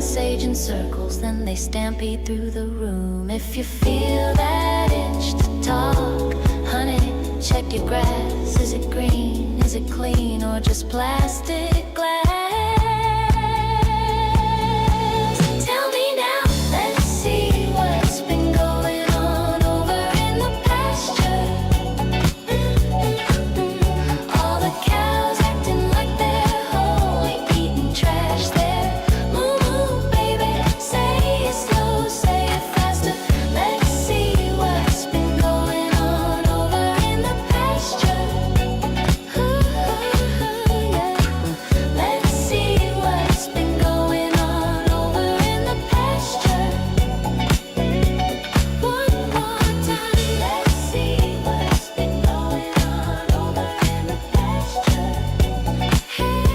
sage in circles, then they stampede through the room. If you feel that itch to talk, honey, check your grass. Is it green? Is it clean? Or just plastic glass? Tell me now, let's see what's been going on over in the pasture. All the cows acting like they're holy, eating trash there. Moo moo, baby, say it slow, say it faster. Let's see what's been going on over in the pasture. Ooh, yeah. Let's see what's been going on over in the pasture. One more time. Let's see what's been going on over in the pasture. Hey,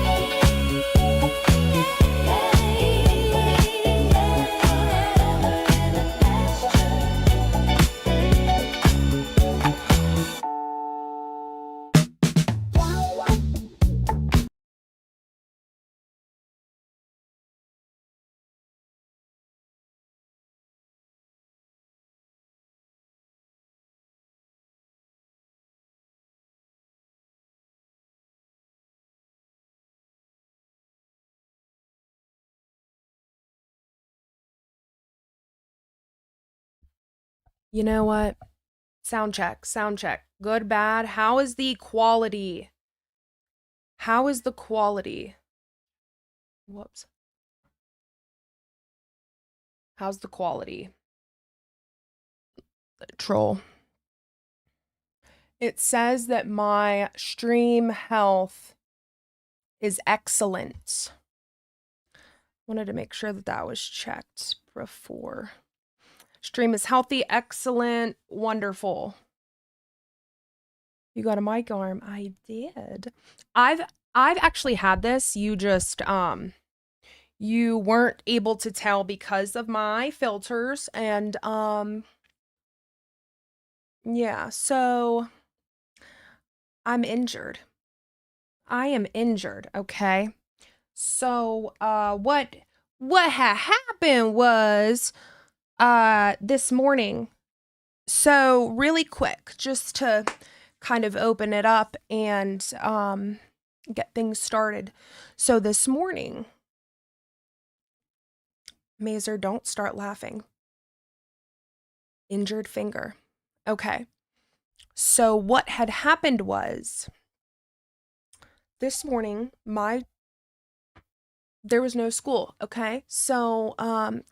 You know what? Sound check, sound check. Good, bad. How is the quality? How is the quality? Whoops. How's the quality? Troll. It says that my stream health is excellent. Wanted to make sure that that was checked before. Stream is healthy, excellent, wonderful. You got a mic arm. I did. I've actually had this. You just you weren't able to tell because of my filters, and yeah, so I'm injured. I am injured, okay? So what had happened was this morning. So really quick, just to kind of open it up and get things started. So this morning, Mazer, don't start laughing. Injured finger. Okay. So what had happened was this morning, there was no school, okay? So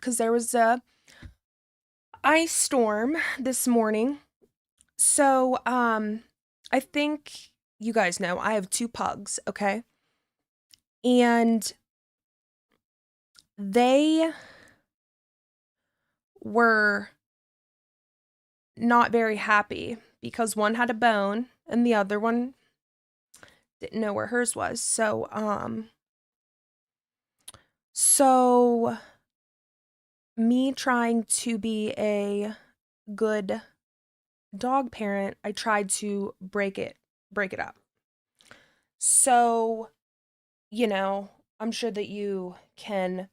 cuz there was a ice storm this morning. So I think you guys know I have 2 pugs, okay? And they were not very happy because one had a bone and the other one didn't know where hers was. So me trying to be a good dog parent, I tried to break it up. So, you know, I'm sure that you can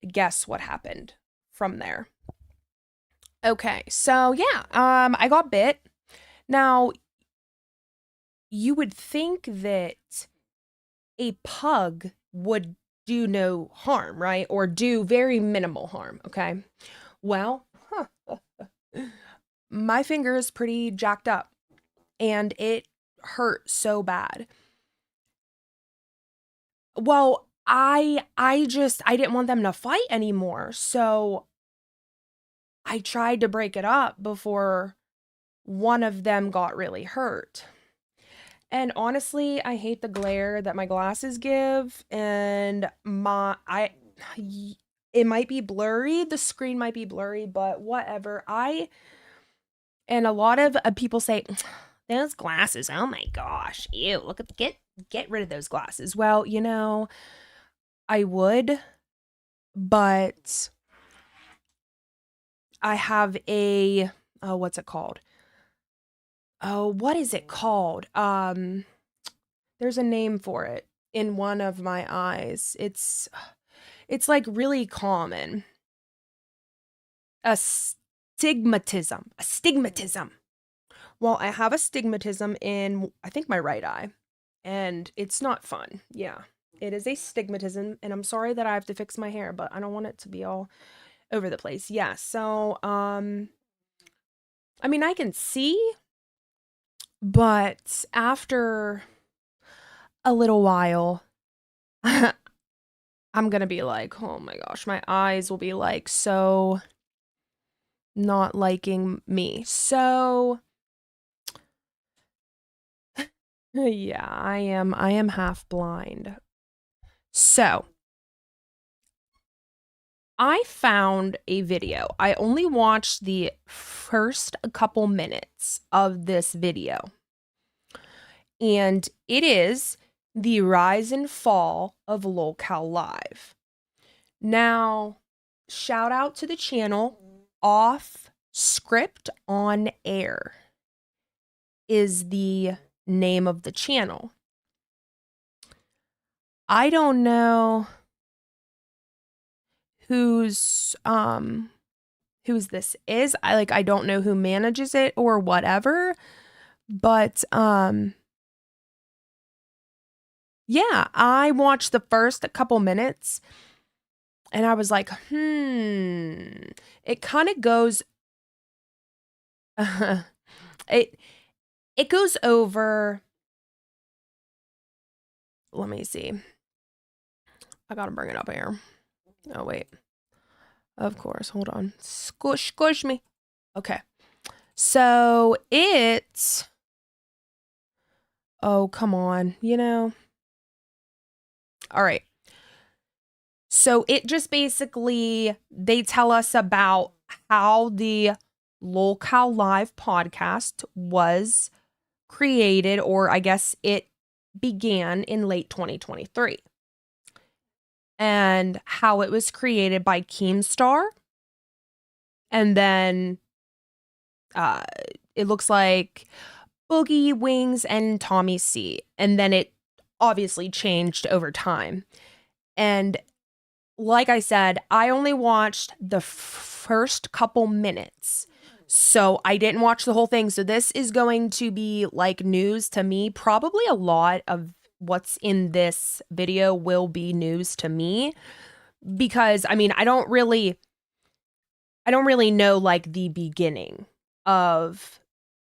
guess what happened from there. Okay, so yeah, I got bit. Now, you would think that a pug would do no harm, right? Or do very minimal harm, okay? Well, my finger is pretty jacked up and it hurt so bad. Well, I didn't want them to fight anymore. So I tried to break it up before one of them got really hurt. And honestly, I hate the glare that my glasses give, and it might be blurry, the screen might be blurry, but whatever. And a lot of people say, those glasses, oh my gosh, ew, look at, get rid of those glasses. Well, you know, I would, but I have what's it called? Oh, what is it called? There's a name for it in one of my eyes. It's It's like really common. Astigmatism. Well, I have astigmatism in, I think, my right eye, and it's not fun. Yeah, it is a stigmatism, and I'm sorry that I have to fix my hair, but I don't want it to be all over the place. Yeah, so, I mean, I can see, but after a little while, I'm gonna be like, oh my gosh, my eyes will be like so not liking me. So, yeah, I am half blind. So, I found a video. I only watched the first couple minutes of this video. And it is the rise and fall of LolcowLive. Now, shout out to the channel Off Script on Air is the name of the channel. I don't know whose this is. I don't know who manages it or whatever, but yeah, I watched the first couple minutes and I was like, it kind of goes it goes over, let me see. I got to bring it up here. Oh wait. Of course, hold on. Squish me. Okay. So it's, oh, come on, All right. So it just basically, they tell us about how the LolcowLive podcast was created, or I guess it began in late 2023. And how it was created by Keemstar. And then it looks like Boogie, Wings, and Tommy C. And then it obviously changed over time. And like I said, I only watched the first couple minutes. So I didn't watch the whole thing. So this is going to be like news to me. Probably a lot of what's in this video will be news to me. Because, I mean, I don't really know like the beginning of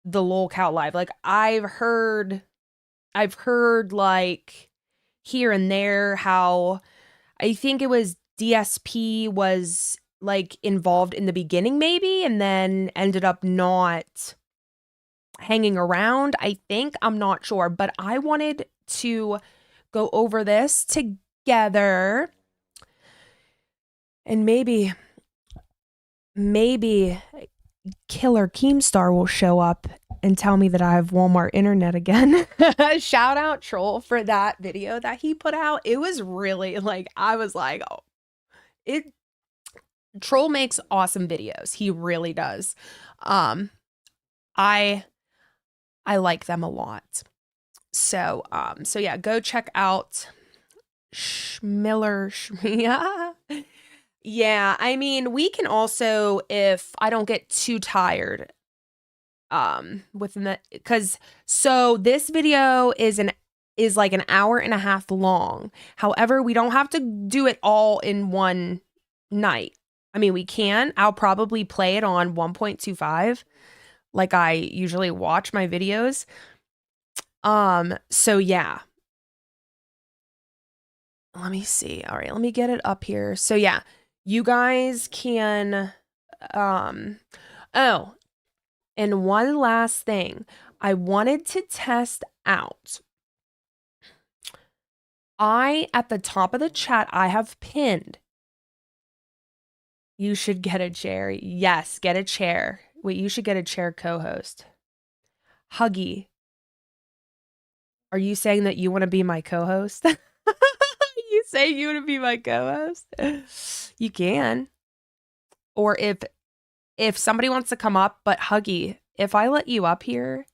the LolcowLive. Like I've heard like here and there how I think it was DSP was like involved in the beginning maybe, and then ended up not hanging around. I think, I'm not sure, but I wanted to go over this together, and maybe Killer Keemstar will show up and tell me that I have Walmart internet again. Shout out Troll for that video that he put out. It was really like, I was like, oh, Troll makes awesome videos. He really does. I like them a lot. So yeah, go check out Schmiller. Yeah, I mean, we can also, if I don't get too tired, within the, because so this video is like an hour and a half long. However, we don't have to do it all in one night. I mean, we can. I'll probably play it on 1.25 like I usually watch my videos. So yeah. Let me see. All right, let me get it up here. So yeah, you guys can oh, and one last thing. I wanted to test out. At the top of the chat, I have pinned. You should get a chair. Yes, get a chair. Wait, you should get a chair co-host. Huggy, are you saying that you want to be my co-host? You say you want to be my co-host? You can. Or if somebody wants to come up, but Huggy, if I let you up here,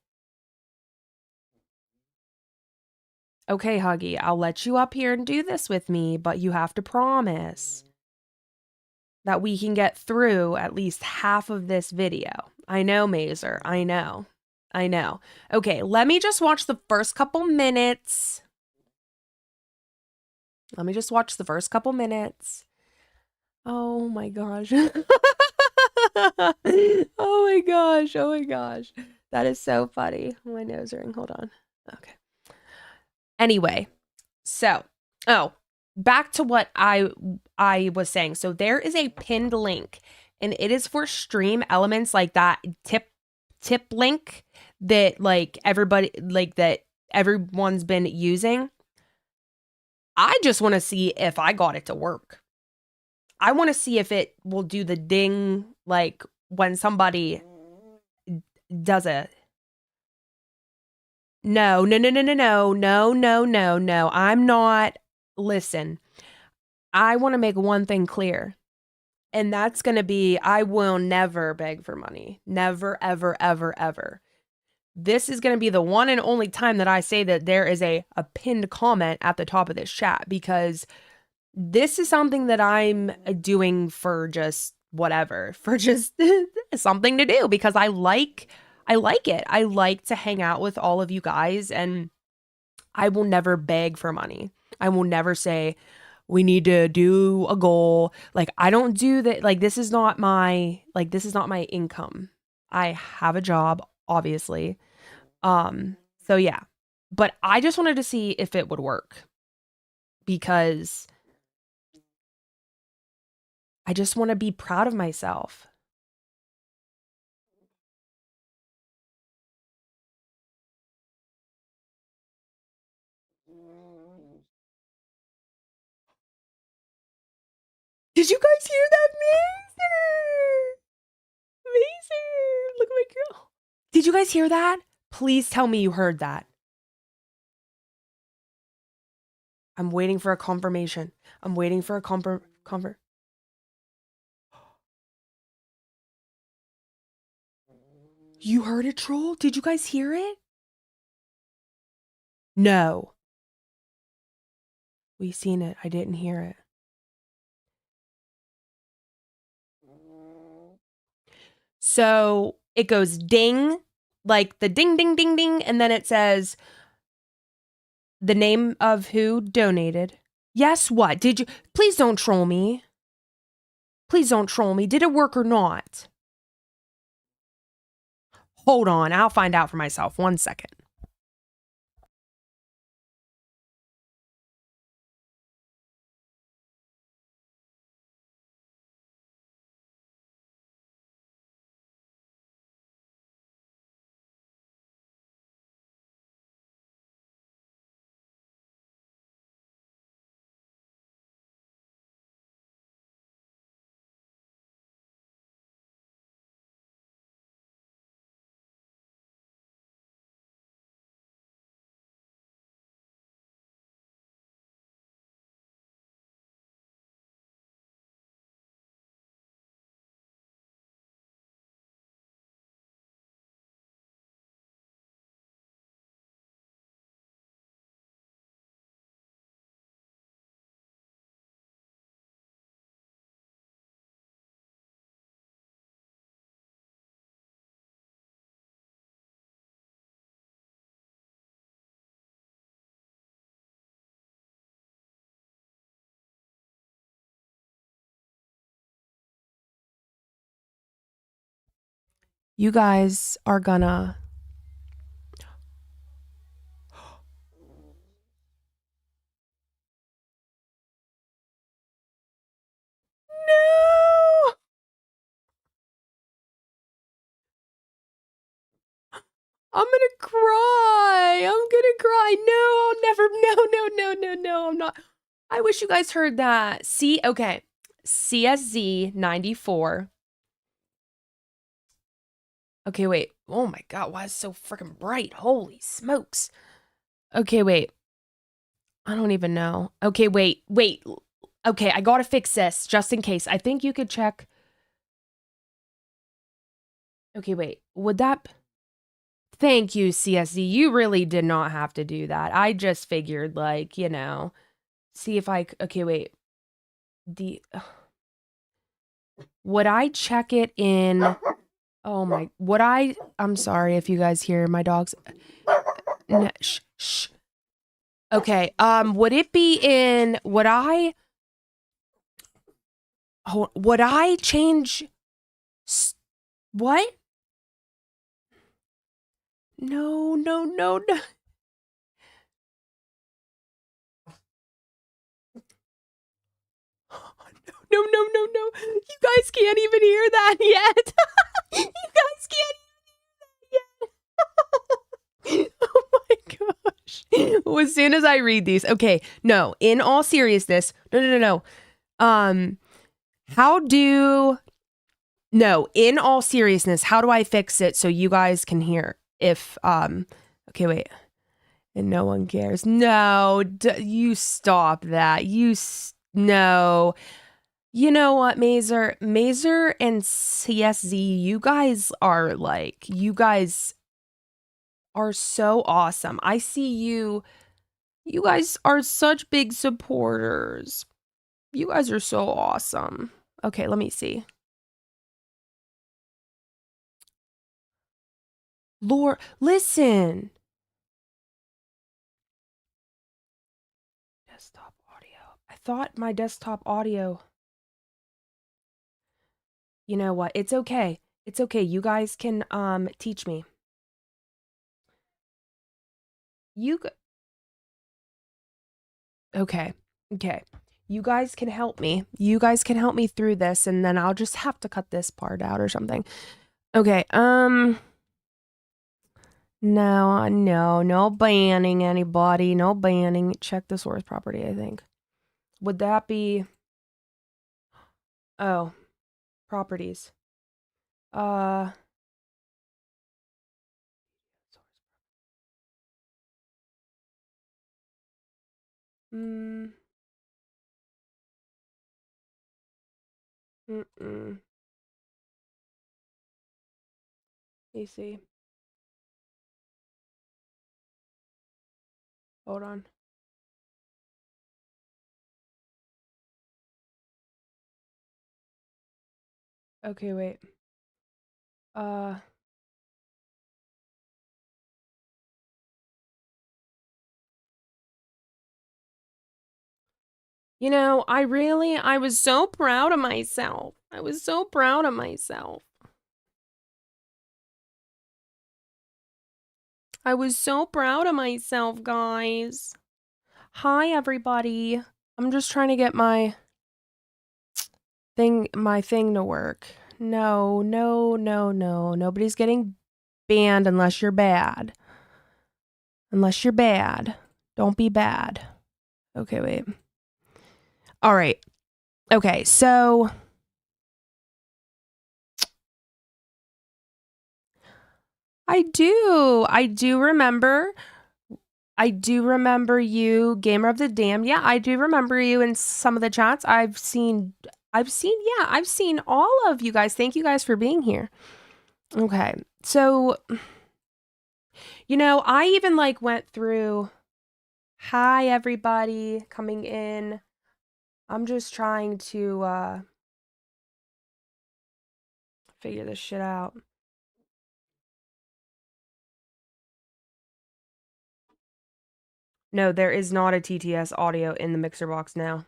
Okay, Huggy, I'll let you up here and do this with me, but you have to promise that we can get through at least half of this video. I know, Mazer. I know. I know. Okay, let me just watch the first couple minutes. Let me just watch the first couple minutes. Oh my gosh. Oh my gosh. Oh my gosh. That is so funny. My nose ring. Hold on. Okay. Anyway, so, back to what I was saying. So there is a pinned link and it is for stream elements like that tip link that like everyone's been using. I just want to see if I got it to work. I want to see if it will do the ding like when somebody does a No. I'm not. Listen, I want to make one thing clear. And that's going to be I will never beg for money. Never, ever, ever, ever. This is going to be the one and only time that I say that there is a pinned comment at the top of this chat, because this is something that I'm doing for just whatever, for just something to do, because I like it. I like to hang out with all of you guys, and I will never beg for money. I will never say we need to do a goal. Like, I don't do that. Like, this is not my income. I have a job, obviously. So yeah. But I just wanted to see if it would work, because I just want to be proud of myself. Did you guys hear that, Mazer? Mazer, look at my girl. Did you guys hear that? Please tell me you heard that. I'm waiting for a confirmation. I'm waiting for a comfort. You heard it, troll? Did you guys hear it? No. We seen it. I didn't hear it. So it goes ding, like the ding, ding, ding, ding. And then it says the name of who donated. Yes, what? Did you? Please don't troll me. Please don't troll me. Did it work or not? Hold on. I'll find out for myself. 1 second. You guys are gonna. No! I'm gonna cry. I'm gonna cry. No, I'll never. No. I'm not. I wish you guys heard that. See, okay. CSZ 94. Okay, wait. Oh my God, why is it so freaking bright? Holy smokes. Okay, wait. I don't even know. Okay, wait. Okay, I gotta fix this just in case. I think you could check. Okay, wait. Would that. thank you, CSD. You really did not have to do that. I just figured, like, you know, see if I, okay, wait. Would I check it in, oh my, I'm sorry if you guys hear my dogs. No, shh. Okay, would it be in, would I change, what? No. No. You guys can't even hear that yet. You guys can't hear that yet. Oh my gosh. Well, as soon as I read these. Okay, no, in all seriousness. No. In all seriousness, how do I fix it so you guys can hear? If okay, wait. And no one cares. No, you stop that. No. You know what, Mazer and CSZ, you guys are so awesome. I see you guys are such big supporters. You guys are so awesome. Okay, let me see. Lord, listen. Desktop audio. I thought my desktop audio. You know what? It's okay. It's okay. You guys can teach me. Okay. You guys can help me. You guys can help me through this, and then I'll just have to cut this part out or something. Okay. No banning anybody. No banning. Check the source property, I think. Would that be... Oh. Properties. Mm. Let me see. Hold on. Okay, wait. You know, I was so proud of myself. I was so proud of myself. I was so proud of myself, guys. Hi, everybody. I'm just trying to get my thing to work. No. Nobody's getting banned unless you're bad. Don't be bad. Okay, wait. All right. Okay, so I do remember you, Gamer of the Damned. Yeah, I do remember you in some of the chats. I've seen all of you guys. Thank you guys for being here. Okay. So, you know, I even like went through, hi everybody coming in. I'm just trying to figure this shit out. No, there is not a TTS audio in the mixer box now.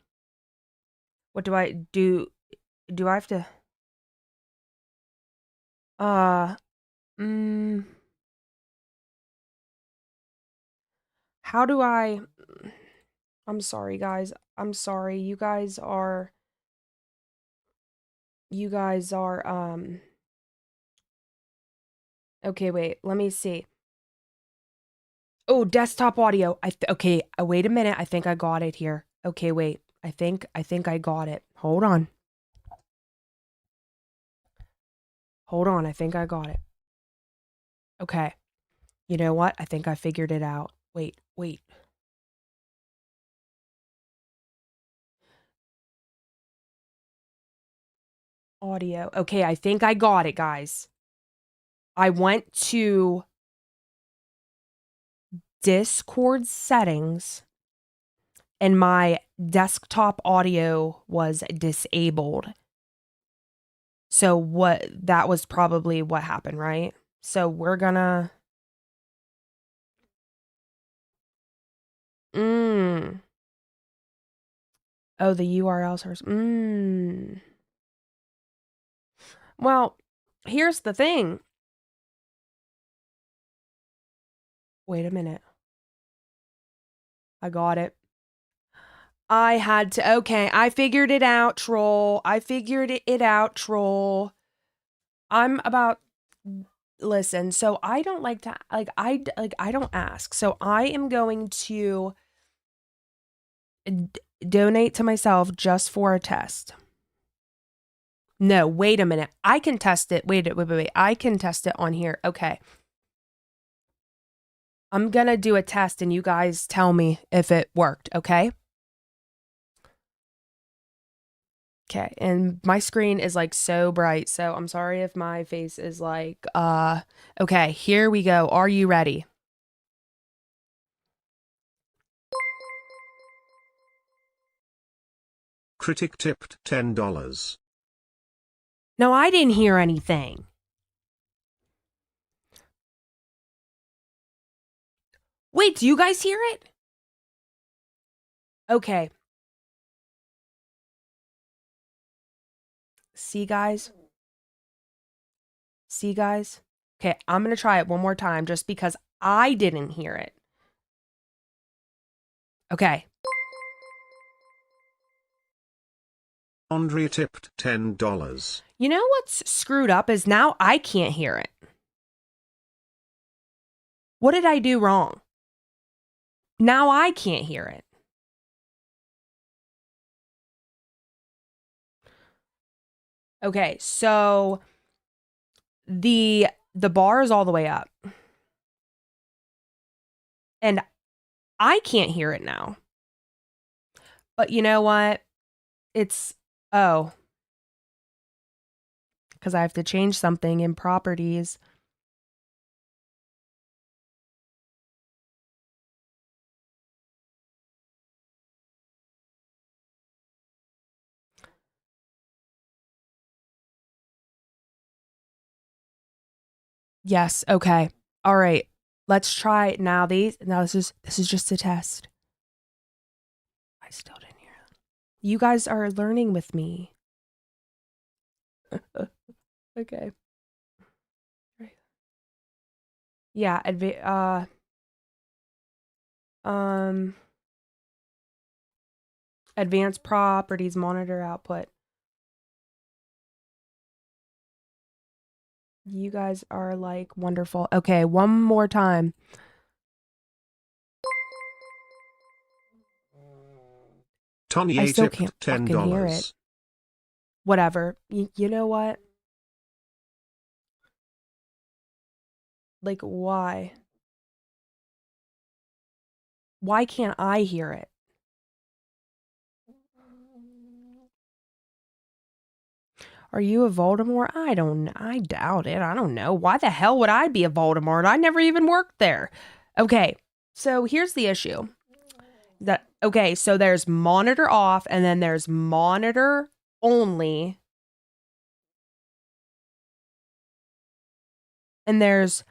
What do I do? Do I have to how do I'm sorry, guys. I'm sorry. You guys are okay, wait. Let me see. Oh, desktop audio. Okay, wait a minute. I think I got it here. Okay, wait. I think I got it. Hold on. I think I got it. Okay. You know what? I think I figured it out. Wait. Audio. Okay, I think I got it, guys. I went to Discord settings and my desktop audio was disabled. So that was probably what happened, right? So we're gonna Oh, the URL source. Well, here's the thing. Wait a minute. I got it. I figured it out, troll. I figured it out, troll. Listen, so I don't like to, I don't ask. So I am going to donate to myself just for a test. No, wait a minute. I can test it. Wait. I can test it on here. Okay. I'm gonna do a test and you guys tell me if it worked, okay? Okay, and my screen is like so bright, so I'm sorry if my face is like, okay, here we go. Are you ready? Critic tipped $10. No, I didn't hear anything. Wait, do you guys hear it? Okay. See, guys? See, guys? Okay, I'm gonna try it one more time just because I didn't hear it. Okay. Andrea tipped $10. You know what's screwed up is now I can't hear it. What did I do wrong? Now I can't hear it. Okay, so the bar is all the way up. And I can't hear it now. But you know what? It's because I have to change something in properties. Yes, okay. All right. Let's try it now. This is just a test. I still didn't hear it. You guys are learning with me. Okay. Yeah, advanced properties, monitor output. You guys are like wonderful. Okay, one more time. Tony I still tipped can't fucking hear it. $10. Whatever. You know what? Like, why? Why can't I hear it? Are you a Voldemort? I doubt it. I don't know. Why the hell would I be a Voldemort? I never even worked there. Okay, so here's the issue. So there's monitor off and then there's monitor only. And there's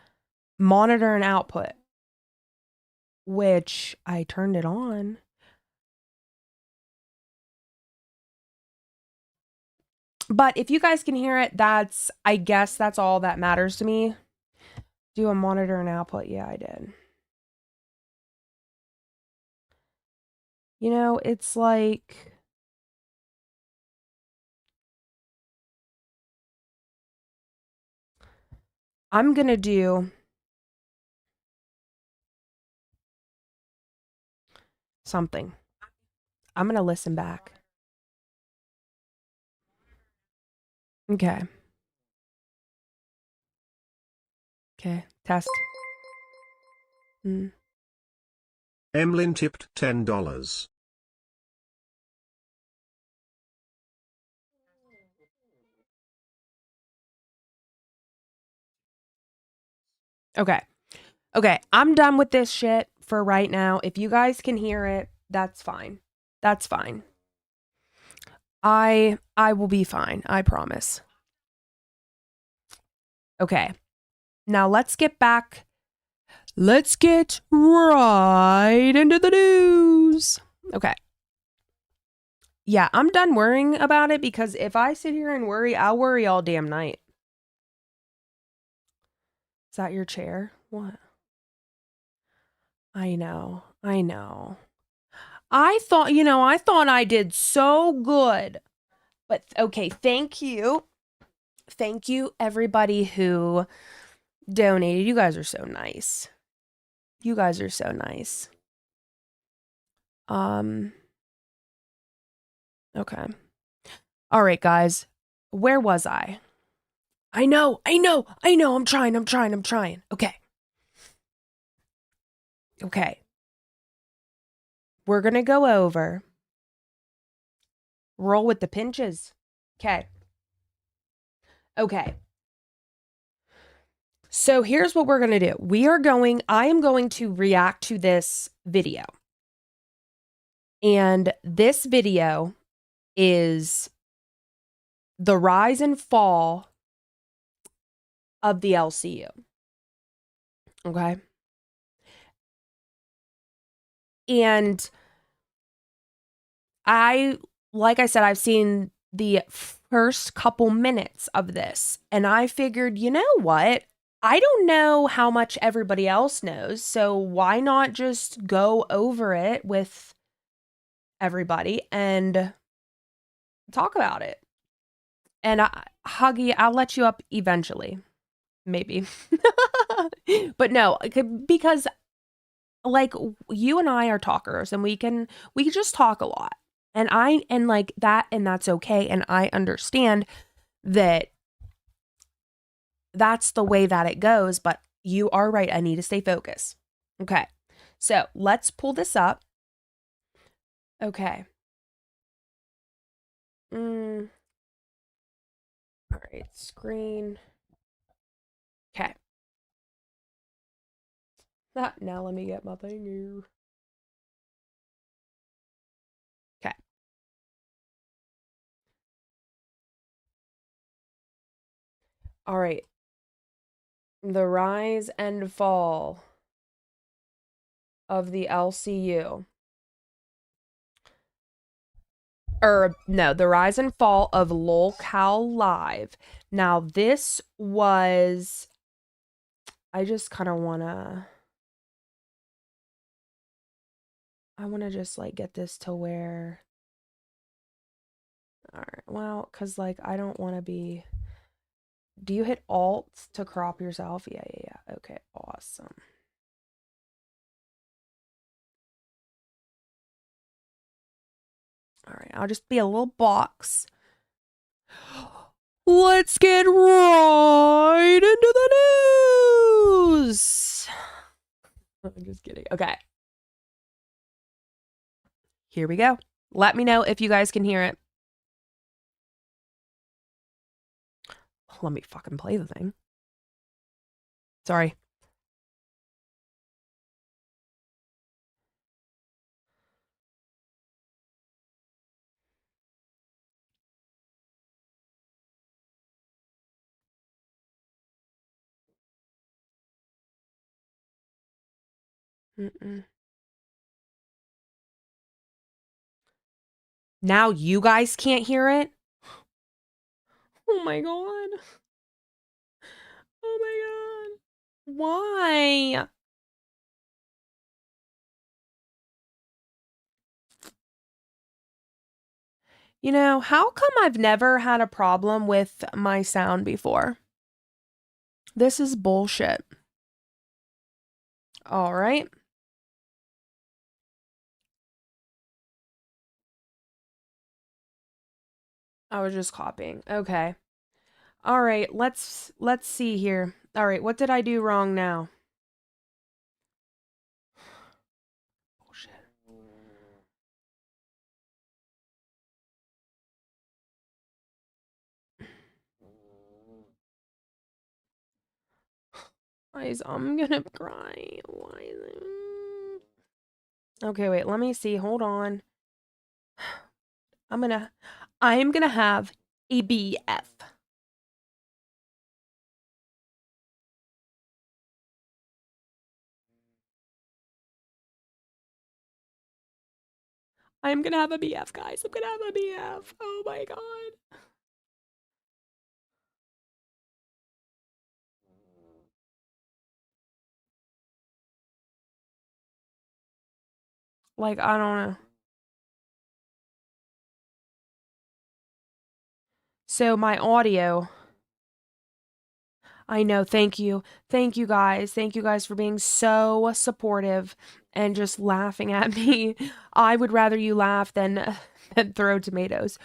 monitor and output, which I turned it on. But if you guys can hear it, I guess that's all that matters to me. Do a monitor and output. Yeah, I did. You know, it's like I'm gonna do something. I'm gonna listen back. Okay. Okay. Test. Emlyn tipped $10. Okay. Okay, I'm done with this shit for right now. If you guys can hear it, that's fine. That's fine. I will be fine. I promise. Okay. Now let's get back. Let's get right into the news. Okay. Yeah, I'm done worrying about it because if I sit here and worry, I'll worry all damn night. Is that your chair? What? I know. I know. I thought I did so good. But okay, thank you. Thank you everybody who donated. You guys are so nice. You guys are so nice. Okay. All right, guys. Where was I? I know. I'm trying. Okay. Okay. We're going to go over. Roll with the pinches. Okay. Okay. So here's what we're going to do. I am going to react to this video. And this video is the rise and fall of the LCU. Okay. And like I said, I've seen the first couple minutes of this, and I figured, you know what? I don't know how much everybody else knows, so why not just go over it with everybody and talk about it? And Huggy, I'll let you up eventually. Maybe. But no, because like you and I are talkers and we can just talk a lot. And like that, and that's okay. And I understand that that's the way that it goes, but you are right. I need to stay focused. Okay. So let's pull this up. Okay. All right. Screen. Okay. Now let me get my thing here. Okay. All right. The rise and fall of the LCU. Or no, the rise and fall of LolcowLive. Now this was, I just kind of I want to just like get this to where, all right, well, because like I don't want to be, do you hit Alt to crop yourself? Yeah. Okay, awesome. All right, I'll just be a little box. Let's get right into the news. I'm just kidding. Okay. Here we go. Let me know if you guys can hear it. Let me fucking play the thing. Sorry. Now you guys can't hear it? Oh my god. Oh my god. Why? You know, how come I've never had a problem with my sound before? This is bullshit. All right. I was just copying. Okay. All right, let's see here. All right, what did I do wrong now? Bullshit. Guys, I'm gonna cry. Why is it... Okay, wait, let me see. Hold on. I'm gonna have a BF. I'm gonna have a BF, guys. I'm gonna have a BF. Oh my god. Like, I don't know. So my audio. I know. Thank you. Thank you guys. Thank you guys for being so supportive and just laughing at me. I would rather you laugh than throw tomatoes.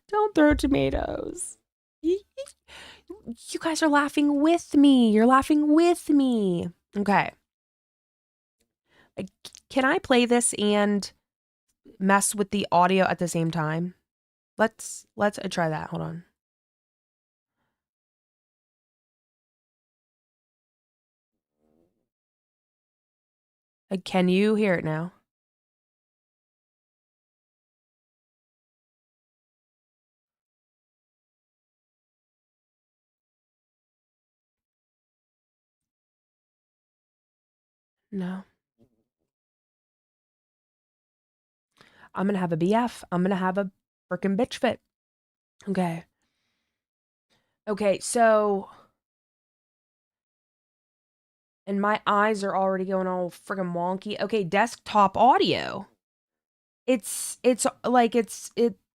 Don't throw tomatoes. You guys are laughing with me. You're laughing with me. Okay. Can I play this and mess with the audio at the same time? Let's try that. Hold on. Can you hear it now? No. I'm gonna have a BF. I'm gonna have a freaking bitch fit. Okay. Okay, so... And my eyes are already going all freaking wonky. Okay, desktop audio. It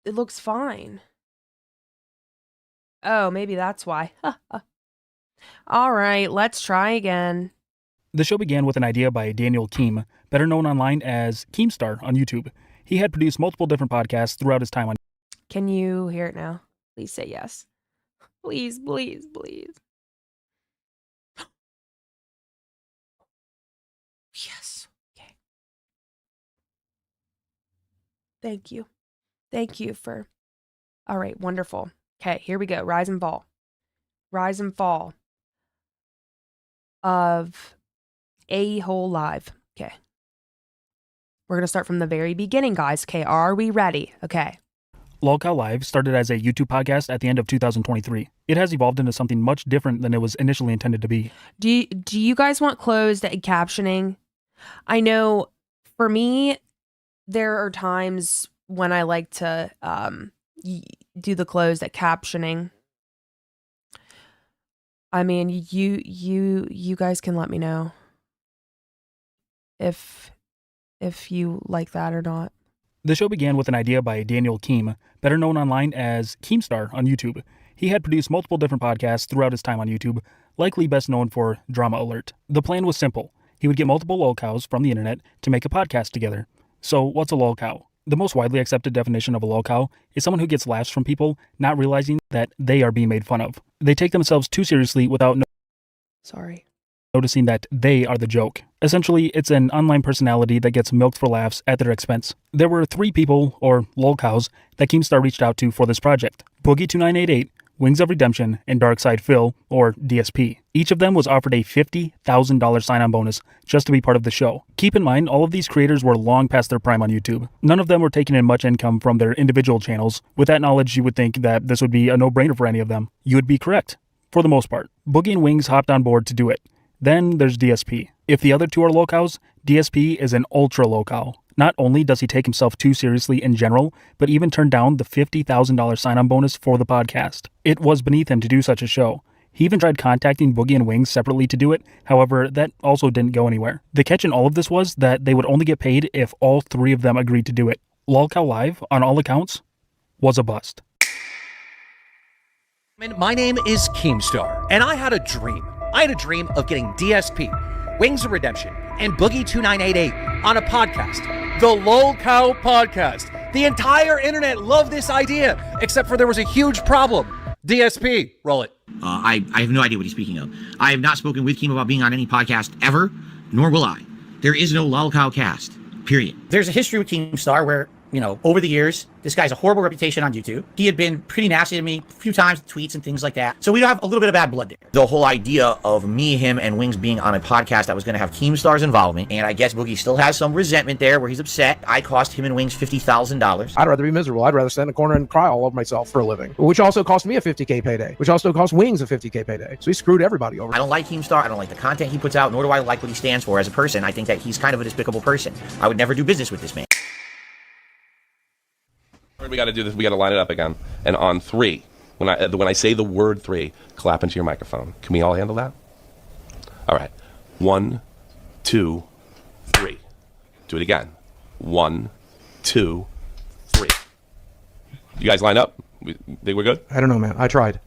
looks fine. Oh, maybe that's why. All right, let's try again. The show began with an idea by Daniel Keem, better known online as Keemstar on YouTube. He had produced multiple different podcasts throughout his time on. Can you hear it now? Please say yes. Please, please, please. Yes. Okay. Thank you. Thank you for... All right, wonderful. Okay, here we go. Rise and fall. Rise and fall of LolcowLive. Okay. We're going to start from the very beginning, guys. Okay, are we ready? Okay. LolcowLive started as a YouTube podcast at the end of 2023. It has evolved into something much different than it was initially intended to be. Do you guys want closed captioning? I know for me, there are times when I like to do the closed captioning. I mean, you guys can let me know if you like that or not. The show began with an idea by Daniel Keem, better known online as Keemstar on YouTube. He had produced multiple different podcasts throughout his time on YouTube, likely best known for Drama Alert. The plan was simple. He would get multiple lolcows from the internet to make a podcast together. So what's a lolcow? The most widely accepted definition of a lolcow is someone who gets laughs from people, not realizing that they are being made fun of. They take themselves too seriously without noticing that they are the joke. Essentially, it's an online personality that gets milked for laughs at their expense. There were 3 people, or lolcows, that Keemstar reached out to for this project. Boogie 2988, Wings of Redemption, and Darkside Phil, or DSP. Each of them was offered a $50,000 sign-on bonus just to be part of the show. Keep in mind, all of these creators were long past their prime on YouTube. None of them were taking in much income from their individual channels. With that knowledge, you would think that this would be a no-brainer for any of them. You would be correct, for the most part. Boogie and Wings hopped on board to do it. Then there's DSP. If the other 2 are lolcows, DSP is an ultra lolcow. Not only does he take himself too seriously in general, but even turned down the $50,000 sign-on bonus for the podcast. It was beneath him to do such a show. He even tried contacting Boogie and Wings separately to do it, however, that also didn't go anywhere. The catch in all of this was that they would only get paid if all 3 of them agreed to do it. LolcowLive, on all accounts, was a bust. My name is Keemstar, and I had a dream. I had a dream of getting DSP, Wings of Redemption, and Boogie 2988 on a podcast. The Lolcow Podcast. The entire internet loved this idea, except for there was a huge problem. DSP, roll it. I have no idea what he's speaking of. I have not spoken with Keem about being on any podcast ever, nor will I. There is no Lolcow cast, period. There's a history with Keemstar where You know, over the years, this guy's a horrible reputation on YouTube. He had been pretty nasty to me a few times, tweets and things like that. So we have a little bit of bad blood there. The whole idea of me, him, and Wings being on a podcast that was going to have Keemstar's involvement, and I guess Boogie still has some resentment there where he's upset. I cost him and Wings $50,000. I'd rather be miserable. I'd rather stand in the corner and cry all over myself for a living, which also cost me a $50K payday, which also cost Wings a $50K payday. So he screwed everybody over. I don't like Keemstar. I don't like the content he puts out, nor do I like what he stands for as a person. I think that he's kind of a despicable person. I would never do business with this man. We got to do this. We got to line it up again. And on 3, when I say the word 3, clap into your microphone. Can we all handle that? All right. 1, 2, 3. Do it again. 1, 2, 3. You guys line up? Think we're good? I don't know, man. I tried.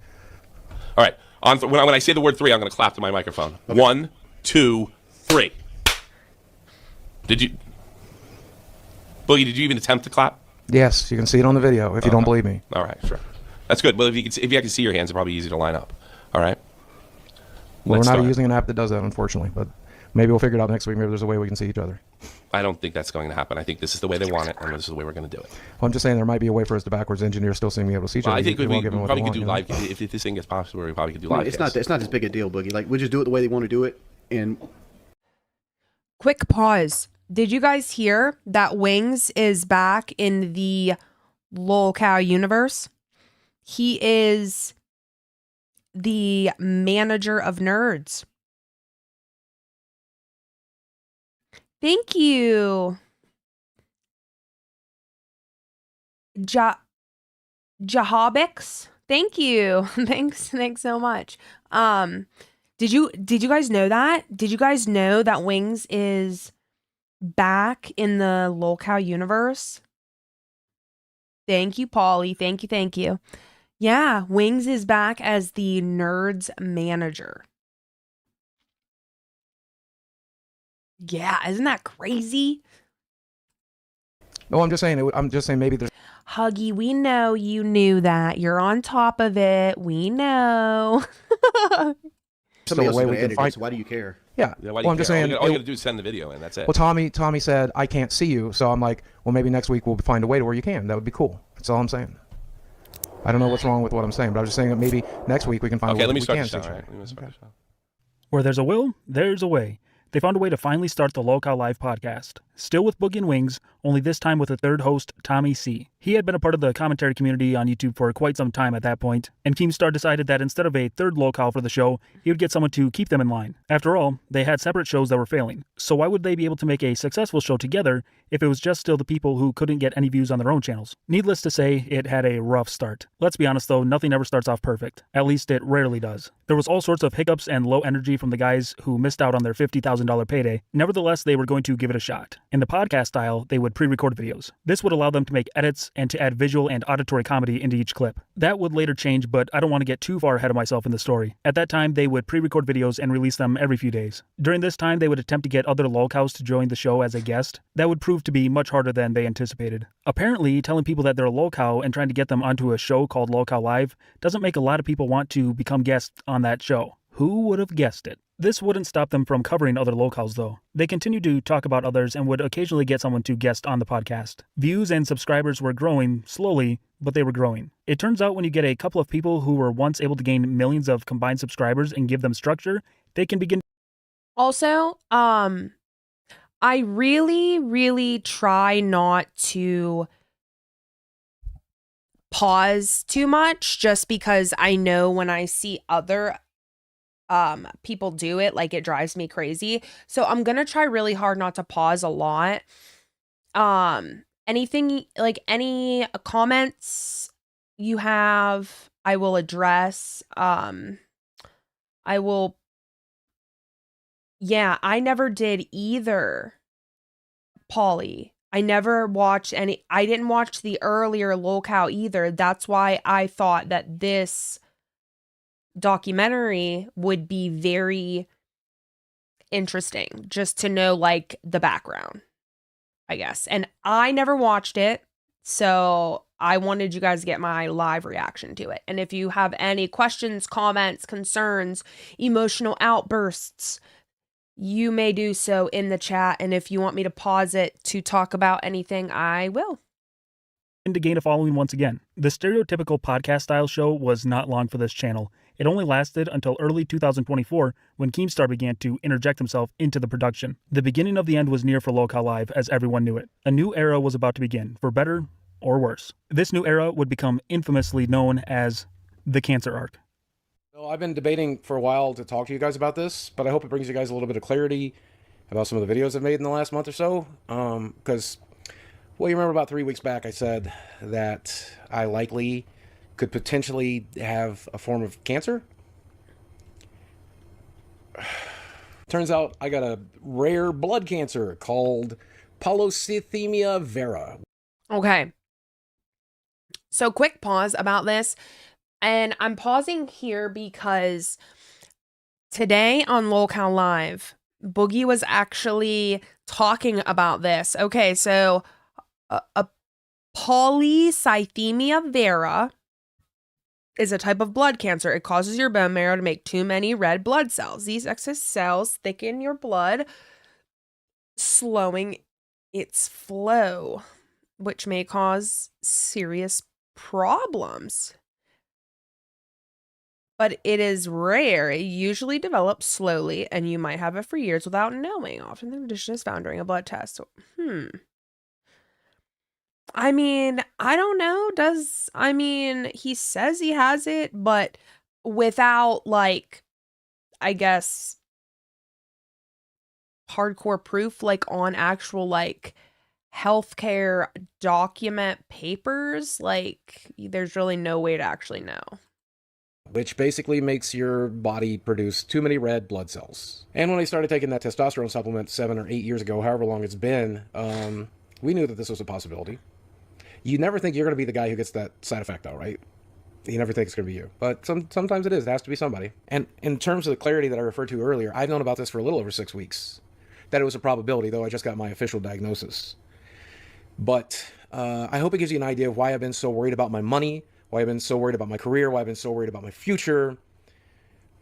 All right. When I say the word 3, I'm going to clap to my microphone. Okay. 1, 2, 3. Did you, Boogie? Did you even attempt to clap? Yes, you can see it on the video if you don't believe me. All right, sure. That's good. Well, if you can see your hands, it's probably easy to line up. All right. Well, we're not using an app that does that, unfortunately, but maybe we'll figure it out next week. Maybe there's a way we can see each other. I don't think that's going to happen. I think this is the way they want it, and this is the way we're going to do it. Well, I'm just saying there might be a way for us to backwards engineer still seeing me able to see each other. I think we probably could do live. If this thing gets popular, we probably could do live. It's not as big a deal, Boogie. Like, we just do it the way they want to do it. And Quick pause. Did you guys hear that Wings is back in the Lolcow universe? He is the manager of nerds. Thank you. Jahabix. Thank you. Thanks so much. Did you guys know that? Did you guys know that Wings is back in the Lolcow universe? Thank you, Polly. Thank you. Yeah, Wings is back as the Nerds manager. Yeah, isn't that crazy? No, I'm just saying maybe there's... Huggy, we know you knew that. You're on top of it. We know. somebody else is way going we to can edit find... it, so why do you care? Yeah. Well, I'm just saying... All you got to do is send the video in. That's it. Well, Tommy said, I can't see you. So I'm like, well, maybe next week we'll find a way to where you can. That would be cool. That's all I'm saying. I don't know what's wrong with what I'm saying, but I'm just saying that maybe next week we can find a way let me we start can the see show. each All other. right? Let me start the show. Where there's a will, there's a way. They found a way to finally start the LolcowLive podcast. Still with Boogie and Wings, only this time with a third host, Tommy C. He had been a part of the commentary community on YouTube for quite some time at that point, and Keemstar decided that instead of a third Lolcow for the show, he would get someone to keep them in line. After all, they had separate shows that were failing, so why would they be able to make a successful show together if it was just still the people who couldn't get any views on their own channels? Needless to say, it had a rough start. Let's be honest though, nothing ever starts off perfect. At least it rarely does. There was all sorts of hiccups and low energy from the guys who missed out on their $50,000 payday. Nevertheless, they were going to give it a shot. In the podcast style, they would pre-record videos. This would allow them to make edits and to add visual and auditory comedy into each clip. That would later change, but I don't want to get too far ahead of myself in the story. At that time, they would pre-record videos and release them every few days. During this time, they would attempt to get other Lolcows to join the show as a guest. That would prove to be much harder than they anticipated. Apparently, telling people that they're a Lolcow and trying to get them onto a show called LolcowLive doesn't make a lot of people want to become guests on that show. Who would have guessed it? This wouldn't stop them from covering other Lolcows though. They continued to talk about others and would occasionally get someone to guest on the podcast. Views and subscribers were growing, slowly, but they were growing. It turns out when you get a couple of people who were once able to gain millions of combined subscribers and give them structure, they can begin... Also, I really try not to pause too much just because I know when I see other people do it, like, it drives me crazy. So I'm gonna try really hard not to pause a lot. Anything, like, any comments you have, I will address. I never did either, Polly. I never watched any. I didn't watch the earlier Lolcow either. That's why I thought that this documentary would be very interesting just to know, like, the background, I guess. And I never watched it, so I wanted you guys to get my live reaction to it. And if you have any questions, comments, concerns, emotional outbursts, you may do so in the chat. And if you want me to pause it to talk about anything, I will. to gain a following once again. The stereotypical podcast-style show was not long for this channel. It only lasted until early 2024 when Keemstar began to interject himself into the production. The beginning of the end was near for LolcowLive, as everyone knew it. A new era was about to begin, for better or worse. This new era would become infamously known as the Cancer Arc. Well, I've been debating for a while to talk to you guys about this, but I hope it brings you guys a little bit of clarity about some of the videos I've made in the last month or so. Because, well, you remember about 3 weeks back I said that I likely could potentially have a form of cancer. Turns out I got a rare blood cancer called polycythemia vera. Okay. So quick pause about this. And I'm pausing here because today on LolcowLive, Boogie was actually talking about this. Okay, so a polycythemia vera is a type of blood cancer. It causes your bone marrow to make too many red blood cells. These excess cells thicken your blood, slowing its flow, which may cause serious problems. But it is rare. It usually develops slowly, and you might have it for years without knowing. Often the condition is found during a blood test. So, I mean, I don't know. He says he has it, but without, like, I guess, hardcore proof, like, on actual, like, healthcare document papers, like, there's really no way to actually know. Which basically makes your body produce too many red blood cells. And when I started taking that testosterone supplement 7 or 8 years ago, however long it's been, we knew that this was a possibility. You never think you're going to be the guy who gets that side effect, though, right? You never think it's going to be you. But sometimes it is. It has to be somebody. And in terms of the clarity that I referred to earlier, I've known about this for a little over 6 weeks. That it was a probability, though I just got my official diagnosis. But I hope it gives you an idea of why I've been so worried about my money, why I've been so worried about my career, why I've been so worried about my future,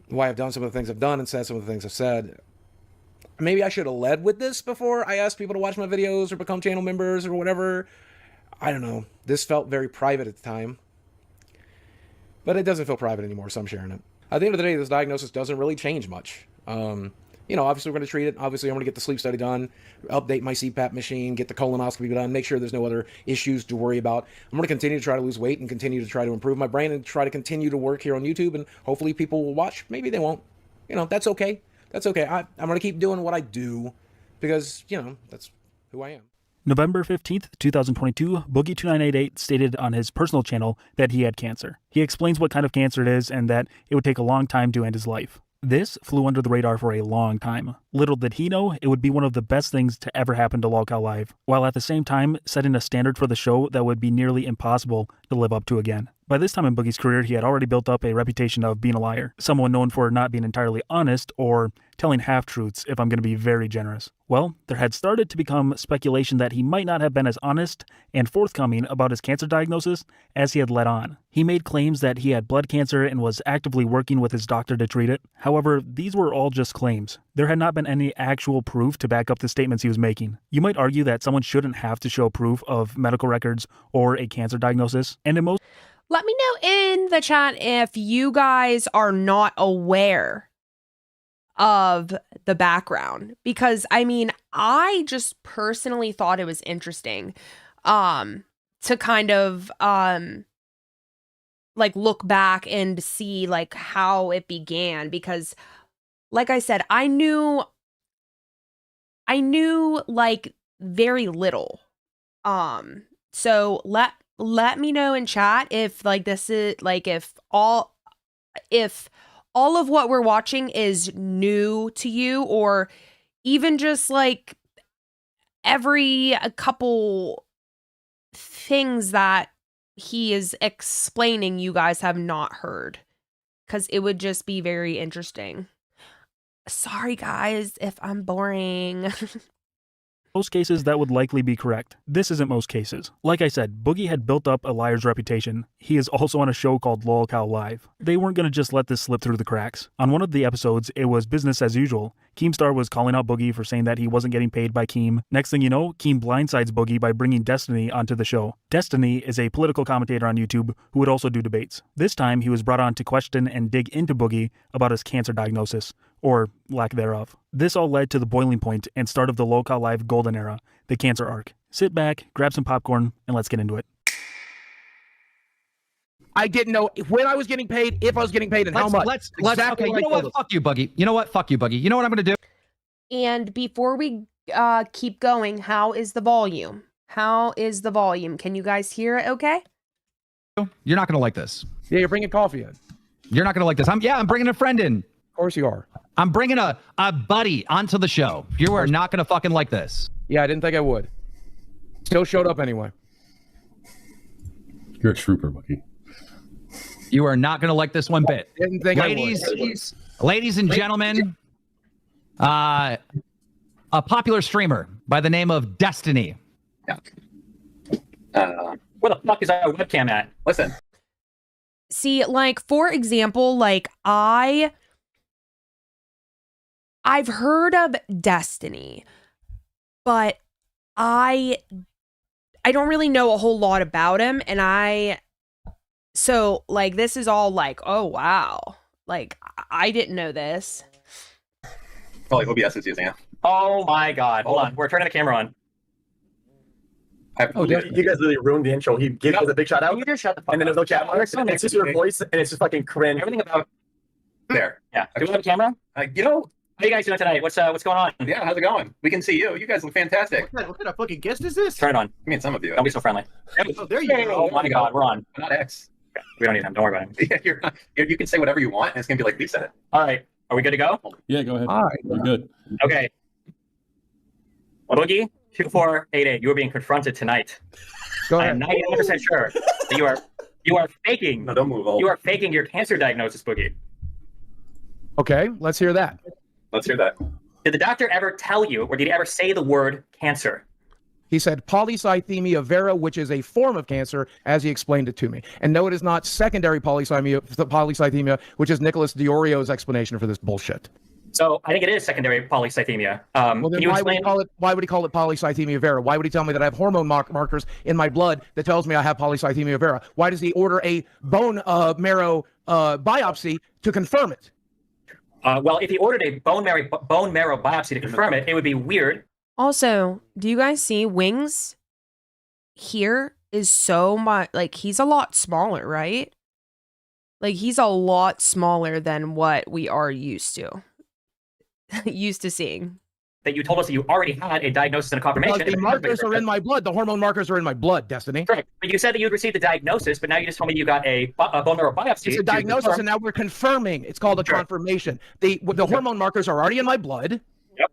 why I've done some of the things I've done and said some of the things I've said. Maybe I should have led with this before I asked people to watch my videos or become channel members or whatever. I don't know. This felt very private at the time. But it doesn't feel private anymore, so I'm sharing it. At the end of the day, this diagnosis doesn't really change much. Obviously we're going to treat it. Obviously I'm going to get the sleep study done, update my CPAP machine, get the colonoscopy done, make sure there's no other issues to worry about. I'm going to continue to try to lose weight and continue to try to improve my brain and try to continue to work here on YouTube, and hopefully people will watch. Maybe they won't. That's okay. That's okay. I'm going to keep doing what I do because, that's who I am. November 15th, 2022, Boogie2988 stated on his personal channel that he had cancer. He explains what kind of cancer it is and that it would take a long time to end his life. This flew under the radar for a long time. Little did he know, it would be one of the best things to ever happen to LolcowLive, while at the same time setting a standard for the show that would be nearly impossible to live up to again. By this time in Boogie's career, he had already built up a reputation of being a liar, someone known for not being entirely honest or telling half-truths, if I'm going to be very generous. Well, there had started to become speculation that he might not have been as honest and forthcoming about his cancer diagnosis as he had let on. He made claims that he had blood cancer and was actively working with his doctor to treat it. However, these were all just claims. There had not been any actual proof to back up the statements he was making. You might argue that someone shouldn't have to show proof of medical records or a cancer diagnosis, and in most... Let me know in the chat if you guys are not aware of the background, because I just personally thought it was interesting to kind of look back and see how it began, because like I said, I knew very little. So let me know in chat if this is if all of what we're watching is new to you, or even just every couple things that he is explaining you guys have not heard, because it would just be very interesting. Sorry guys if I'm boring. Most cases, that would likely be correct. This isn't most cases. Like I said, Boogie had built up a liar's reputation. He is also on a show called LolcowLive. They weren't going to just let this slip through the cracks. On one of the episodes, it was business as usual. Keemstar was calling out Boogie for saying that he wasn't getting paid by Keem. Next thing you know, Keem blindsides Boogie by bringing Destiny onto the show. Destiny is a political commentator on YouTube who would also do debates. This time, he was brought on to question and dig into Boogie about his cancer diagnosis, or lack thereof. This all led to the boiling point and start of the LolcowLive golden era, the cancer arc. Sit back, grab some popcorn, and let's get into it. I didn't know when I was getting paid, if I was getting paid, and how much. Let's Exactly okay, what you I know told what? Fuck you, Boogie. You know what? Fuck you, Boogie. You know what I'm gonna do? And before we keep going, how is the volume? How is the volume? Can you guys hear it okay? You're not gonna like this. Yeah, you're bringing coffee in. Of You're not gonna like this. I'm bringing a friend in. course you are. I'm bringing a buddy onto the show. You are not gonna fucking like this. Yeah, I didn't think I would. Still showed up anyway. You're a trooper, Boogie. You are not gonna like this one bit. Didn't think I Ladies and gentlemen, a popular streamer by the name of Destiny. Where the fuck is our webcam at? Listen. See, like, for example, like, I've heard of Destiny, but I don't really know a whole lot about him, and so, like, this is all like, oh, wow. Like, I didn't know this. Probably OBS is using it. Oh my god. Hold on. We're turning the camera on. You guys really ruined the intro. He gave you the big shout out. You just shut the fuck and then there's no chat marks. And it's just your voice, and it's just fucking cringe. Everything about there. Yeah. Do we have a camera? How you guys doing tonight? What's going on? Yeah, how's it going? We can see you. You guys look fantastic. What kind of fucking guest is this? Turn it on. I mean, some of you. Don't be so friendly. Oh, there you go. Oh my god, we're on. We're not X. We don't need him. Don't worry about him. Yeah, you can say whatever you want, and it's gonna be like we said it. All right. Are we good to go? Yeah, go ahead. All right. We're good. Okay. Boogie 2488, you are being confronted tonight. Go I ahead. am 99% sure that you are faking. No, don't move. You are faking your cancer diagnosis, Boogie. Okay, let's hear that. Let's hear that. Did the doctor ever tell you, or did he ever say the word cancer? He said polycythemia vera, which is a form of cancer, as he explained it to me. And no, it is not secondary polycythemia, which is Nicholas Diorio's explanation for this bullshit. So I think it is secondary polycythemia. Well, then can you why would, explain? why would he call it polycythemia vera? Why would he tell me that I have hormone markers in my blood that tells me I have polycythemia vera? Why does he order a bone marrow biopsy to confirm it? Well, if he ordered a bone marrow biopsy to confirm it, it would be weird. Also, do you guys see Wings here is so much, like, he's a lot smaller, right? Like, he's a lot smaller than what we are used to seeing. That you told us that you already had a diagnosis and a confirmation. Because the markers are in my blood. The hormone markers are in my blood, Destiny. Correct. But you said that you'd received the diagnosis, but now you just told me you got a bone marrow biopsy. It's a diagnosis, and now we're confirming. It's called a confirmation. The hormone markers are already in my blood. Yep.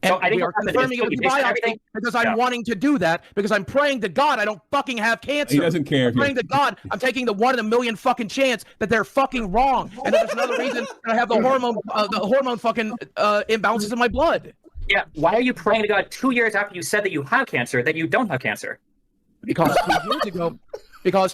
And So I think we are confirming it with the biopsy because I'm wanting to do that, because I'm praying to God I don't fucking have cancer. He doesn't care. I'm praying to God I'm taking the 1 in a million fucking chance that they're fucking wrong, and there's another reason that I have the hormone fucking imbalances in my blood. Yeah. Why are you praying to God 2 years after you said that you have cancer that you don't have cancer? Because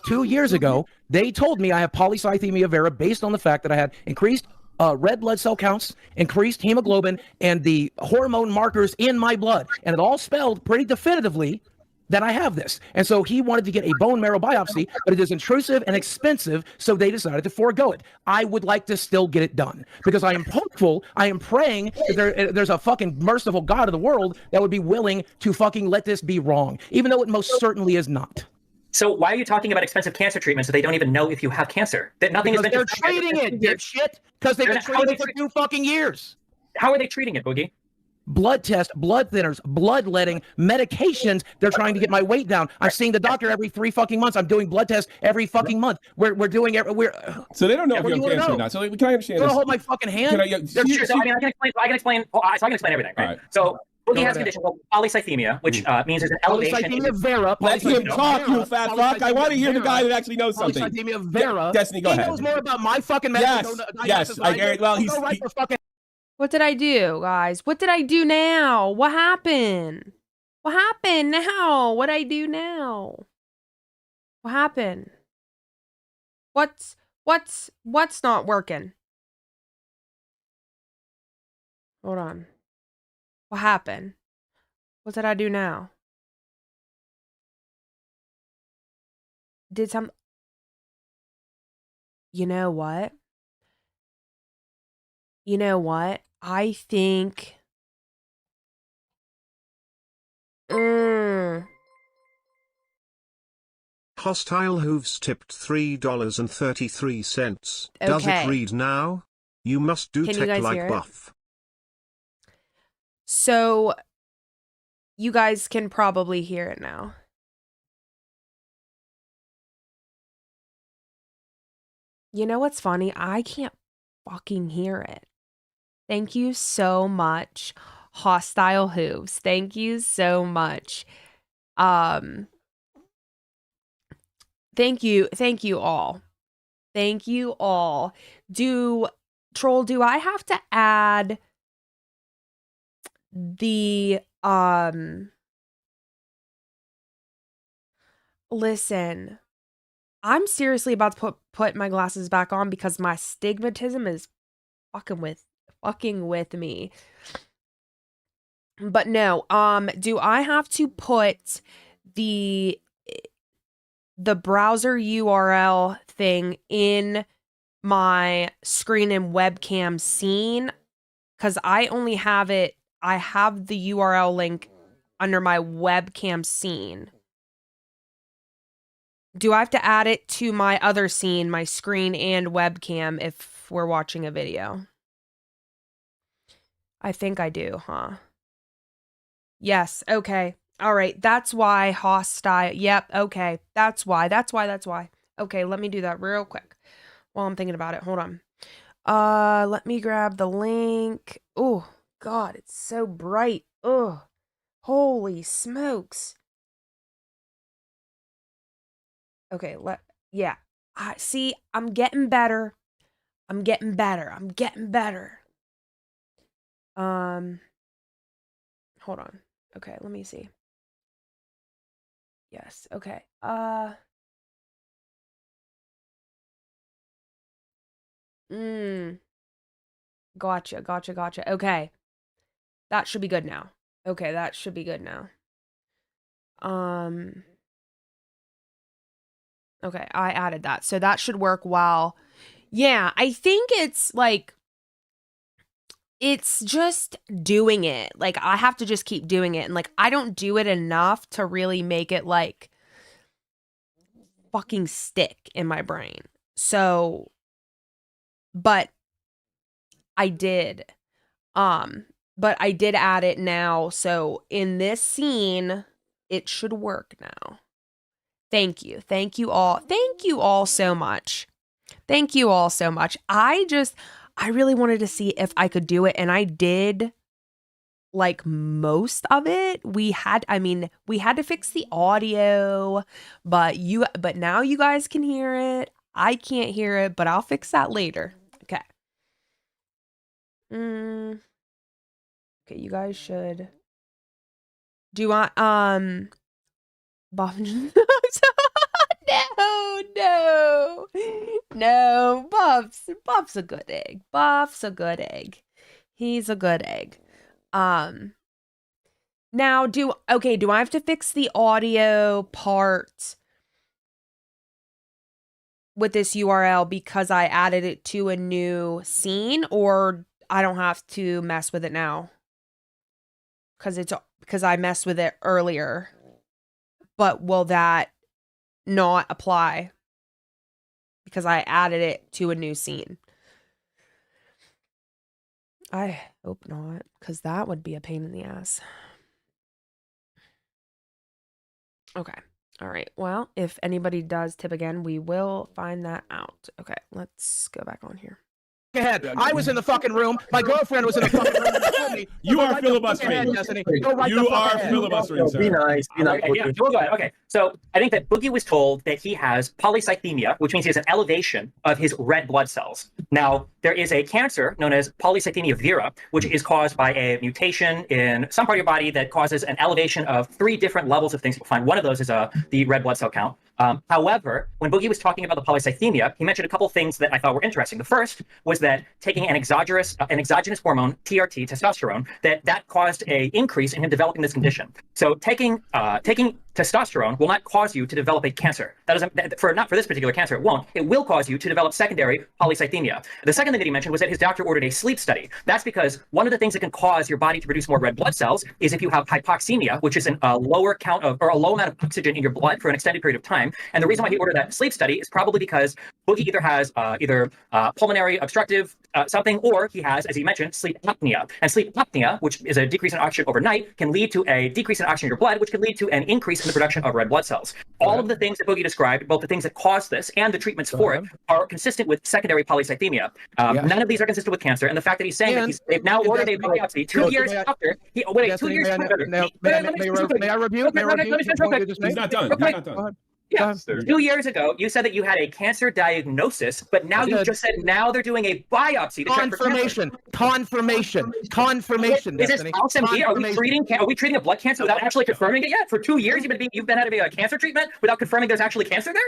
2 years ago, they told me I have polycythemia vera based on the fact that I had increased red blood cell counts, increased hemoglobin, and the hormone markers in my blood. And it all spelled pretty definitively that I have this. And so he wanted to get a bone marrow biopsy, but it is intrusive and expensive, so they decided to forego it. I would like to still get it done because I am hopeful, I am praying that there's a fucking merciful God of the world that would be willing to fucking let this be wrong, even though it most certainly is not. So why are you talking about expensive cancer treatments if they don't even know if you have cancer? That nothing has been. They're treating it, dipshit, because they've been treating it for 2 fucking years. How are they treating it, Boogie? Blood tests, blood thinners, bloodletting, medications. They're trying to get my weight down. I'm seeing the doctor every 3 fucking months. I'm doing blood tests every fucking month. We're doing it. So they don't know if you have cancer or not. So can I understand You're this? gonna hold my fucking hand. I can explain. I can explain everything. Right? So Boogie has a condition called polycythemia, which means there's an elevation. Polycythemia vera. Let him talk, you fat fuck. I want to hear the guy that actually knows something. Polycythemia vera. Destiny, go ahead. He knows more about my fucking medical diagnosis. What did I do, guys? What did I do now? What happened? What happened now? What'd I do now? What happened? What's not working? Hold on. What happened? What did I do now? Did some... You know what? You know what? I think... Hostile Hooves tipped $3.33. Does it Okay. read now? You must do Can you tech guys like hear it? buff. So, you guys can probably hear it now. You know what's funny? I can't fucking hear it. Thank you so much, Hostile Hooves. Thank you so much. Thank you all. Thank you all. Do I have to add the listen. I'm seriously about to put my glasses back on because my stigmatism is fucking with me. But no, do I have to put the browser URL thing in my screen and webcam scene? Because I have the URL link under my webcam scene. Do I have to add it to my other scene, my screen and webcam, if we're watching a video? I think I do, huh? Yes, okay. All right, that's why hostile. Yep, okay. That's why. Okay, let me do that real quick while I'm thinking about it. Hold on. Let me grab the link. Oh, God, it's so bright. Ugh. Holy smokes. Okay, yeah. See, I'm getting better. Hold on. Okay, let me see. Yes, okay. Gotcha. Okay. That should be good now. Okay, that should be good now. Okay, I added that. So that should work while... Yeah, I think it's like... It's just doing it. Like, I have to just keep doing it. And, like, I don't do it enough to really make it, like, fucking stick in my brain. So... But I did. But I did add it now. So in this scene, it should work now. Thank you. Thank you all. Thank you all so much. Thank you all so much. I really wanted to see if I could do it, and I did like most of it. We had to fix the audio, but now you guys can hear it. I can't hear it, but I'll fix that later. Okay. Okay, you guys should. Do I Buff? No, Buff's a good egg. He's a good egg. Now do I have to fix the audio part with this URL because I added it to a new scene, or I don't have to mess with it now? Because I messed with it earlier. But will that not apply? Because I added it to a new scene. I hope not, because that would be a pain in the ass. Okay. All right. Well, if anybody does tip again, we will find that out. Okay, let's go back on here. ahead. I was in the fucking room. My girlfriend was in the fucking room. And told me, You go are right the fuck filibustering. ahead, Destiny. Go right You the fuck are ahead. filibustering, sir. Be nice. Be nice. Okay, yeah, we'll go ahead. Okay, so I think that Boogie was told that he has polycythemia, which means he has an elevation of his red blood cells. Now, there is a cancer known as polycythemia vera, which is caused by a mutation in some part of your body that causes an elevation of 3 different levels of things you'll find. One of those is the red blood cell count. However, when Boogie was talking about the polycythemia, he mentioned a couple things that I thought were interesting. The first was that taking an exogenous hormone, TRT, testosterone, that caused an increase in him developing this condition. So taking testosterone will not cause you to develop a cancer. That doesn't, not for this particular cancer, it won't. It will cause you to develop secondary polycythemia. The second thing that he mentioned was that his doctor ordered a sleep study. That's because one of the things that can cause your body to produce more red blood cells is if you have hypoxemia, which is a lower count of, or a low amount of oxygen in your blood for an extended period of time. And the reason why he ordered that sleep study is probably because Boogie either has pulmonary obstructive something, or he has, as he mentioned, sleep apnea. And sleep apnea, which is a decrease in oxygen overnight, can lead to a decrease in oxygen in your blood, which can lead to an increase in the production of red blood cells. All of the things that Boogie described, both the things that cause this and the treatments for it, are consistent with secondary polycythemia. None of these are consistent with cancer. And the fact that he's saying that they've now ordered a biopsy 2 years after. Wait, 2 years after. May I review? He's not done. He's not done. Yeah. 2 years ago, you said that you had a cancer diagnosis, but now you just said now they're doing a biopsy to check for cancer. Confirmation. Is this false MD? Are we treating a blood cancer without actually confirming it yet? For 2 years, you've been having a cancer treatment without confirming there's actually cancer there?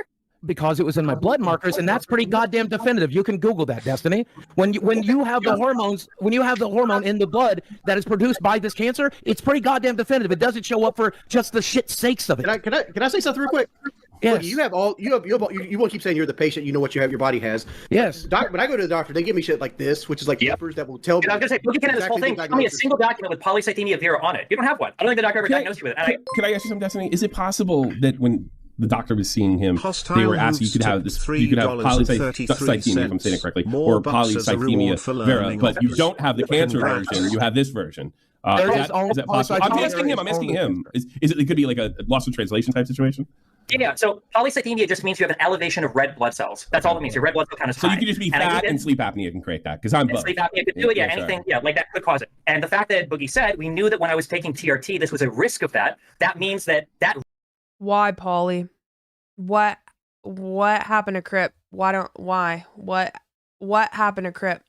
Because it was in my blood markers, and that's pretty goddamn definitive. You can Google that, Destiny. When you have the hormones, when you have the hormone in the blood that is produced by this cancer, it's pretty goddamn definitive. It doesn't show up for just the shit sakes of it. Can I say something real quick? Yes. Look, you won't keep saying you're the patient. You know what your body has. Yes. When I go to the doctor, they give me shit like this, which is like papers that will tell me. I was gonna say, Boogie can have this whole thing. Tell me a single document with polycythemia vera on it. You don't have one. I don't think the doctor ever diagnosed you with it. Can I ask you something, Destiny? Is it possible that when the doctor was seeing him, they were asking you could have polycythemia, if I'm saying it correctly, or polycythemia vera, but you don't have the cancer version. You have this version. Is that possible? I'm asking him. Is it could be like a loss of translation type situation? Yeah, so polycythemia just means you have an elevation of red blood cells. That's all it means. Your red blood cell count is high. So you could just be fat and sleep apnea can create that, because I'm both. Sleep apnea could do it, anything, like that could cause it. And the fact that Boogie said, we knew that when I was taking TRT, this was a risk of that. That means that Why, Pauly? What happened to Crip? What happened to Crip?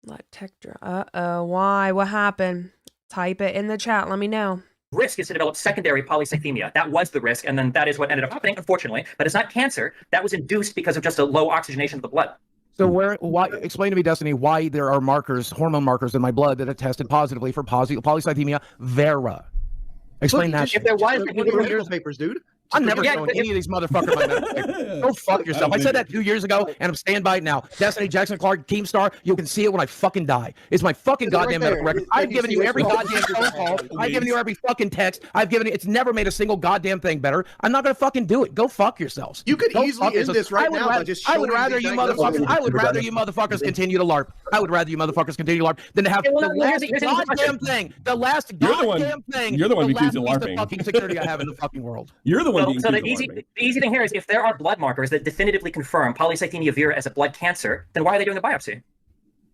Let tech why? What happened? Type it in the chat. Let me know. Risk is to develop secondary polycythemia. That was the risk, and then that is what ended up happening, unfortunately. But it's not cancer. That was induced because of just a low oxygenation of the blood. So why? Explain to me, Destiny, why there are hormone markers in my blood that have tested positively for polycythemia vera. Explain that. If there was, medical papers, dude. I'm never showing any of these motherfuckers my medical papers. Go fuck yourself. I said that 2 years ago, and I'm staying by it now. Destiny, Jackson Clark, Keemstar, you can see it when I fucking die. It's my fucking goddamn medical record. I've given you every goddamn phone call. I've given you every fucking text. It's never made a single goddamn thing better. I'm not gonna fucking do it. Go fuck yourselves. You could easily end this right now by just I would rather you motherfuckers continue to LARP. I would rather you motherfuckers continue to LARP than to have the last goddamn thing. The last goddamn thing. You're the one who accused of LARPing. LARPing. The fucking security I have in the fucking world. You're the one being so accused of LARPing. the easy thing here is if there are blood markers that definitively confirm polycythemia vera as a blood cancer, then why are they doing a biopsy?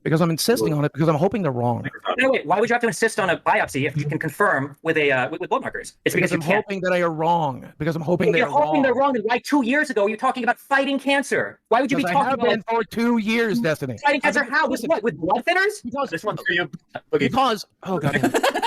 Because I'm insisting on it, because I'm hoping they're wrong. No, wait. Why would you have to insist on a biopsy if you can confirm with with blood markers? It's because I'm hoping that they are wrong. Because I'm hoping they're wrong. They're wrong. Then why 2 years ago you're talking about fighting cancer? Why would you be talking about it for 2 years, Destiny? Fighting cancer? How? With what? With blood thinners? Because this one's for you. Because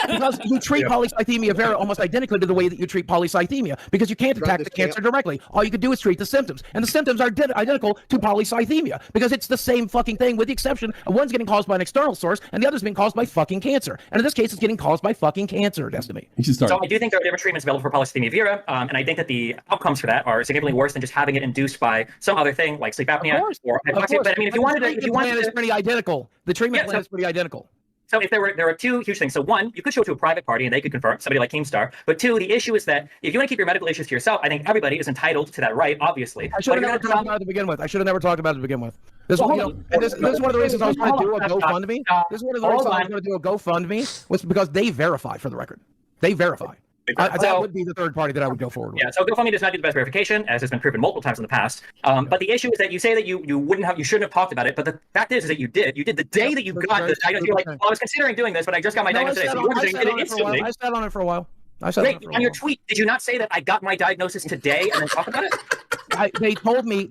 because you treat polycythemia vera almost identically to the way that you treat polycythemia, because you can't attack the cancer directly. All you can do is treat the symptoms, and the symptoms are identical to polycythemia because it's the same fucking thing, with the exception of one's getting caused by an external source and the other's being caused by fucking cancer. And in this case, it's getting caused by fucking cancer, Destiny. So I do think there are different treatments available for polycythemia vera, and I think that the outcomes for that are significantly worse than just having it induced by some other thing like sleep apnea or hypoxia. But I mean, if you wanted to, it's pretty identical. The treatment plan is pretty identical. So if there are two huge things. So one, you could show it to a private party and they could confirm, somebody like Keemstar. But two, the issue is that if you want to keep your medical issues to yourself, I think everybody is entitled to that right, obviously. I should have never talked about it to begin with. This is one of the reasons I was going to do a GoFundMe. This is one of the reasons I was going to do a GoFundMe was because they verify, for the record. They verify. That would be the third party that I would go forward with. Yeah, so GoFundMe does not do the best verification, as has been proven multiple times in the past. But the issue is that you say that you shouldn't have talked about it, but the fact is that you did. You did the day that you got the diagnosis. You're like, well, I was considering doing this, but I just got my diagnosis today. So you did it instantly. I sat on it for a while. Wait, on your tweet, did you not say that I got my diagnosis today and then talk about it? They told me,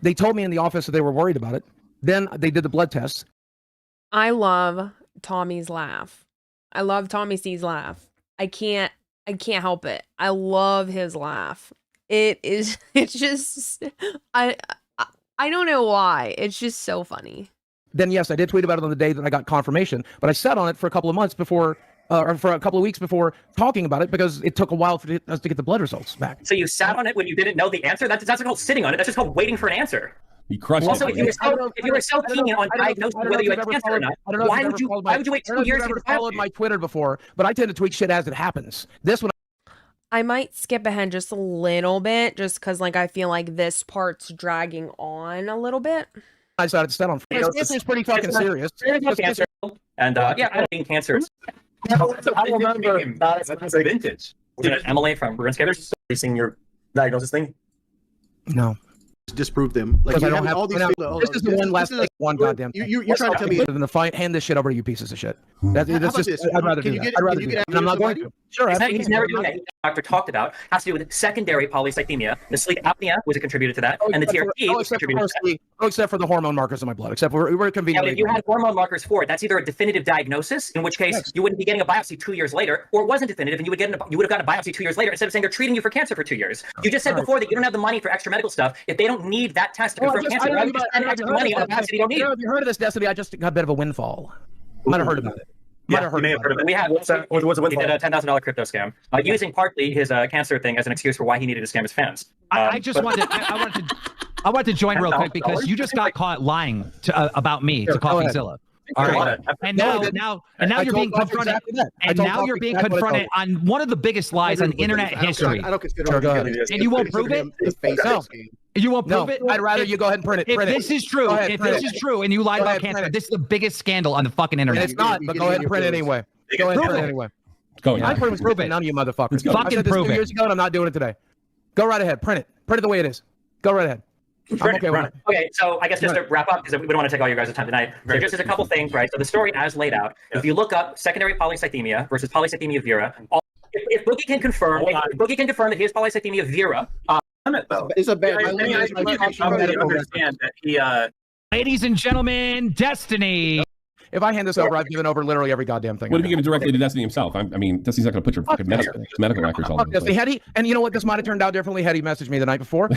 they told me in the office that they were worried about it. Then they did the blood tests. I love Tommy's laugh. I love Tommy C's laugh. I can't help it. I love his laugh. It's just, I don't know why. It's just so funny. Then yes, I did tweet about it on the day that I got confirmation, but I sat on it for a couple of months before, or for a couple of weeks before talking about it because it took a while for us to get the blood results back. So you sat on it when you didn't know the answer? That's not called sitting on it. That's just called waiting for an answer. You crushed also, it. if you were so keen on diagnosing whether you had cancer or not, why would you wait 2 years to followed my Twitter before? But I tend to tweet shit as it happens. This one, I might skip ahead just a little bit, just because like I feel like this part's dragging on a little bit. I decided to stand on. This is pretty fucking serious. Cancer. And yeah, I don't think cancer. I remember that's vintage. Emily from RuneScape facing your diagnosis thing. No. Disprove them. Like I don't have all these. This is the one last one goddamn. You're trying to tell me in the fight. Hand this shit over to you pieces of shit. That's just. This? I'd rather do that. I'd rather do that. And I'm not going to. Sure. He's never doing that. The doctor talked about has to do with secondary polycythemia. The sleep apnea was a contributor to that, and the TRT was contributed to that. Except for the hormone markers in my blood. Except we're convenient. If you had hormone markers for it, that's either a definitive diagnosis, in which case you wouldn't be getting a biopsy 2 years later, or it wasn't definitive, and you would have gotten a biopsy 2 years later instead of saying they're treating you for cancer for 2 years. You just said before that you don't have the money for extra medical stuff. If they don't need that test to confirm cancer, why would you spend extra money on a biopsy you don't need? Have you heard of this, Destiny? I just got a bit of a windfall. Might have heard about it. You may have heard of it. We had. He did a $10,000 crypto scam, using partly his cancer thing as an excuse for why he needed to scam his fans. I wanted to join real quick because you just got caught lying about me to CoffeeZilla. All right, and now you're being confronted. And now you're being confronted on one of the biggest lies on internet history. I don't consider it. And you won't prove it? No. You won't prove it? I'd rather you go ahead and print it. If this is true, and you lied about cancer, this is the biggest scandal on the fucking internet. It's not, but go ahead and print it anyway. Go ahead and print it anyway. I prove it. None of you motherfuckers. Fucking prove it. 2 years ago, and I'm not doing it today. Go right ahead. Print it. Print it the way it is. Go right ahead. I'm okay with it. Okay, so I guess just to wrap up, because we don't want to take all your guys' time tonight. So just there's a couple things, right? So the story as laid out, if you look up secondary polycythemia versus polycythemia vera, if Boogie can confirm, that he has polycythemia vera, it's a bad. Understand that he. Ladies and gentlemen, Destiny. If I hand this over, I've given over literally every goddamn thing. What if you give it directly to Destiny himself? I mean, Destiny's not going to put your fucking medical records all over the place. Hetty, and you know what? This might have turned out differently. Hetty messaged me the night before.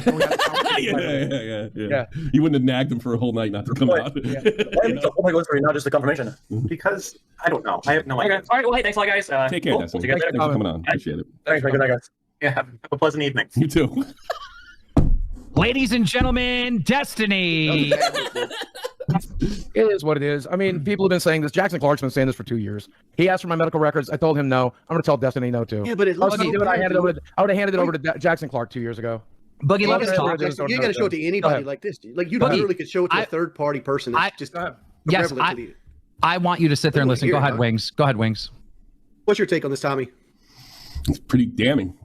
Yeah. You wouldn't have nagged him for a whole night not to come out. Why the whole thing was not just the confirmation? Because I don't know. I have no idea. Okay. All right. Well, hey, thanks a lot, guys. Take care, Destiny. Thanks for coming on. Appreciate it. Thanks, good night, guys. Yeah, have a pleasant evening. You too. Ladies and gentlemen, Destiny. It is what it is. I mean, people have been saying this. Jackson Clark's been saying this for 2 years. He asked for my medical records. I told him no. I'm going to tell Destiny no too. Yeah, but it looks I would have handed it over to Jackson Clark 2 years ago. Boogie, let us talk. You got to show it to anybody like this. Like you literally could show it to a third party person. That's just yes. I want you to sit there and listen. Go ahead, Wings. Go ahead, Wings. What's your take on this, Tommy? It's pretty damning.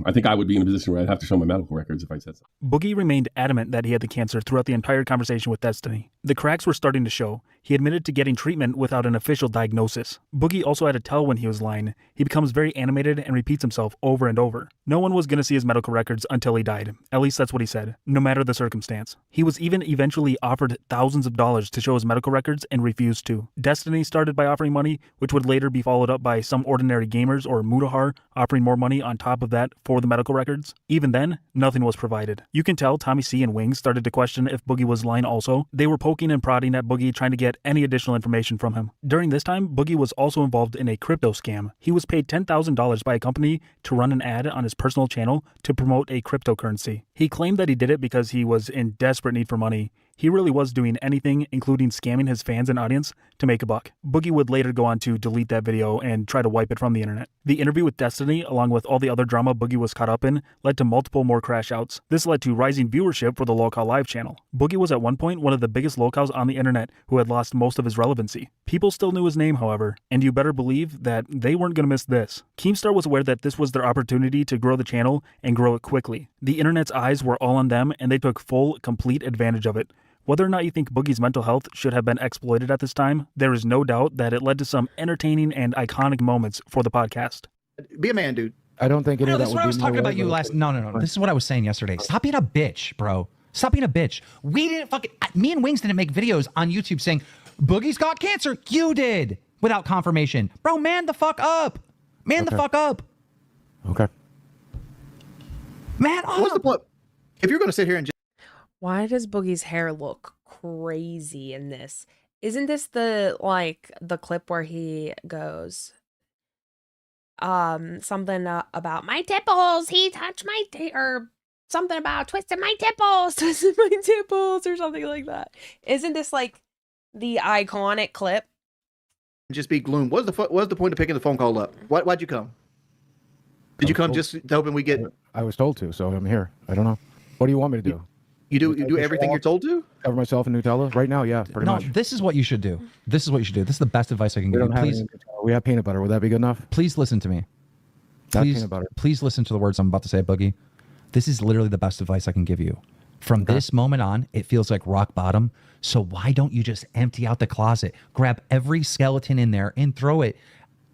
I think I would be in a position where I'd have to show my medical records if I said so. Boogie remained adamant that he had the cancer throughout the entire conversation with Destiny. The cracks were starting to show. He admitted to getting treatment without an official diagnosis. Boogie also had to tell when he was lying. He becomes very animated and repeats himself over and over. No one was going to see his medical records until he died. At least that's what he said, no matter the circumstance. He was even eventually offered thousands of dollars to show his medical records and refused to. Destiny started by offering money, which would later be followed up by some ordinary gamers or Mudahar offering more money on top of that for the medical records. Even then, nothing was provided. You can tell Tommy C and Wings started to question if Boogie was lying also. They were poking and prodding at Boogie, trying to get any additional information from him. During this time, Boogie was also involved in a crypto scam. He was paid $10,000 by a company to run an ad on his personal channel to promote a cryptocurrency. He claimed that he did it because he was in desperate need for money. He really was doing anything, including scamming his fans and audience, to make a buck. Boogie would later go on to delete that video and try to wipe it from the internet. The interview with Destiny, along with all the other drama Boogie was caught up in, led to multiple more crash outs. This led to rising viewership for the LolcowLive channel. Boogie was at one point one of the biggest Lolcows on the internet who had lost most of his relevancy. People still knew his name, however, and you better believe that they weren't going to miss this. Keemstar was aware that this was their opportunity to grow the channel and grow it quickly. The internet's eyes were all on them, and they took full, complete advantage of it. Whether or not you think Boogie's mental health should have been exploited at this time, there is no doubt that it led to some entertaining and iconic moments for the podcast. Be a man, dude. I don't think any of that This is would what be I was talking about you last. No. This is what I was saying yesterday. Stop being a bitch, bro. Stop being a bitch. We didn't fucking. Me and Wings didn't make videos on YouTube saying Boogie's got cancer. You did without confirmation, bro. Man the fuck up. Man the fuck up. Okay. Man up. What's the point? If you're going to sit here and just Why does Boogie's hair look crazy in this? Isn't this the clip where he goes something about my tipples, he touched my or something about twisting my tipples, or something like that? Isn't this like the iconic clip? just be gloom, what's the point of picking the phone call up? Why'd you come? Did you come just hoping we get? I was told to, so I'm here. I don't know. What do you want me to do? You do everything you're told to? Cover myself in Nutella? Right now, yeah, pretty much. No, this is what you should do. This is what you should do. This is the best advice I can give you. Please, we have peanut butter. Would that be good enough? Please listen to me. Please listen to the words I'm about to say, Boogie. This is literally the best advice I can give you. From this moment on, it feels like rock bottom. So why don't you just empty out the closet, grab every skeleton in there and throw it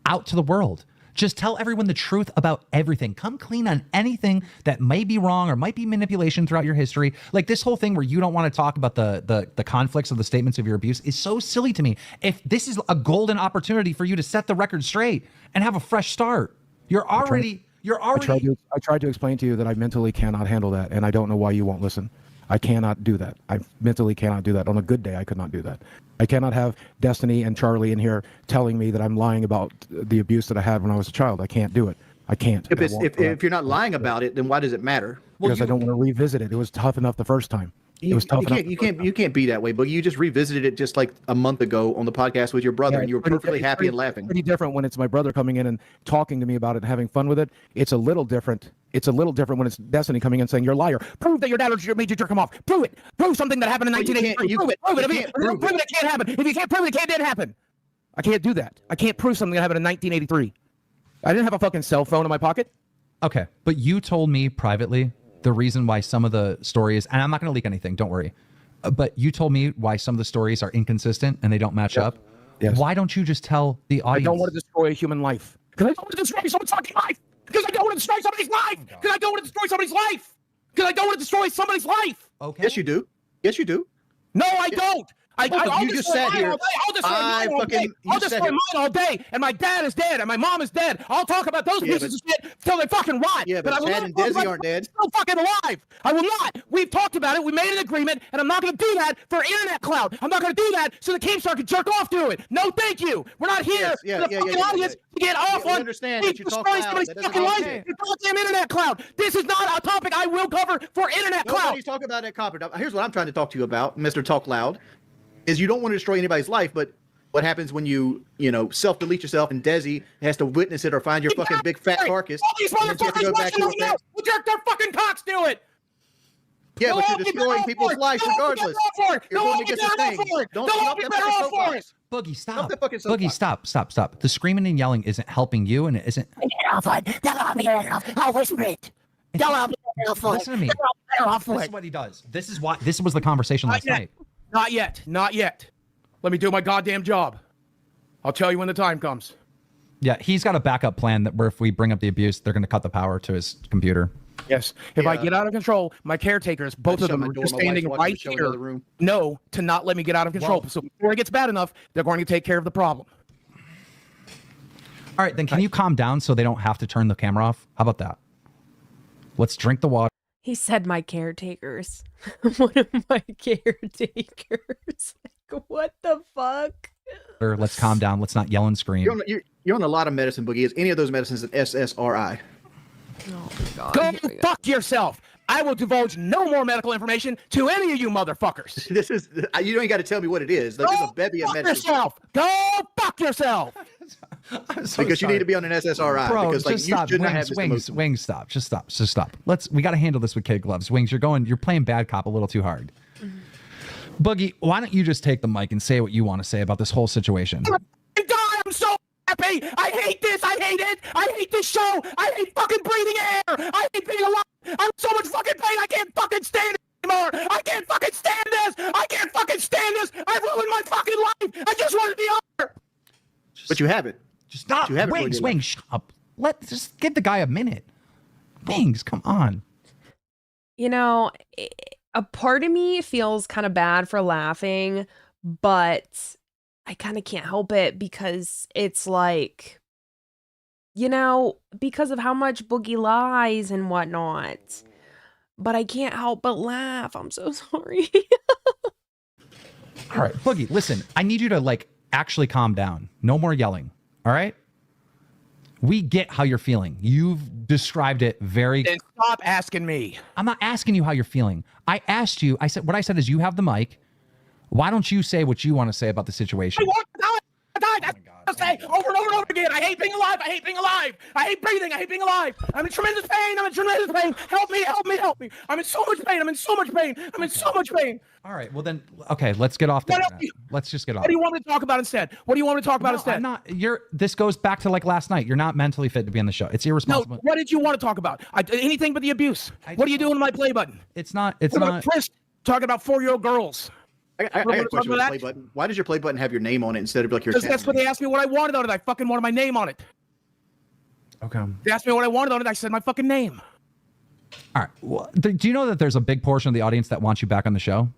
out to the world? Just tell everyone the truth about everything. Come clean on anything that may be wrong or might be manipulation throughout your history. Like this whole thing where you don't want to talk about the conflicts of the statements of your abuse is so silly to me. If this is a golden opportunity for you to set the record straight and have a fresh start, you're already. I tried to explain to you that I mentally cannot handle that, and I don't know why you won't listen. I cannot do that. I mentally cannot do that. On a good day, I could not do that. I cannot have Destiny and Charlie in here telling me that I'm lying about the abuse that I had when I was a child. I can't do it. I can't. If you're not lying about it, then why does it matter? Because I don't want to revisit it. It was tough enough the first time. It was tough enough. You can't be that way, but you just revisited it just like a month ago on the podcast with your brother, and you were perfectly happy and laughing. Pretty different when it's my brother coming in and talking to me about it and having fun with it. It's a little different. It's a little different when it's Destiny coming in and saying, "You're a liar. Prove that your dad made you jerk him off. Prove it. Prove something that happened in 1983. Prove it. Prove it. Prove it. It can't happen. If you can't prove it, it can't happen. I can't do that. I can't prove something that happened in 1983. I didn't have a fucking cell phone in my pocket. Okay, but you told me privately the reason why some of the stories, and I'm not going to leak anything, don't worry, but you told me why some of the stories are inconsistent and they don't match up. Yes. Why don't you just tell the audience? I don't want to destroy a human life. Because I don't want to destroy someone's fucking life. Because I don't want to destroy somebody's life. Because I don't want to destroy somebody's life. Because I don't want to destroy somebody's life. Okay. Yes, you do. Yes, you do. No, I don't. You just sat here. I'll destroy mine all day, and my dad is dead, and my mom is dead. I'll talk about those pieces of shit till they fucking rot. Yeah, but I will Chad not and talk Desi about aren't dead. Still fucking alive. I will not. We've talked about it. We made an agreement, and I'm not going to do that for internet clout. I'm not going to do that so the Keemstar can jerk off to it. No, thank you. We're not here for the fucking audience to get off on understand that you talk destroying loud. somebody's That doesn't fucking mean life. anything. It's goddamn internet clout. This is not a topic I will cover for internet clout. Nobody's talking about that copper. Here's what I'm trying to talk to you about, Mr. Talk Loud. Is you don't want to destroy anybody's life, but what happens when you self-delete yourself and Desi has to witness it or find your fucking big fat carcass? All these motherfuckers watching right now will jerk their fucking cocks to it. Yeah, but you're destroying people's lives regardless. You're going against the thing. Don't stop that fucking soapbox. Boogie, stop. Boogie, stop. The screaming and yelling isn't helping you, and it isn't. I'll whisper it. Listen to me. This is what he does. This was the conversation last night. Not yet. Let me do my goddamn job. I'll tell you when the time comes. Yeah, he's got a backup plan that where if we bring up the abuse, they're going to cut the power to his computer. Yes. If I get out of control, my caretakers, both of them, are just standing right here, know to not let me get out of control. So before it gets bad enough, they're going to take care of the problem. All right, then can you calm down so they don't have to turn the camera off? How about that? Let's drink the water. He said my caretakers. One of my caretakers. Like, what the fuck? Let's calm down. Let's not yell and scream. You're on a lot of medicine, Boogie. Is any of those medicines an SSRI? Oh my God. Go fuck yourself. I will divulge no more medical information to any of you motherfuckers. This is you don't even got to tell me what it is. Like, there's a bevy of Fuck medicine. yourself. Go fuck yourself. Because you need to be on an SSRI. Bro, because like just you stop. should not have this emotion. Wings, stop. Just stop. We got to handle this with kid gloves. Wings, you're playing bad cop a little too hard. Boogie, why don't you just take the mic and say what you want to say about this whole situation? God, I'm so happy. I hate this. I hate it. I hate this show. I hate fucking breathing air. I hate being alive. I'm in so much fucking pain. I can't fucking stand it anymore. I can't fucking stand this. I can't fucking stand this. I've ruined my fucking life. I just want to be on. But you haven't. Just stop. You haven't ruined your life. Wings, shut up. Just give the guy a minute. Wings, come on. You know, a part of me feels kind of bad for laughing, but I kind of can't help it because it's like, you know, because of how much Boogie lies and whatnot. But I can't help but laugh. I'm so sorry. All right, Boogie, listen, I need you to actually calm down. No more yelling. All right? We get how you're feeling. You've described it very. Then stop asking me. I'm not asking you how you're feeling. I asked you, what I said is you have the mic. Why don't you say what you want to say about the situation? I want to die. That's say over and over and over again. I hate being alive. I hate being alive. I hate breathing. I hate being alive. I'm in tremendous pain. I'm in tremendous pain. Help me. Help me. Help me. I'm in so much pain. I'm in so much pain. I'm in so much pain. All right. Well then, okay. Let's get off that. Let's just get off. What do you want me to talk about instead? What do you want me to talk about instead? I'm not. This goes back to last night. You're not mentally fit to be on the show. It's irresponsible. No. What did you want to talk about? Anything but the abuse. What are you doing with my play button? It's not. It's what not. about Chris talking about 4-year-old girls. I got a question about the play button. Why does your play button have your name on it instead of your Because that's what they asked me what I wanted on it. I fucking wanted my name on it. Okay. They asked me what I wanted on it. I said my fucking name. All right. Well, do you know that there's a big portion of the audience that wants you back on the show?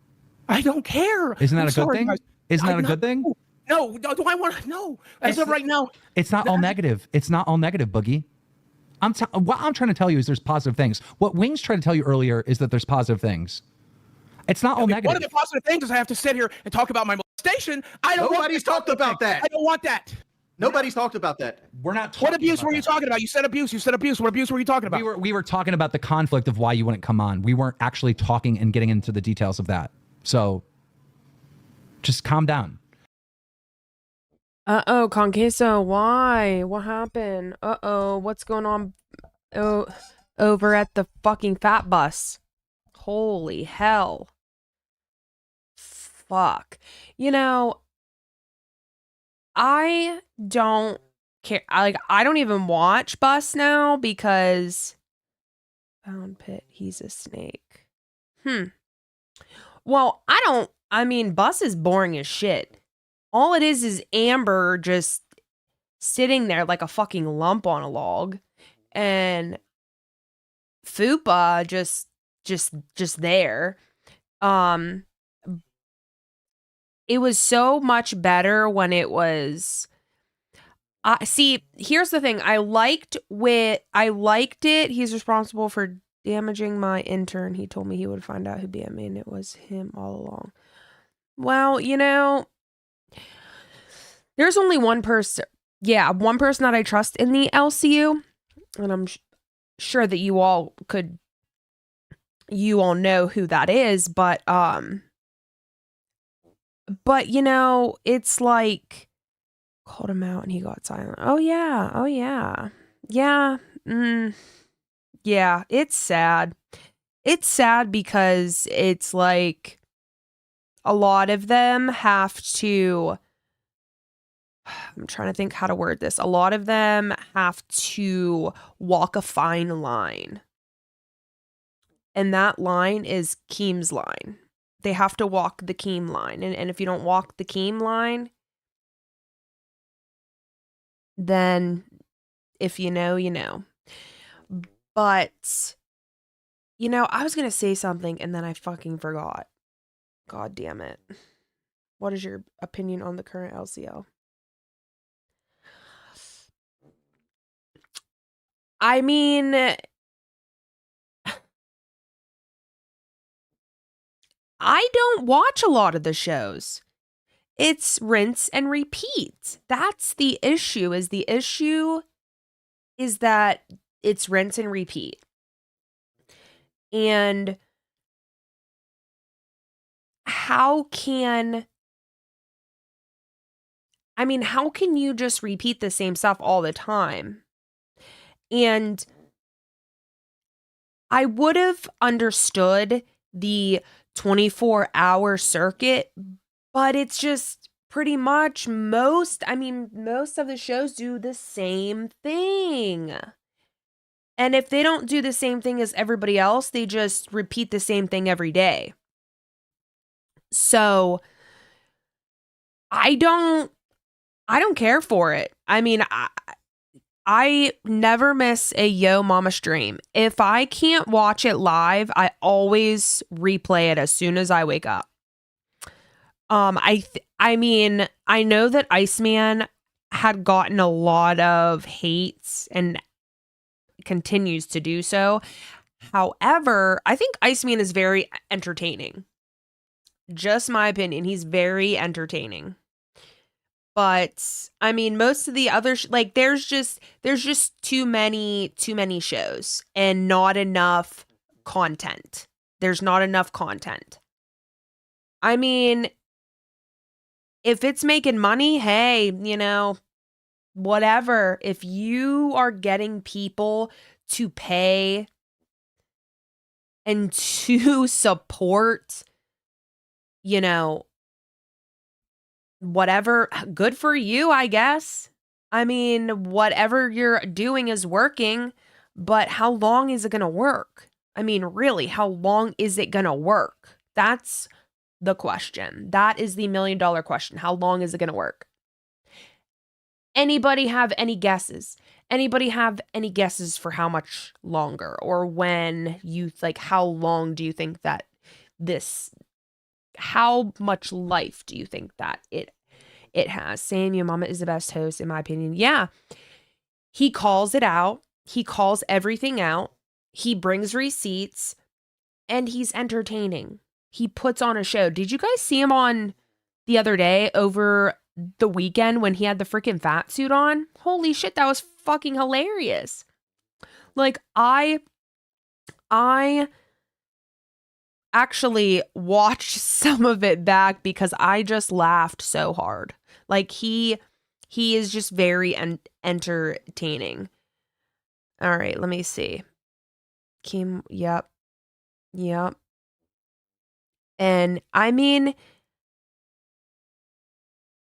I don't care. Isn't that a good thing? Isn't that a good thing? No. Do I want to? No. As of right now. It's not all negative. It's not all negative, Boogie. What I'm trying to tell you is there's positive things. What Wings tried to tell you earlier is that there's positive things. It's not all negative. One of the positive things is I have to sit here and talk about my molestation. Nobody's talked about that. I don't want that. Nobody's talked about that. We're not. What abuse were you talking about? You said abuse. You said abuse. What abuse were you talking about? We were talking about the conflict of why you wouldn't come on. We weren't actually talking and getting into the details of that. So just calm down. Uh-oh, Conqueso, why? What happened? Uh-oh, what's going on over at the fucking fat bus? Holy hell. Fuck. You know, I don't care. I don't even watch Bus now because Found Pit, he's a snake. Well, I mean, Bus is boring as shit. All it is Amber just sitting there like a fucking lump on a log. And Fupa just there. It was so much better when it was. See, here's the thing. I liked it. He's responsible for damaging my intern. He told me he would find out who beat me, and it was him all along. Well, you know, there's only one person. Yeah, one person that I trust in the LCU, and I'm sure that you all know who that is, but you know, it's like, called him out and he got silent. Oh yeah. Yeah, it's sad. It's sad because it's like a lot of them have to, I'm trying to think how to word this. A lot of them have to walk a fine line. And that line is Keem's line. They have to walk the Keem line. And if you don't walk the Keem line, then if you know, you know. But, you know, I was going to say something and then I fucking forgot. God damn it. What is your opinion on the current LCL? I mean, I don't watch a lot of the shows. It's rinse and repeat. That's the issue. The issue is that it's rinse and repeat. And how can you just repeat the same stuff all the time? And I would have understood the 24-hour circuit, but it's just pretty much most of the shows do the same thing. And if they don't do the same thing as everybody else, they just repeat the same thing every day. So I don't care for it. I mean, I never miss a Yo Mama stream. If I can't watch it live, I always replay it as soon as I wake up. I mean, I know that Iceman had gotten a lot of hates and continues to do so. However, I think Iceman is very entertaining. Just my opinion. He's very entertaining. But I mean, most of the other there's just too many shows and not enough content. There's not enough content. I mean, if it's making money, hey, whatever. If you are getting people to pay and to support, whatever, good for you, I guess. I mean, whatever you're doing is working, but how long is it going to work? I mean, really, how long is it going to work? That's the question. That is the $1 million question. How long is it going to work? Anybody have any guesses? Anybody have any guesses for how much longer, or when you how long do you think that how much life do you think that it has? Sam, your mama is the best host, in my opinion. Yeah. He calls it out. He calls everything out. He brings receipts, and he's entertaining. He puts on a show. Did you guys see him on the other day over the weekend when he had the freaking fat suit on? Holy shit, that was fucking hilarious. I actually watched some of it back because I just laughed so hard. He is just very entertaining. All right, let me see. Yep. And I mean,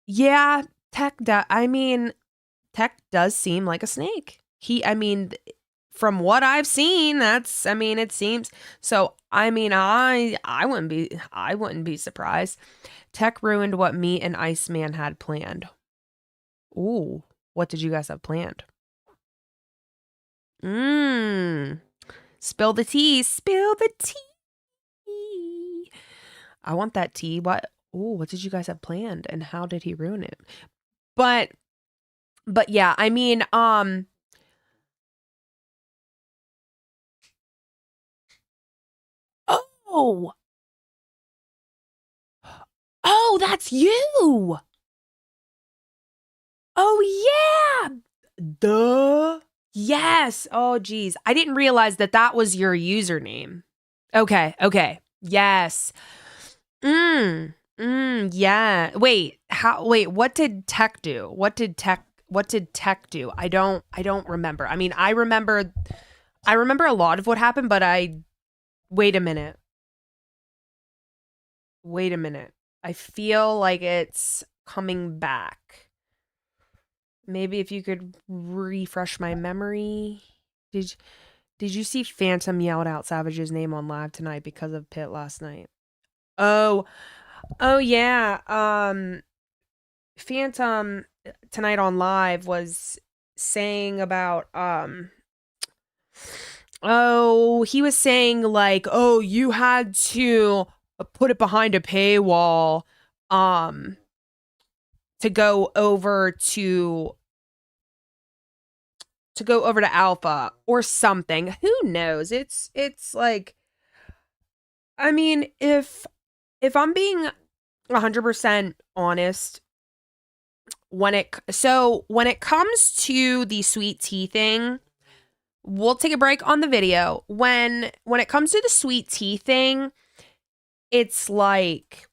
yeah, Tech does seem like a snake. From what I've seen, it seems so. I mean, I wouldn't be surprised. Tech ruined what me and Iceman had planned. Ooh, what did you guys have planned? Spill the tea. Spill the tea. I want that tea. What did you guys have planned, and how did he ruin it? But yeah, I mean, Oh, that's you. Oh, yeah. Duh. Yes. Oh, geez. I didn't realize that was your username. Okay. Yes. Yeah. Wait, what did Tech do? What did Tech do? I don't remember. I mean, I remember a lot of what happened, but wait a minute. I feel like it's coming back. Maybe if you could refresh my memory. Did you see Phantom yelled out Savage's name on live tonight because of Pitt last night? Oh yeah. Phantom tonight on live was saying about he was saying you had to put it behind a paywall to go over to Alpha or something. Who knows? It's I mean, if I'm being 100% honest, when it comes to the sweet tea thing, we'll take a break on the video. When it comes to the sweet tea thing, it's like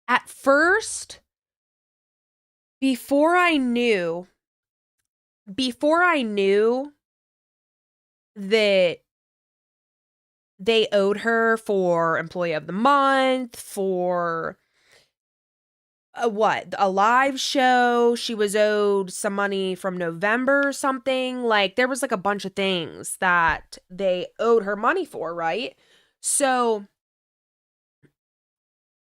at first, before I knew that they owed her for Employee of the Month, for a live show. She was owed some money from November or something. Like, there was like a bunch of things that they owed her money for, right? So,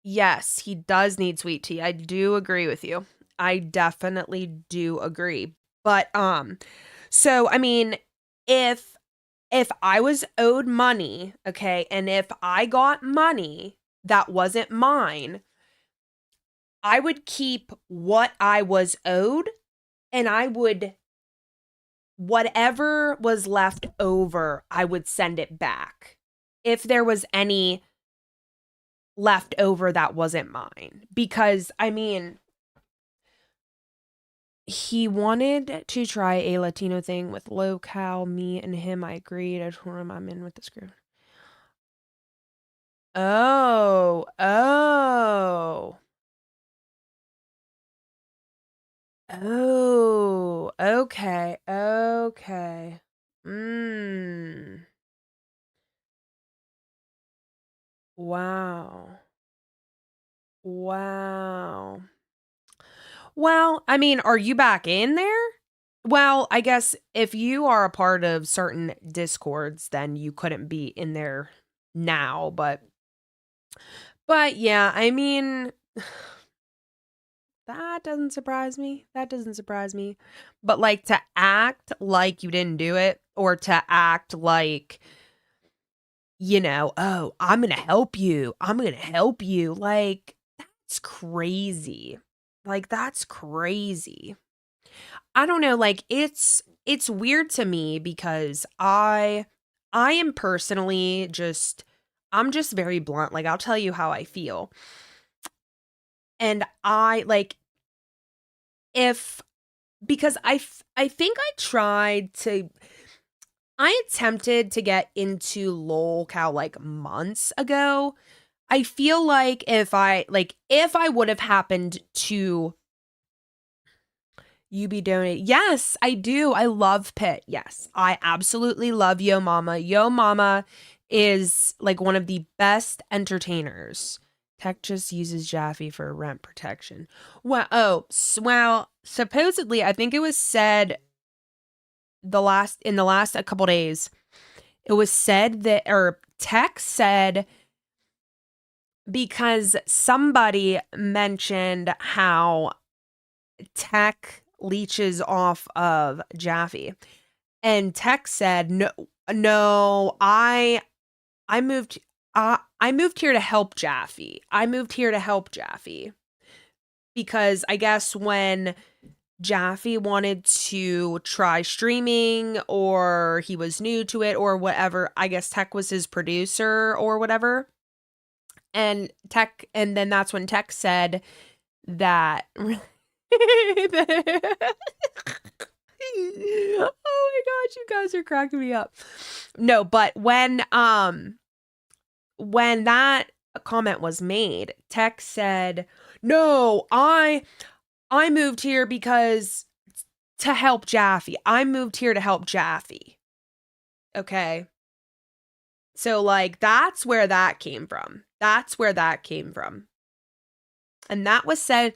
yes, he does need sweet tea. I do agree with you. I definitely do agree. But, so, I mean, if I was owed money, okay, and if I got money that wasn't mine, I would keep what I was owed, and I would, whatever was left over, I would send it back. If there was any left over that wasn't mine. Because, I mean, he wanted to try a Latino thing with Lolcow. Me and him, I agreed. I told him I'm in with the script. Oh. Oh, okay. Wow. Well, I mean, are you back in there? Well, I guess if you are a part of certain discords, then you couldn't be in there now, but yeah, I mean, that doesn't surprise me. But like, to act like you didn't do it, or to act like, oh, I'm gonna help you. Like, that's crazy. I don't know, like, it's weird to me because I am personally I'm just very blunt. Like, I'll tell you how I feel. And I, like, because I think I attempted to get into Lolcow like months ago. I feel like if I would have happened to be donating. Yes, I do. I love Pitt. Yes, I absolutely love Yo Mama. Yo Mama is like one of the best entertainers. Tech just uses Jaffe for rent protection. Well, supposedly, I think it was said in the last a couple days, it was said that, or Tech said, because somebody mentioned how Tech leeches off of Jaffe, and Tech said, no, I moved here to help Jaffe. Because I guess when Jaffe wanted to try streaming, or he was new to it or whatever, I guess Tech was his producer or whatever. And then that's when Tech said that oh my gosh, you guys are cracking me up. No, but when that comment was made, Tech said, no, I moved here because to help Jaffe. I moved here to help Jaffe. Okay. So, like, that's where that came from. And that was said,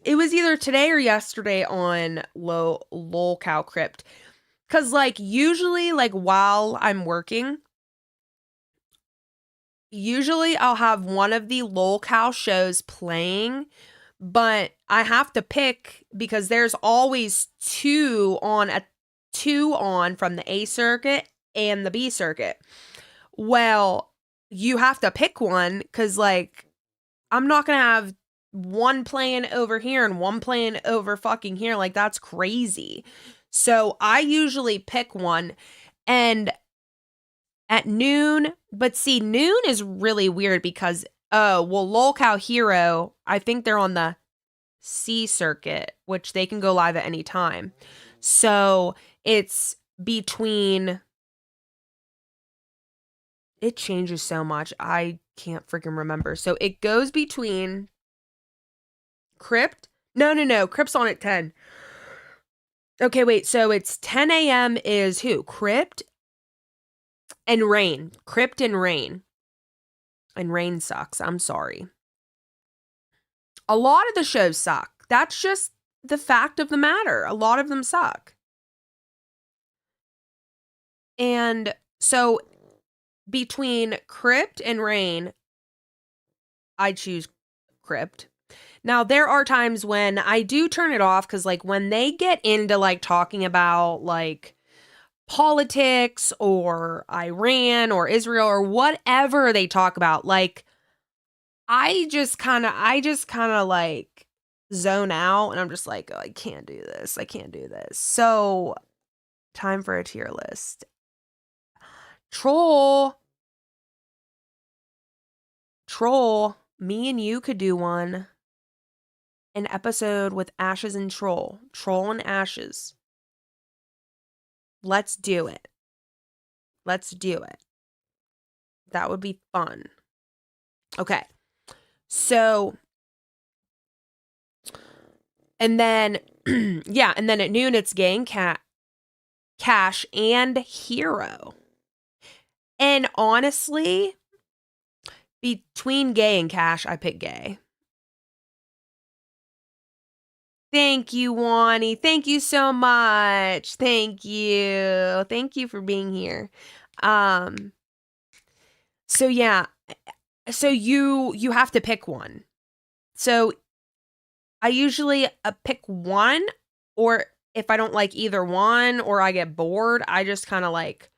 it was either today or yesterday on Lolcow Crypt. Cause like, usually, like, while I'm working, I'll have one of the Lolcow shows playing, but I have to pick because there's always two on from the A circuit and the B circuit. Well, you have to pick one because, like, I'm not gonna have one playing over here and one playing over fucking here. Like, that's crazy. So I usually pick one, and at noon, but see, noon is really weird because, Lolcow Hero, I think they're on the C circuit, which they can go live at any time. So it's between, it changes so much. I can't freaking remember. So it goes between Crypt. No. Crypt's on at 10. Okay, wait. So it's 10 a.m. is who? Crypt and Rain. Crypt and Rain. And Rain sucks. I'm sorry. A lot of the shows suck. That's just the fact of the matter. A lot of them suck. And so between Crypt and Rain, I choose Crypt. Now, there are times when I do turn it off because, like, when they get into, like, talking about, like, politics or Iran or Israel or whatever they talk about, like, I just kind of, like, zone out, and I'm just like, oh, I can't do this. I can't do this. So, time for a tier list. Troll, me and you could do one. An episode with Ashes and Troll. Troll and Ashes. Let's do it. Let's do it. That would be fun. Okay. So, and then, yeah, and then at noon it's Gang, Cash, and Hero. And honestly, between Gay and Cash, I pick Gay. Thank you, Wani. Thank you so much. Thank you. Thank you for being here. So yeah. So you have to pick one. So I usually pick one, or if I don't like either one or I get bored, I just kind of like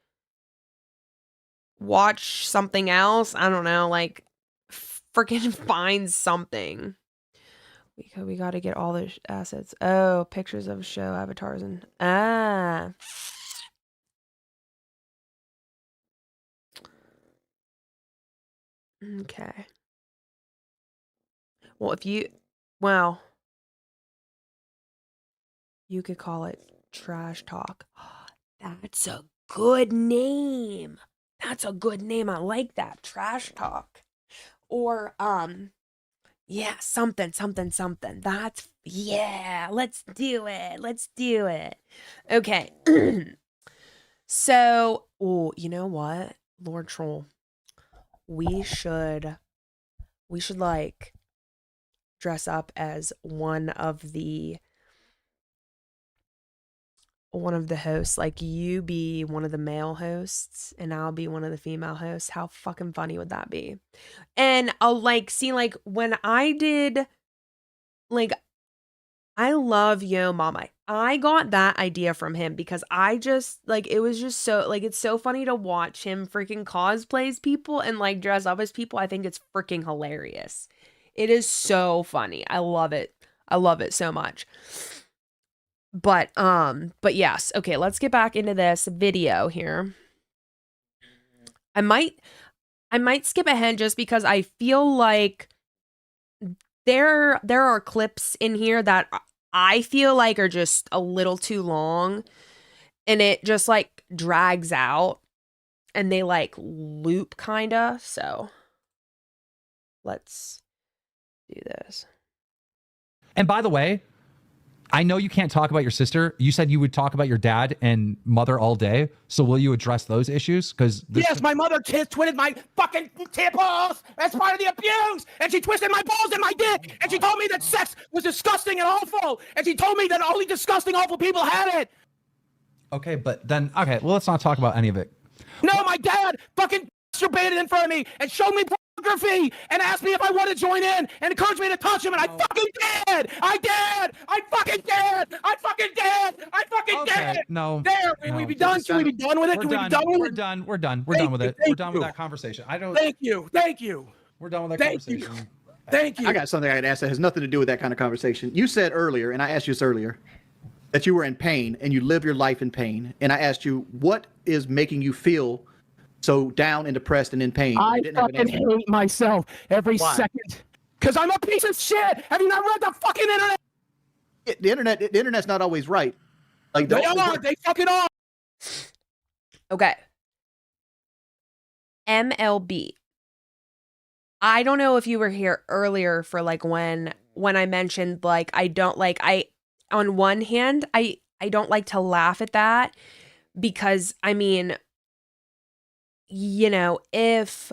watch something else. I don't know, like freaking find something. We got to get all the assets. Oh, pictures of show avatars and okay. Well, you could call it Trash Talk. That's a good name. That's a good name. I like that. Trash Talk. Or yeah, something. That's, yeah, let's do it. Let's do it. Okay. So, oh, you know what? Lord Troll. We should like dress up as one of the hosts. Like, you be one of the male hosts and I'll be one of the female hosts. How fucking funny would that be? And I'll like see, like, when I did, like, I love Yo Mama. I got that idea from him because I just, like, it was just so, like, it's so funny to watch him freaking cosplays people and, like, dress up as people. I think it's freaking hilarious. It is so funny. I love it. I love it so much. But yes. Okay, let's get back into this video here. I might skip ahead just because I feel like there are clips in here that I feel like are just a little too long, and it just like drags out and they like loop kinda. So let's do this. And by the way, I know you can't talk about your sister. You said you would talk about your dad and mother all day. So will you address those issues? Because yes, my mother twisted my fucking balls as part of the abuse, and she twisted my balls and my dick, and she told me that sex was disgusting and awful, and she told me that only disgusting, awful people had it. Okay, but then well, let's not talk about any of it. No, my dad fucking masturbated in front of me and showed me pornography and asked me if I want to join in and encouraged me to touch him, and I fucking did. I fucking did. No. There, can we be done? Can we be done with it? We're done with it. We're done with that conversation. Thank you. We're done with that conversation. Thank you. I got something I could ask that has nothing to do with that kind of conversation. You said earlier, and I asked you this earlier, that you were in pain and you live your life in pain. And I asked you, what is making you feel so down and depressed and in pain? I fucking hate myself every second. Because I'm a piece of shit. Have you not read the fucking internet? The internet's not always right. Like They are. They fucking are. Okay. MLB. I don't know if you were here earlier for like when I mentioned like on one hand I don't like to laugh at that because I mean, you know, if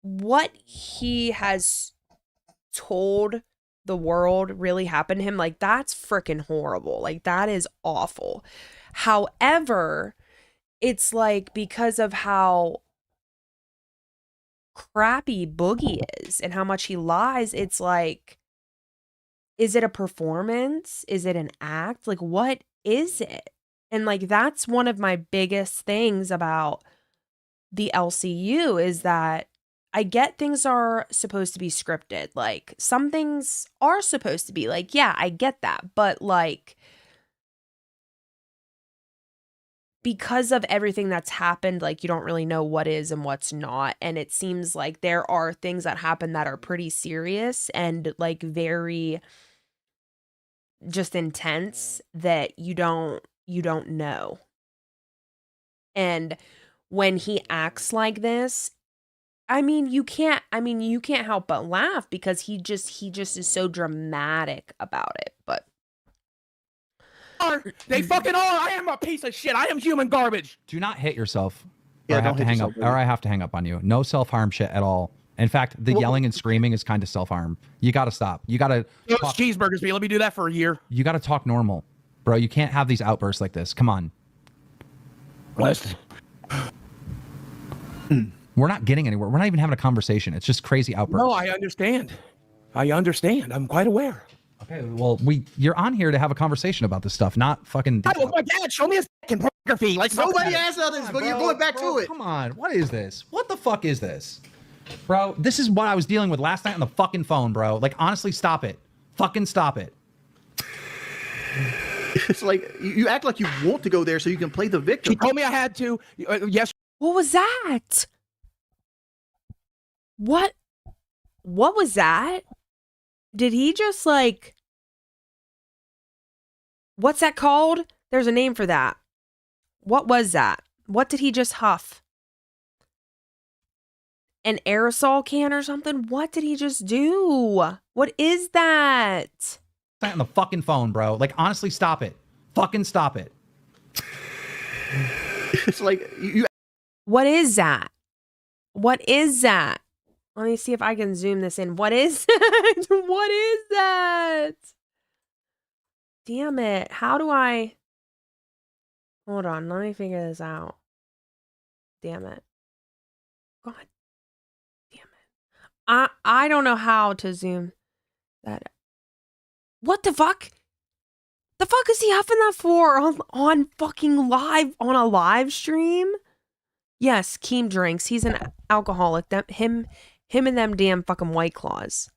what he has told the world really happened to him, like that's freaking horrible. Like that is awful. However, it's like because of how crappy Boogie is and how much he lies, it's like, is it a performance? Is it an act? Like, what is it? And like, that's one of my biggest things about the LCU is that I get things are supposed to be scripted. Like, some things are supposed to be like, yeah, I get that. But like, because of everything that's happened, like you don't really know what is and what's not. And it seems like there are things that happen that are pretty serious and like very just intense that you don't know. And when he acts like this, I mean, you can't help but laugh because he just is so dramatic about it. But they fucking are. I am a piece of shit. I am human garbage. Do not hit yourself. Yeah, or I have to hang up. Or I have to hang up on you. No self-harm shit at all. In fact, the yelling and screaming is kind of self-harm. You got to stop. You got to talk cheeseburgers. Let me do that for a year. You got to talk normal, bro. You can't have these outbursts like this. Come on. What? We're not getting anywhere. We're not even having a conversation. It's just crazy outbursts. No, I understand. I'm quite aware. Okay, well, you're on here to have a conversation about this stuff, not fucking. Oh my God! Show me his fucking pornography. Like nobody asked others, but you're going back to it. Come on, what is this? What the fuck is this, bro? This is what I was dealing with last night on the fucking phone, bro. Like, honestly, stop it. Fucking stop it. It's like you act like you want to go there so you can play the victim. She told me I had to. Yes. What was that? What was that? Did he just like, what's that called? There's a name for that. What was that? What did he just huff? An aerosol can or something? What did he just do? What is that? On the fucking phone, bro. Like, honestly, stop it. Fucking stop it. It's like you. What is that? What is that? Let me see if I can zoom this in. What is that? What is that? Damn it. How do I... Hold on. Let me figure this out. Damn it. God damn it. I don't know how to zoom that. What the fuck? The fuck is he huffing that for on fucking live, on a live stream? Yes, Keem drinks. He's an alcoholic. Him and them damn fucking White Claws.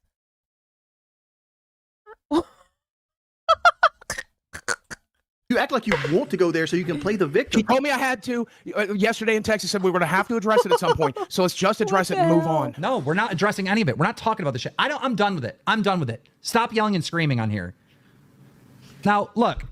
You act like you want to go there so you can play the victim. She told me I had to. Yesterday in Texas said we were going to have to address it at some point. So let's just address it and move on. No, we're not addressing any of it. We're not talking about this shit. I'm done with it. I'm done with it. Stop yelling and screaming on here. Now, look.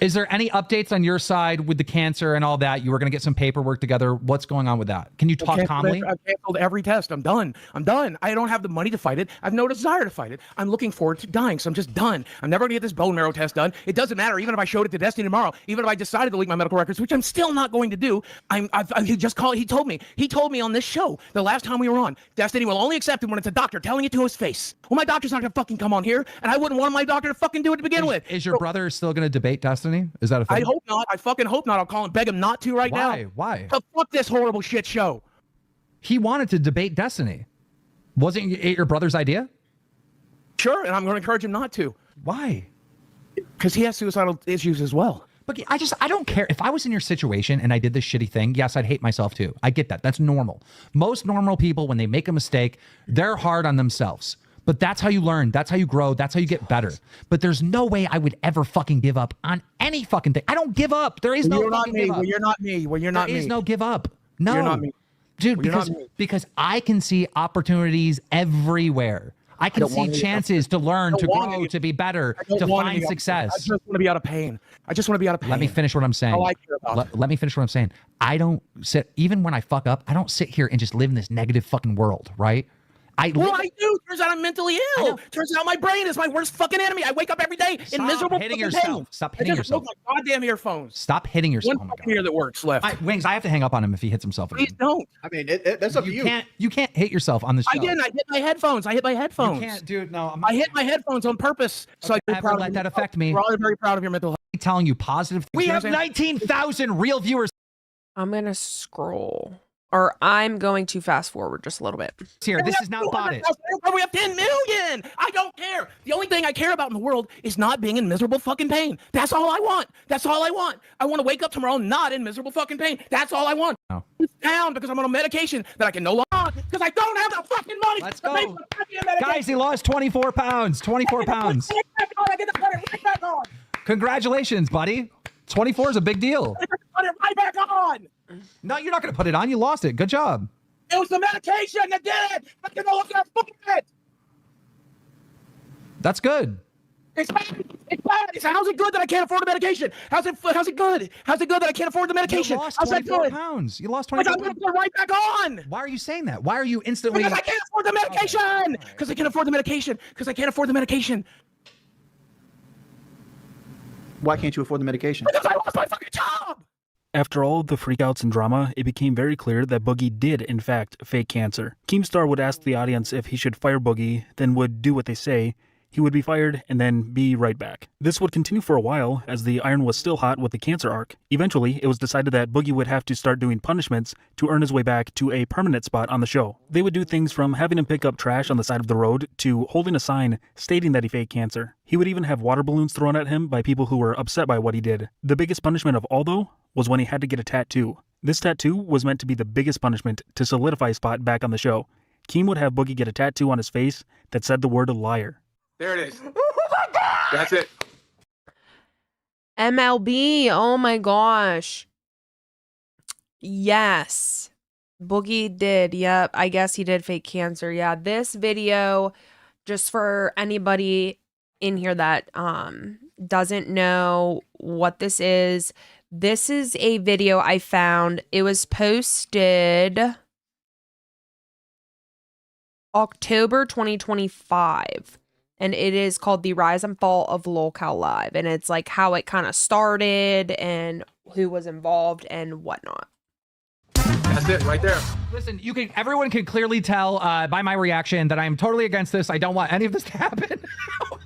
Is there any updates on your side with the cancer and all that? You were going to get some paperwork together. What's going on with that? Can you talk calmly? I've canceled every test. I'm done. I don't have the money to fight it. I have no desire to fight it. I'm looking forward to dying, so I'm just done. I'm never going to get this bone marrow test done. It doesn't matter. Even if I showed it to Destiny tomorrow, even if I decided to leak my medical records, which I'm still not going to do, he told me on this show the last time we were on, Destiny will only accept it when it's a doctor telling it to his face. Well, my doctor's not going to fucking come on here, and I wouldn't want my doctor to fucking do it to begin with. Is your brother still going to debate Destiny? Is that a thing? I hope not. I fucking hope not. I'll call him, beg him not to right now. Why? To fuck this horrible shit show. He wanted to debate Destiny. Wasn't it your brother's idea? Sure, and I'm going to encourage him not to. Why? Because he has suicidal issues as well. But I don't care. If I was in your situation and I did this shitty thing, yes, I'd hate myself too. I get that. That's normal. Most normal people, when they make a mistake, they're hard on themselves. But that's how you learn. That's how you grow. That's how you get better. But there's no way I would ever fucking give up on any fucking thing. I don't give up. There is no fucking give up. Well, you're not me. Well, you're not me. There is no give up. No. You're not me. Dude, Well, you're not me. because I can see opportunities everywhere. I can don't see want any of chances to learn, I to don't want grow, any- to be better, I don't to want find any of it. I success. just want to be out of pain. I just want to be out of pain. Let me finish what I'm saying. All I care about. Let me finish what I'm saying. I don't sit, even when I fuck up, I don't sit here and just live in this negative fucking world, right? Well, I do. Turns out I'm mentally ill. Turns out my brain is my worst fucking enemy. I wake up every day in miserable hitting fucking yourself. pain. Stop hitting I just yourself. broke my goddamn earphones. Stop hitting yourself. One fucking ear that works left. Wings, I have to hang up on him if he hits himself again. Please don't. I mean, that's up to you. You can't hit yourself on this show. I didn't. I hit my headphones. You can't, dude. No, I hit my headphones on purpose. So I can be Never proud let of that you. affect me. We're all very proud of your mental health. I'm telling you positive things. We You know have what I'm saying? 19,000 real viewers I'm going to scroll. Or I'm going to fast forward just a little bit. here. This is not bought it. We have 10 million. I don't care. The only thing I care about in the world is not being in miserable fucking pain. That's all I want. That's all I want. I want to wake up tomorrow not in miserable fucking pain. That's all I want. No. It's down because I'm on a medication that I can no longer because I don't have the fucking money. Let's to pay go. for the goddamn medication. Guys, he lost 24 pounds. 24 pounds. I get the money right back on. Congratulations, buddy. 24 is a big deal. Put it right back on. No, you're not going to put it on. You lost it. Good job. It was the medication that did it. I can no longer afford it. That's good. It's bad. It's bad. How's it good that I can't afford the medication? How's it good? How's it good that I can't afford the medication? You lost How's that 24 good? pounds. You lost Because 24 I'm going to put it right back on. Why are you saying that? Why are you instantly... Because I can't afford the medication. Because I can't afford the medication. Because I can't afford the medication. Why can't you afford the medication? Because I lost my fucking job. After all of the freakouts and drama, it became very clear that Boogie did, in fact, fake cancer. Keemstar would ask the audience if he should fire Boogie, then would do what they say. He would be fired and then be right back. This would continue for a while, as the iron was still hot with the cancer arc. Eventually, it was decided that Boogie would have to start doing punishments to earn his way back to a permanent spot on the show. They would do things from having him pick up trash on the side of the road to holding a sign stating that he faked cancer. He would even have water balloons thrown at him by people who were upset by what he did. The biggest punishment of all, though, was when he had to get a tattoo. This tattoo was meant to be the biggest punishment to solidify his spot back on the show. Keem would have Boogie get a tattoo on his face that said the word liar. There it is. Oh my God. That's it. MLB. Oh my gosh. Yes. Boogie did. Yep. I guess he did fake cancer. Yeah. This video, just for anybody in here that doesn't know what this is a video I found. It was posted October 2025. And it is called The Rise and Fall of LolcowLive. And it's like how it kind of started and who was involved and whatnot. That's it right there. Listen, everyone can clearly tell by my reaction that I'm totally against this. I don't want any of this to happen.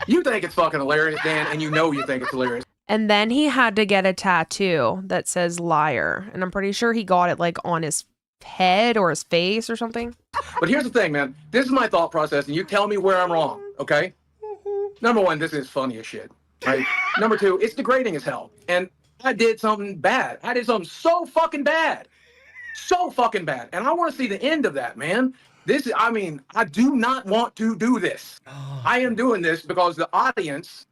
You think it's fucking hilarious, Dan, and you know you think it's hilarious. And then he had to get a tattoo that says liar. And I'm pretty sure he got it like on his head or his face or something. But here's the thing, man. This is my thought process, and you tell me where I'm wrong, okay? Number one, this is funny as shit, right? Number two, it's degrading as hell. And I did something bad. I did something so fucking bad. So fucking bad. And I want to see the end of that, man. I do not want to do this. I am doing this because the audience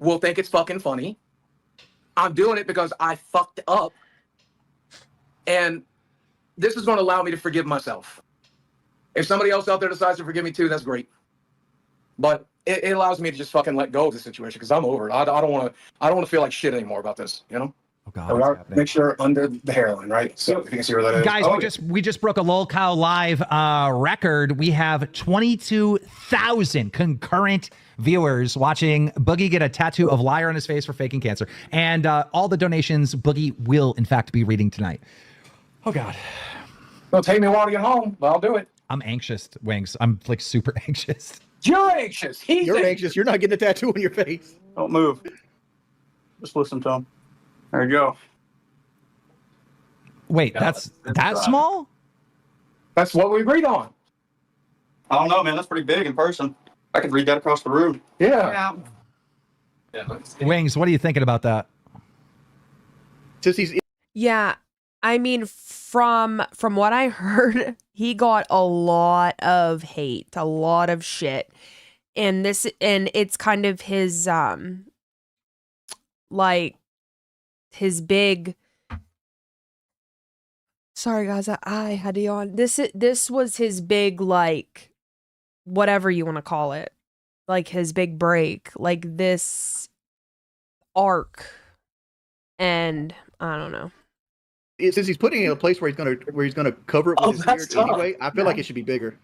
will think it's fucking funny. I'm doing it because I fucked up. And this is going to allow me to forgive myself. If somebody else out there decides to forgive me too, that's great. But it allows me to just fucking let go of the situation because I'm over it. I don't want to feel like shit anymore about this, you know? Oh God, Make sure under the hairline, right? So if you can see where that is. Guys, we just broke a LolcowLive record. We have 22,000 concurrent viewers watching Boogie get a tattoo of liar on his face for faking cancer. And all the donations Boogie will, in fact, be reading tonight. Oh, God. It'll take me a while to get home, but I'll do it. I'm anxious, Wings. I'm like super anxious. You're anxious. You're anxious. You're not getting a tattoo on your face. Don't move. Just listen to him. There you go. Wait, that's that small? That's what we agreed on. I don't know, man. That's pretty big in person. I could read that across the room. Yeah. Wings, what are you thinking about that? Yeah. I mean, from what I heard, he got a lot of hate, a lot of shit. And it's kind of his like his big Sorry guys, I had to yawn. This was his big, like, whatever you want to call it, like his big break, like this arc, and I don't know. Since he's putting it in a place where he's gonna cover it with his beard anyway, I feel like it should be bigger.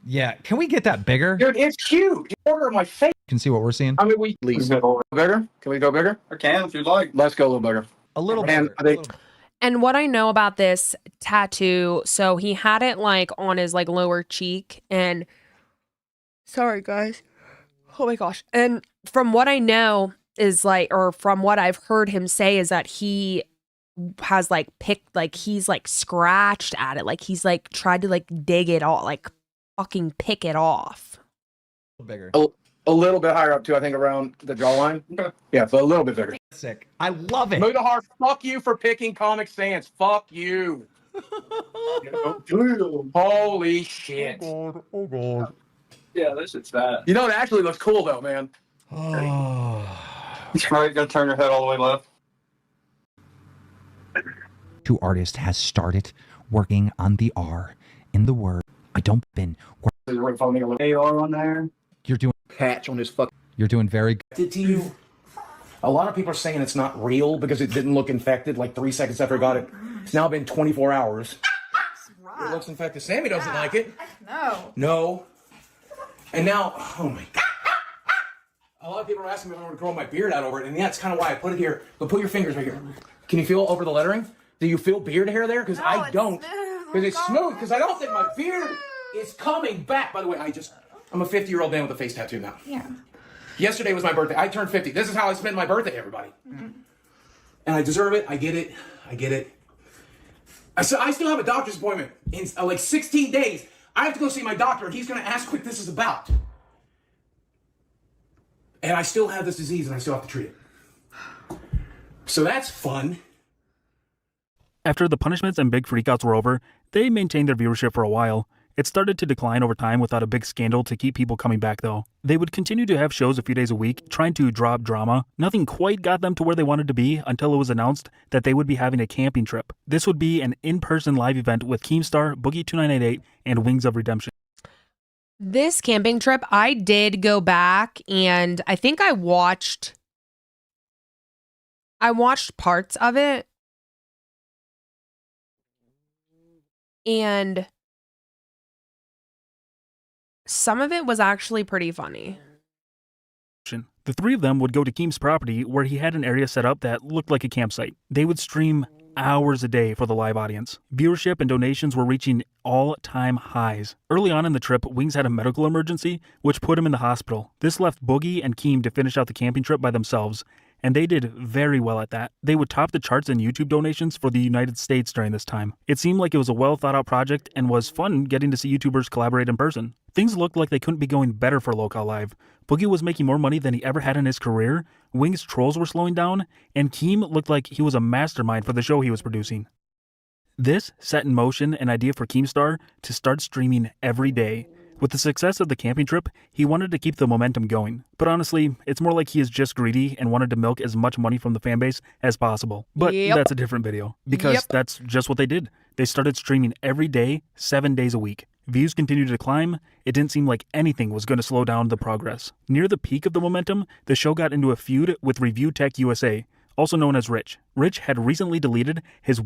Yeah, can we get that bigger? Dude, it's huge. Order my face. Can see what we're seeing. I mean, we Least. go bigger. Can we go bigger? I can if you'd like. Let's go a little bigger. A little And bigger. And what I know about this tattoo, so he had it like on his like lower cheek, and sorry guys. Oh my gosh. And from what I know is like, or from what I've heard him say, is that he has like picked, like he's like scratched at it, like he's like tried to like dig it all, like fucking pick it off. Bigger. A little bit higher up too, I think, around the jawline. Yeah, so a little bit bigger. Sick. I love it. Mudahar, fuck you for picking Comic Sans. Fuck you. Holy shit. Oh god. Yeah, this is bad. You know, it actually looks cool though, man. Right, gotta turn your head all the way left. Two artist has started working on the R in the word. I don't been. AR on there. You're doing Patch on his fucking. You're doing very good. Did you? A lot of people are saying it's not real because it didn't look infected like 3 seconds after I got it. It's now been 24 hours. It looks infected. Sammy doesn't like it. No. No. And now, oh my God. A lot of people are asking me if I want to grow my beard out over it, and that's kind of why I put it here. But put your fingers right here. Can you feel over the lettering? Do you feel beard hair there? Because No, I it's don't. smooth. Because it's smooth. Because I don't think my beard is coming back. By the way, I'm a 50-year-old man with a face tattoo now. Yeah. Yesterday was my birthday. I turned 50. This is how I spend my birthday, everybody. Mm-hmm. And I deserve it. I get it. I get it. I still have a doctor's appointment in like 16 days. I have to go see my doctor, and he's going to ask what this is about. And I still have this disease, and I still have to treat it. So that's fun. After the punishments and big freakouts were over, they maintained their viewership for a while. It started to decline over time without a big scandal to keep people coming back though. They would continue to have shows a few days a week, trying to drop drama. Nothing quite got them to where they wanted to be until it was announced that they would be having a camping trip. This would be an in-person live event with Keemstar, Boogie 2988, and Wings of Redemption. This camping trip, I did go back and I think I watched parts of it. And some of it was actually pretty funny. The three of them would go to Keem's property where he had an area set up that looked like a campsite. They would stream hours a day for the live audience. Viewership and donations were reaching all-time highs. Early on in the trip, Wings had a medical emergency, which put him in the hospital. This left Boogie and Keem to finish out the camping trip by themselves, and they did very well at that. They would top the charts in YouTube donations for the United States during this time. It seemed like it was a well-thought-out project and was fun getting to see YouTubers collaborate in person. Things looked like they couldn't be going better for LolcowLive. Boogie was making more money than he ever had in his career, Wings' trolls were slowing down, and Keem looked like he was a mastermind for the show he was producing. This set in motion an idea for Keemstar to start streaming every day. With the success of the camping trip, he wanted to keep the momentum going. But honestly, it's more like he is just greedy and wanted to milk as much money from the fanbase as possible. But that's a different video, because that's just what they did. They started streaming every day, 7 days a week. Views continued to climb. It didn't seem like anything was going to slow down the progress. Near the peak of the momentum, the show got into a feud with Review Tech USA, also known as Rich. Rich had recently deleted his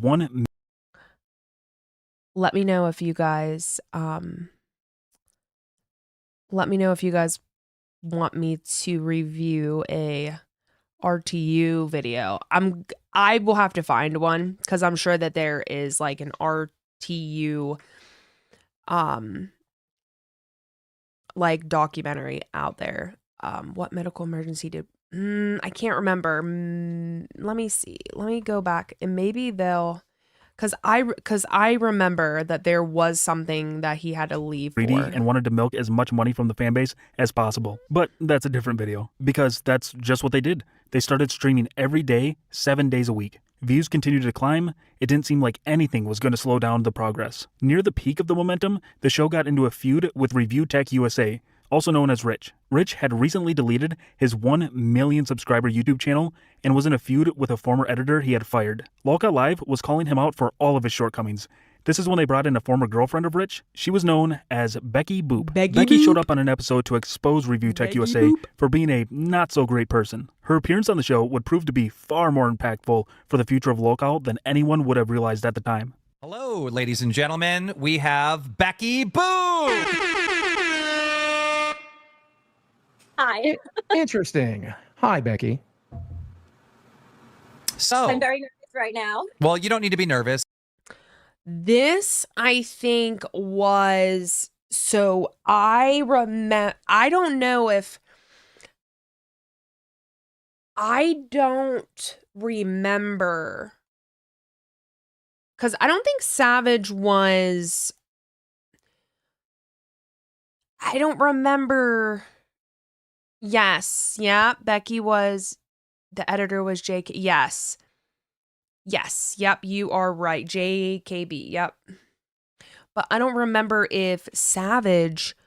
Let me know if you guys want me to review a RTU video. I will have to find one because I'm sure that there is like an RTU like documentary out there. What medical emergency did I can't remember. Let me see. Let me go back and maybe they'll because I remember that there was something that he had to leave greedy for. And wanted to milk as much money from the fanbase as possible. But that's a different video, because that's just what they did. They started streaming every day, 7 days a week. Views continued to climb. It didn't seem like anything was going to slow down the progress. Near the peak of the momentum, the show got into a feud with Review Tech USA, also known as Rich. Rich had recently deleted his 1 million subscriber YouTube channel and was in a feud with a former editor he had fired. LolcowLive was calling him out for all of his shortcomings. This is when they brought in a former girlfriend of Rich. She was known as Becky Boop. Becky Becky Boop. showed up on an episode to expose Review Tech Becky USA Boop. for being a not-so-great person. Her appearance on the show would prove to be far more impactful for the future of Lolcow than anyone would have realized at the time. Hello, ladies and gentlemen. We have Becky Boop. Hi. Interesting. Hi, Becky. So, I'm very nervous right now. well, you don't need to be nervous. This, I think, was so I remember. I don't know if I don't remember because I don't think Savage was. I don't remember. Yes, yeah, Becky was. The editor was JK. Yes. Yes, yep, you are right. JKB, yep. But I don't remember if Savage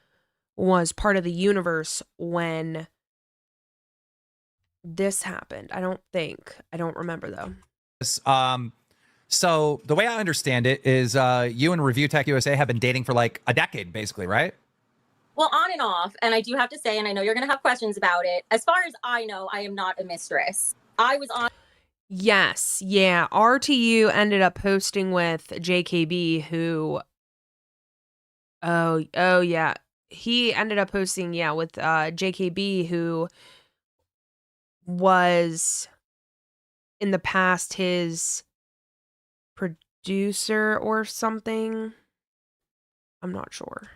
was part of the universe when this happened. I don't think. I don't remember though. So the way I understand it is you and Review Tech USA have been dating for like a decade, basically, right? Well, on and off. And I do have to say, and I know you're going to have questions about it. As far as I know, I am not a mistress. I was on. Yes, yeah. RTU ended up posting with JKB who oh yeah. He ended up posting with JKB who was in the past his producer or something. I'm not sure.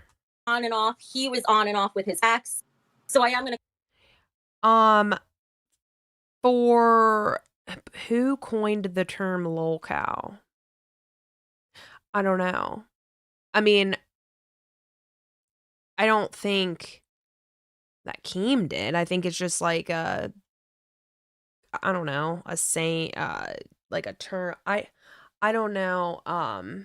On and off. He was on and off with his ex. So I am going to. For who coined the term lolcow? I don't know. I mean, I don't think that Keem did. I think it's just like I don't know, a saying, like a term. I don't know. I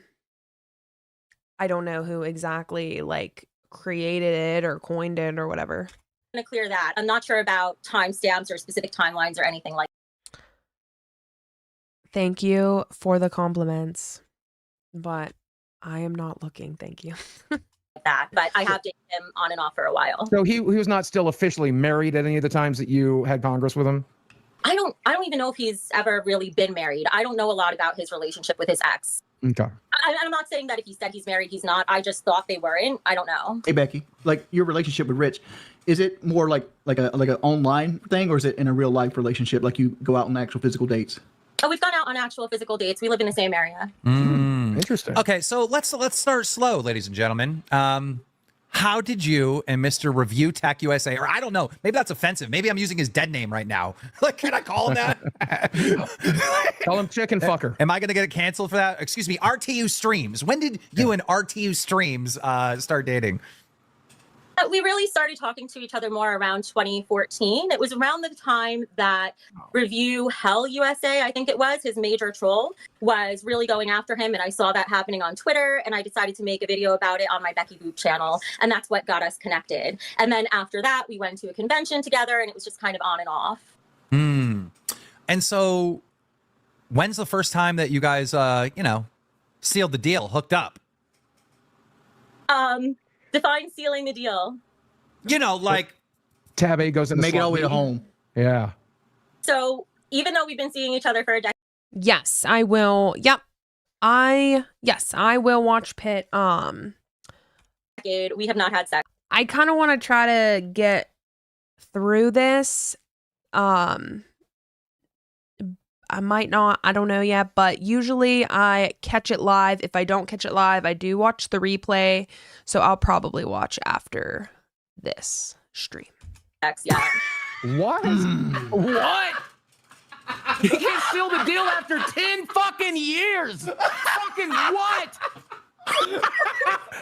don't know who exactly like created it or coined it or whatever. To clear that. I'm not sure about timestamps or specific timelines or anything like Thank you for the compliments, but I am not looking. Thank you. that. But I have dated him on and off for a while. So he was not still officially married at any of the times that you had Congress with him? I don't even know if he's ever really been married. I don't know a lot about his relationship with his ex. Okay. I'm not saying that if he said he's married, he's not. I just thought they weren't. I don't know. Hey Becky, like your relationship with Rich, is it more like an online thing, or is it in a real life relationship? Like you go out on actual physical dates? Oh, we've gone out on actual physical dates. We live in the same area. Interesting. Okay, so let's start slow, ladies and gentlemen. How did you and Mr. Review Tech USA, or I don't know, maybe that's offensive. Maybe I'm using his dead name right now. Like, can I call him that? Call him chicken fucker. Am I going to get canceled for that? Excuse me, RTU Streams. When did you and RTU Streams start dating? We really started talking to each other more around 2014. It was around the time that Review Hell USA, I think it was, his major troll, was really going after him. And I saw that happening on Twitter, and I decided to make a video about it on my Becky Boop channel. And that's what got us connected. And then after that, we went to a convention together, and it was just kind of on and off. And so when's the first time that you guys, sealed the deal, hooked up? Define sealing the deal. Like Tab A goes in the Make it all the way to slot home. Yeah. So even though we've been seeing each other for a decade. Yes, I will. Yep. I will watch Pitt. We have not had sex. I kind of want to try to get through this. I might not, I don't know yet, but usually I catch it live. If I don't catch it live, I do watch the replay. So I'll probably watch after this stream. Yeah. What? What? You can't seal the deal after 10 fucking years. Fucking what?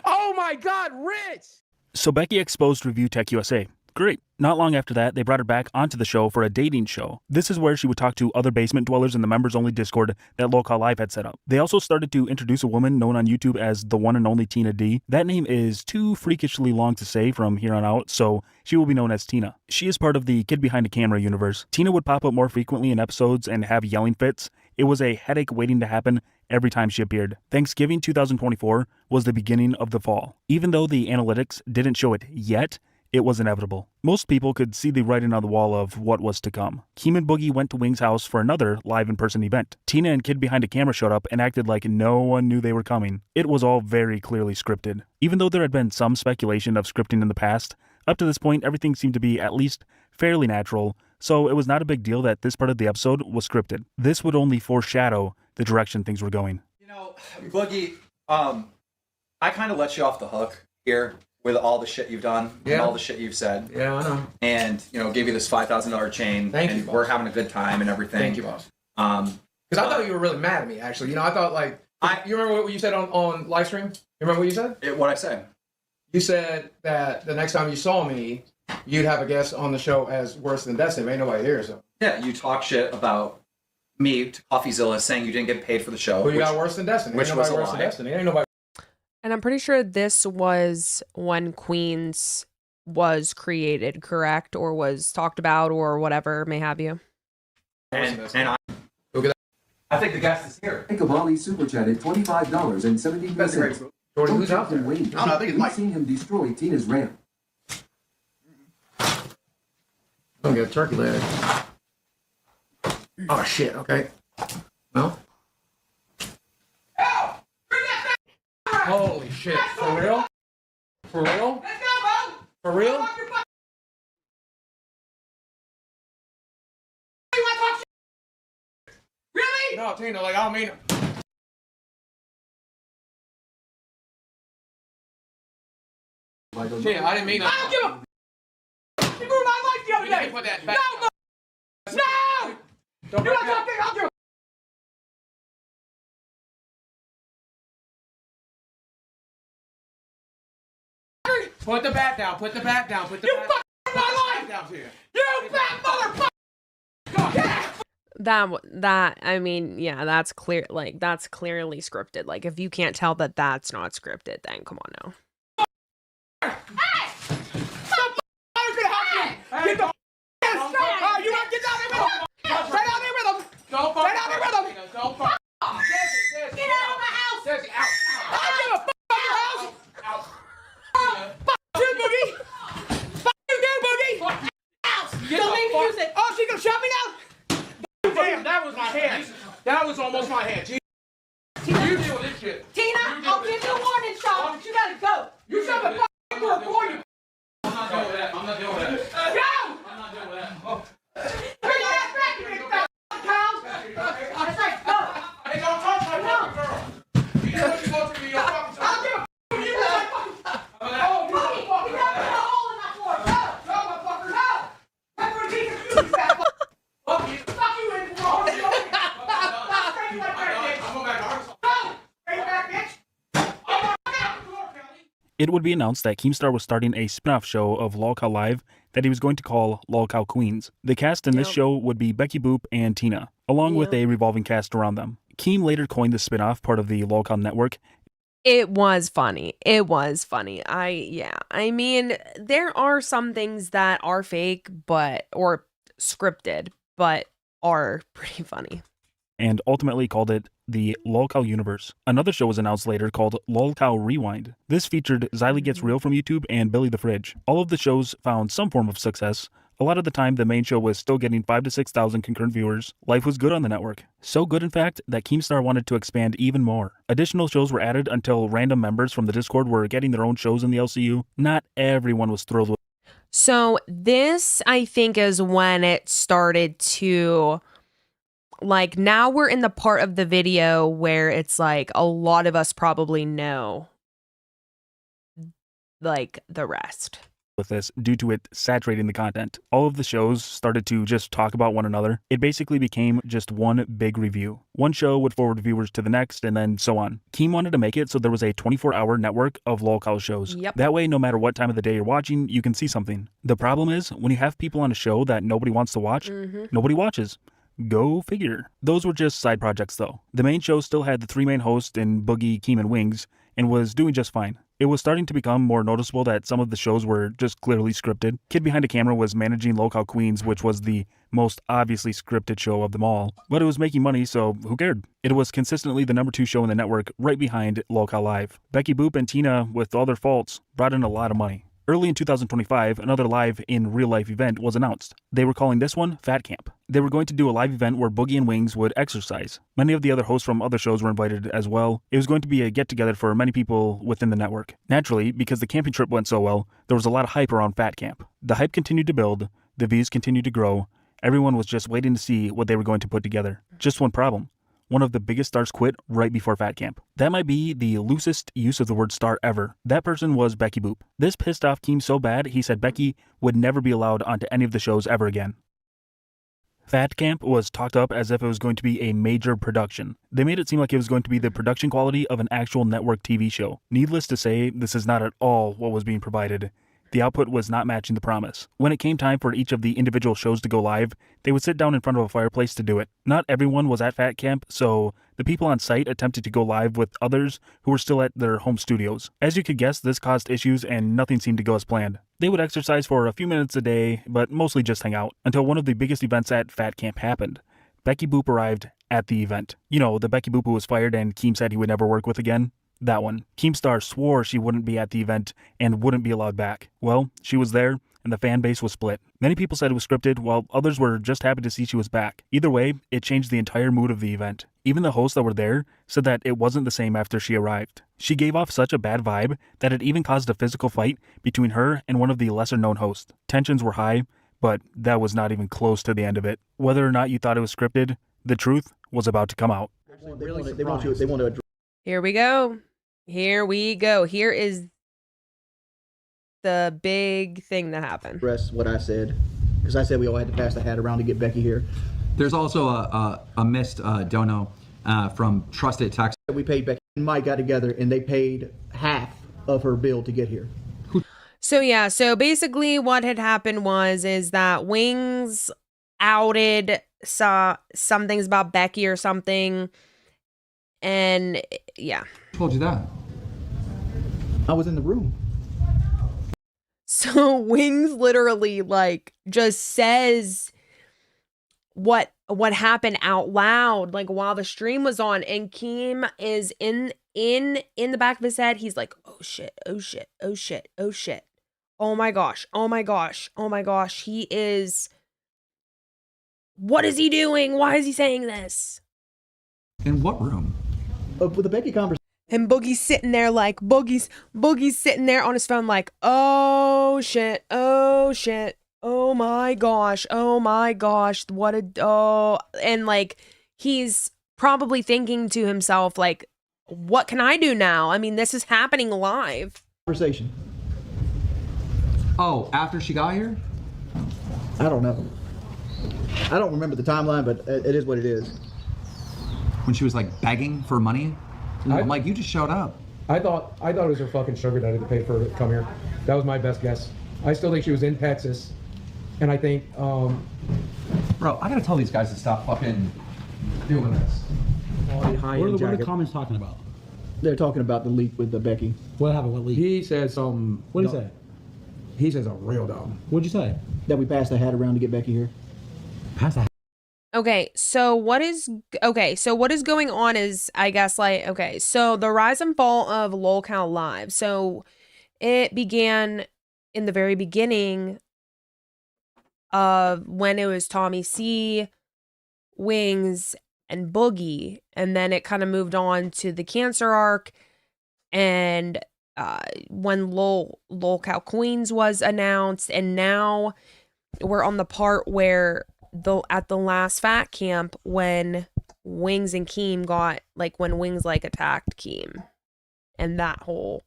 Oh my God, Rich. So Becky exposed Review Tech USA. Great. Not long after that, they brought her back onto the show for a dating show. This is where she would talk to other basement dwellers in the members-only Discord that LolcowLive had set up. They also started to introduce a woman known on YouTube as the one and only Tina D. That name is too freakishly long to say from here on out, so she will be known as Tina. She is part of the Kid Behind the Camera universe. Tina would pop up more frequently in episodes and have yelling fits, It was a headache waiting to happen every time she appeared. Thanksgiving 2024 was the beginning of the fall. Even though the analytics didn't show it yet, it was inevitable. Most people could see the writing on the wall of what was to come. Keem and Boogie went to Wing's house for another live in-person event. Tina and Kid behind a camera showed up and acted like no one knew they were coming. It was all very clearly scripted. Even though there had been some speculation of scripting in the past, up to this point everything seemed to be at least fairly natural, so it was not a big deal that this part of the episode was scripted. This would only foreshadow the direction things were going. You know, Boogie, I kind of let you off the hook here with all the shit you've done and all the shit you've said. Yeah, I know. And, you know, gave you this $5,000 chain. Thank you, and boss. we're having a good time and everything. Thank you, boss. Because I thought you were really mad at me, actually. You know, I thought, like, you remember what you said on live stream? You remember what you said? What I said? You said that the next time you saw me, you'd have a guest on the show as worse than Destiny. Ain't nobody here, so. Yeah, you talk shit about me to CoffeeZilla saying you didn't get paid for the show. Well, you got worse than Destiny. Which Ain't was nobody a worse lie. than Destiny. Ain't nobody. And I'm pretty sure this was when Queens was created, correct? Or was talked about or whatever may have you. And I think the guest is here. Think of Ali super chatted $25.70. Jordan, who's out there? Wait, I don't know, I think it's Mike. Seeing him destroy Tina's ramp. Don't get a turkey leg. Oh shit. Okay. No. Holy shit. For real? For real? Let's go, bro. For real? Really? No, Tina, like, I don't mean it. Tina, I didn't mean that. I don't give a. You ruined my life the other day. Put that back. No! No! Don't do something. I'll do. Put the bat down. Put the bat down. Put the bat down. You fucked my life down here. You fat motherfucker. That I mean, yeah, that's clear. Like, that's clearly scripted. Like, if you can't tell that that's not scripted, then come on now. Get the you want to get down there with him? Stay down there with him. Don't stay down there with him. Don't fuck. Get out of my house. Desi, out. I don't give a fuck about your house. Out. Fuck you, Boogie. Fuck you, Boogie. Out. Don't make me use it. Oh, she gonna shut me down? Damn, that was my hand. That was almost my hand. Tina, you deal with this shit. Tina, I'll give you a warning shot, but you gotta go. You shut the fuck up before you. I'm not dealing with that. I'm not dealing with that. Go! I'm not dealing with that. Oh. Bring your ass back, you big fat cow. That's right, go. Hey, don't touch my fucking girl. You know what you want to be your fucking son. I'll give a fuck you with my fucking son. Oh, you Boogie, fucking you gotta put a hole in my floor. Go. No, motherfucker, no. That's what Jesus, you fat fuck. Fuck you in the wrong. Take you back there, bitch. I'm going back to Arkansas. Go. Take you back, bitch. It would be announced that Keemstar was starting a spin-off show of LolcowLive that he was going to call Lolcow Queens. The cast in this show would be Becky Boop and Tina, along with a revolving cast around them. Keem later coined the spin-off part of the Lolcow network. It was funny. It was funny. I mean, there are some things that are fake, or scripted, but are pretty funny. And ultimately called it the Lolcow Universe. Another show was announced later called Lolcow Rewind. This featured Xylee Gets Real from YouTube and Billy the Fridge. All of the shows found some form of success. A lot of the time, the main show was still getting 5,000 to 6,000 concurrent viewers. Life was good on the network. So good, in fact, that Keemstar wanted to expand even more. Additional shows were added until random members from the Discord were getting their own shows in the LCU. Not everyone was thrilled with. So this, I think, is when it started to, like, now we're in the part of the video where it's like a lot of us probably know, like, the rest. With this due to it saturating the content. All of the shows started to just talk about one another. It basically became just one big review. One show would forward viewers to the next and then so on. Keem wanted to make it so there was a 24-hour network of Lolcow shows. Yep. That way, no matter what time of the day you're watching, you can see something. The problem is, when you have people on a show that nobody wants to watch, nobody watches. Go figure. Those were just side projects though. The main show still had the three main hosts in Boogie, Keem, and Wings, and was doing just fine. It was starting to become more noticeable that some of the shows were just clearly scripted. Kid behind a camera was managing Lolcow Queens, which was the most obviously scripted show of them all, but it was making money, so who cared? It was consistently the #2 show in the network, right behind LolcowLive. Becky Boop and Tina, with all their faults, brought in a lot of money. Early in 2025, another live in real life event was announced. They were calling this one Fat Camp. They were going to do a live event where Boogie and Wings would exercise. Many of the other hosts from other shows were invited as well. It was going to be a get together for many people within the network. Naturally, because the camping trip went so well, there was a lot of hype around Fat Camp. The hype continued to build, the views continued to grow. Everyone was just waiting to see what they were going to put together. Just one problem. One of the biggest stars quit right before Fat Camp. That might be the loosest use of the word star ever. That person was Becky Boop. This pissed off Keem so bad, he said Becky would never be allowed onto any of the shows ever again. Fat Camp was talked up as if it was going to be a major production. They made it seem like it was going to be the production quality of an actual network TV show. Needless to say, this is not at all what was being provided. The output was not matching the promise. When it came time for each of the individual shows to go live, they would sit down in front of a fireplace to do it. Not everyone was at Fat Camp, so the people on site attempted to go live with others who were still at their home studios. As you could guess, this caused issues and nothing seemed to go as planned. They would exercise for a few minutes a day, but mostly just hang out, until one of the biggest events at Fat Camp happened. Becky Boop arrived at the event. You know, the Becky Boop who was fired and Keem said he would never work with again? That one. Keemstar swore she wouldn't be at the event and wouldn't be allowed back. Well, she was there, and the fan base was split. Many people said it was scripted, while others were just happy to see she was back. Either way, it changed the entire mood of the event. Even the hosts that were there said that it wasn't the same after she arrived. She gave off such a bad vibe that it even caused a physical fight between her and one of the lesser-known hosts. Tensions were high, but that was not even close to the end of it. Whether or not you thought it was scripted, the truth was about to come out. They want to Here we go. Here we go. Here is the big thing that happened. address what I said, because I said we all had to pass the hat around to get Becky here. There's also a missed dono from Trusted Text. We paid Becky and Mike got together and they paid half of her bill to get here. So yeah, so basically what had happened is that Wings outed some things about Becky or something, and yeah. Who told you that? I was in the room. So Wings literally like just says what happened out loud, like while the stream was on, and Keem is in the back of his head. He's like, oh shit, oh shit, oh shit, oh shit. Oh my gosh, oh my gosh, oh my gosh. He is, what is he doing? Why is he saying this? In what room? With the Becky conversation. And Boogie's sitting there like, Boogie's sitting there on his phone like, oh shit, oh shit, oh my gosh, what a, oh, and like, he's probably thinking to himself like, what can I do now? I mean, this is happening live. Conversation. Oh, after she got here? I don't know. I don't remember the timeline, but it is what it is. When she was like begging for money? I'm like, you just showed up. I thought it was her fucking sugar daddy that paid for her to come here. That was my best guess. I still think she was in Texas, and I think, Bro, I gotta tell these guys to stop fucking doing this. What are the comments talking about? They're talking about the leak with the Becky. What happened? What leak? He said some. What did he say? He says a real dumb. What'd you say? That we passed the hat around to get Becky here. Pass the hat. Okay, so what is going on is, I guess, like, okay, so the rise and fall of LolcowLive. So it began in the very beginning of when it was Tommy C, Wings, and Boogie, and then it kind of moved on to the Cancer arc, and when Lolcow Queens was announced, and now we're on the part where at the last Fat Camp when Wings and Keem got, like, when Wings like attacked Keem, and that whole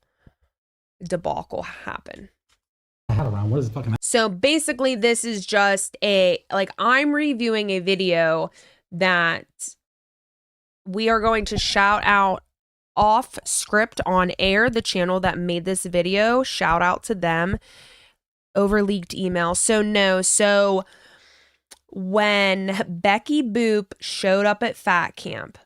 debacle happened. What is the fucking? So basically, this is just I'm reviewing a video that we are going to shout out off script on air, the channel that made this video. Shout out to them over leaked email. So when Becky Boop showed up at Fat Camp,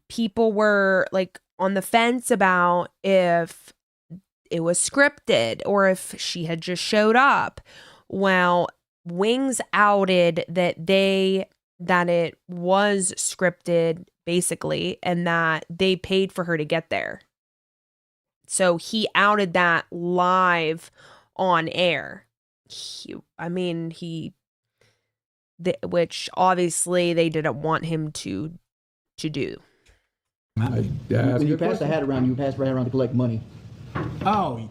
people were like on the fence about if it was scripted or if she had just showed up. Well, Wings outed that it was scripted basically, and that they paid for her to get there. So he outed that live on air. Which obviously they didn't want him to do. When you pass the hat around, you pass the hat around to collect money. Oh,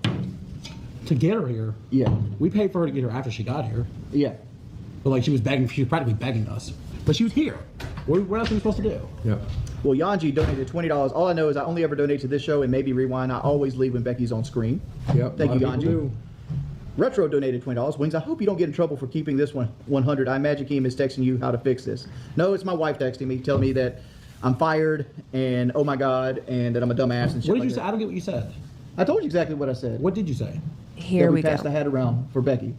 to get her here. Yeah. We paid for her to get her after she got here. Yeah. But like she was practically begging us. But she was here. What else are we supposed to do? Yeah. Well, Yanji donated $20. All I know is I only ever donate to this show and maybe Rewind. I always leave when Becky's on screen. Yep. Thank you, Yanji. Retro donated $20. Wings, I hope you don't get in trouble for keeping this one 100. I imagine Keem is texting you how to fix this. No, it's my wife texting me, telling me that I'm fired and oh my God, and that I'm a dumbass and shit. What did like you say? that. I don't get what you said. I told you exactly what I said. What did you say? Here we go. Passed the hat around for Becky.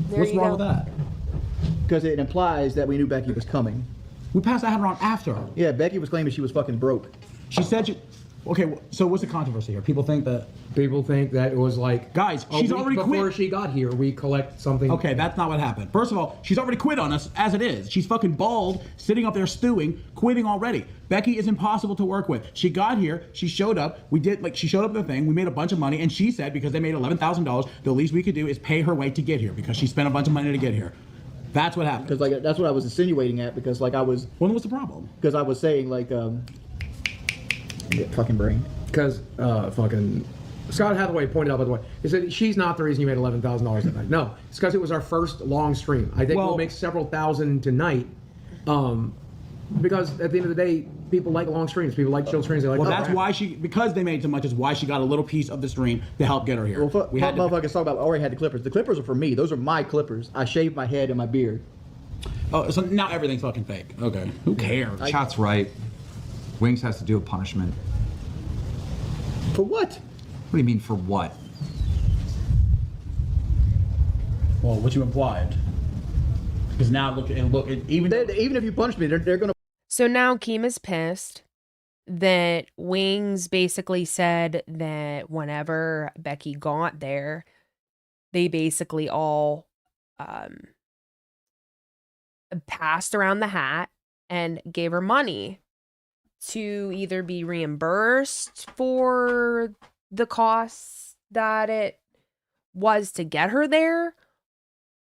What's wrong with that? Because it implies that we knew Becky was coming. We passed the hat around after her. Yeah, Becky was claiming she was fucking broke. She said she... Okay, so what's the controversy here? People think that it was like, guys, she's already quit. Before she got here, we collect something. Okay, that's not what happened. First of all, she's already quit on us as it is. She's fucking bald, sitting up there stewing, quitting already. Becky is impossible to work with. She got here, she showed up, she showed up at the thing, we made a bunch of money, and she said because they made $11,000, the least we could do is pay her way to get here because she spent a bunch of money to get here. That's what happened. Because that's what I was insinuating at, because I was... When was the problem? Because I was saying fucking brain. Because fucking Scott Hathaway pointed out, by the way, he said she's not the reason you made $11,000 that night. No, it's because it was our first long stream. I think we'll make several thousand tonight. Because at the end of the day, people like long streams. People like chill streams. They like. Well, that's why because they made so much is why she got a little piece of the stream to help get her here. Well, motherfuckers talk about I already had the clippers. The clippers are for me. Those are my clippers. I shaved my head and my beard. Oh, so now everything's fucking fake. Okay, who cares? Chat's right. Wings has to do a punishment. For what? What do you mean for what? Well, what you implied. Because now look, even if you punish me, they're gonna. So now Keem is pissed that Wings basically said that whenever Becky got there, they basically all passed around the hat and gave her money to either be reimbursed for the costs that it was to get her there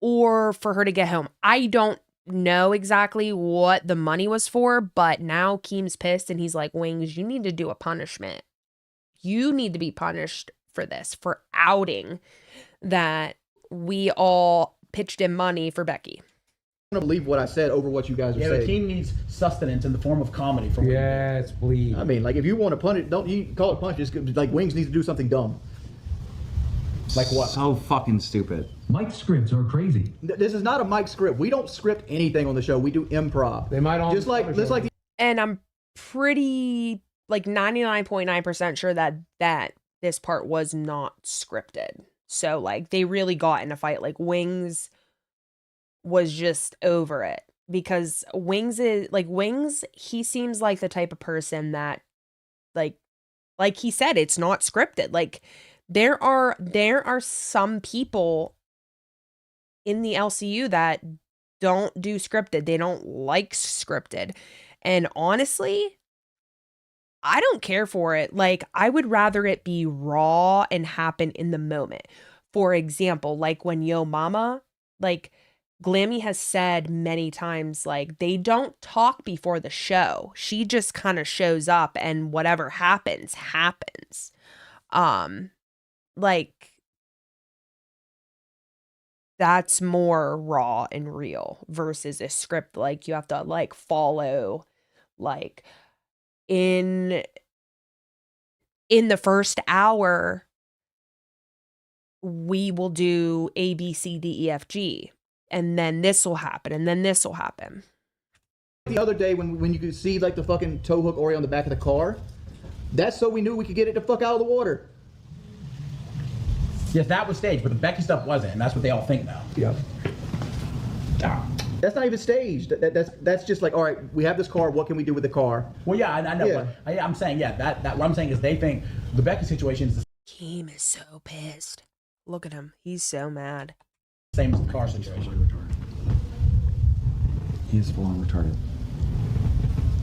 or for her to get home. I don't know exactly what the money was for, but now Keem's pissed and he's like, Wings, you need to do a punishment. You need to be punished for this, for outing that we all pitched in money for Becky. I'm gonna believe what I said over what you guys are saying. Yeah, the team needs sustenance in the form of comedy. From yes, please. I mean, like if you want to punish, don't you call it punish? Just like Wings needs to do something dumb. Like what? So fucking stupid. Mike scripts are crazy. This is not a Mike script. We don't script anything on the show. We do improv. They might all just like and I'm pretty like 99.9% sure that this part was not scripted. So like they really got in a fight. Like Wings was just over it because Wings, he seems like the type of person that like he said, it's not scripted. Like there are some people in the LCU that don't do scripted. They don't like scripted. And honestly, I don't care for it. Like I would rather it be raw and happen in the moment. For example, like when Yo Mama, like Glammy has said many times, like they don't talk before the show. She just kind of shows up and whatever happens. Like that's more raw and real versus a script. Like you have to like follow, like in the first hour, we will do A, B, C, D, E, F, G. And then this will happen, and then this will happen. The other day when you could see like the fucking tow hook Oreo on the back of the car, that's so we knew we could get it the fuck out of the water. Yes, that was staged, but the Becky stuff wasn't, and that's what they all think now. Yeah. That's not even staged. That's just like, all right, we have this car. What can we do with the car? Well, yeah, I know. Yeah. But I'm saying, yeah, that what I'm saying is they think the Becky situation is the Keem is so pissed. Look at him. He's so mad. same as the car situation. He is full on retarded.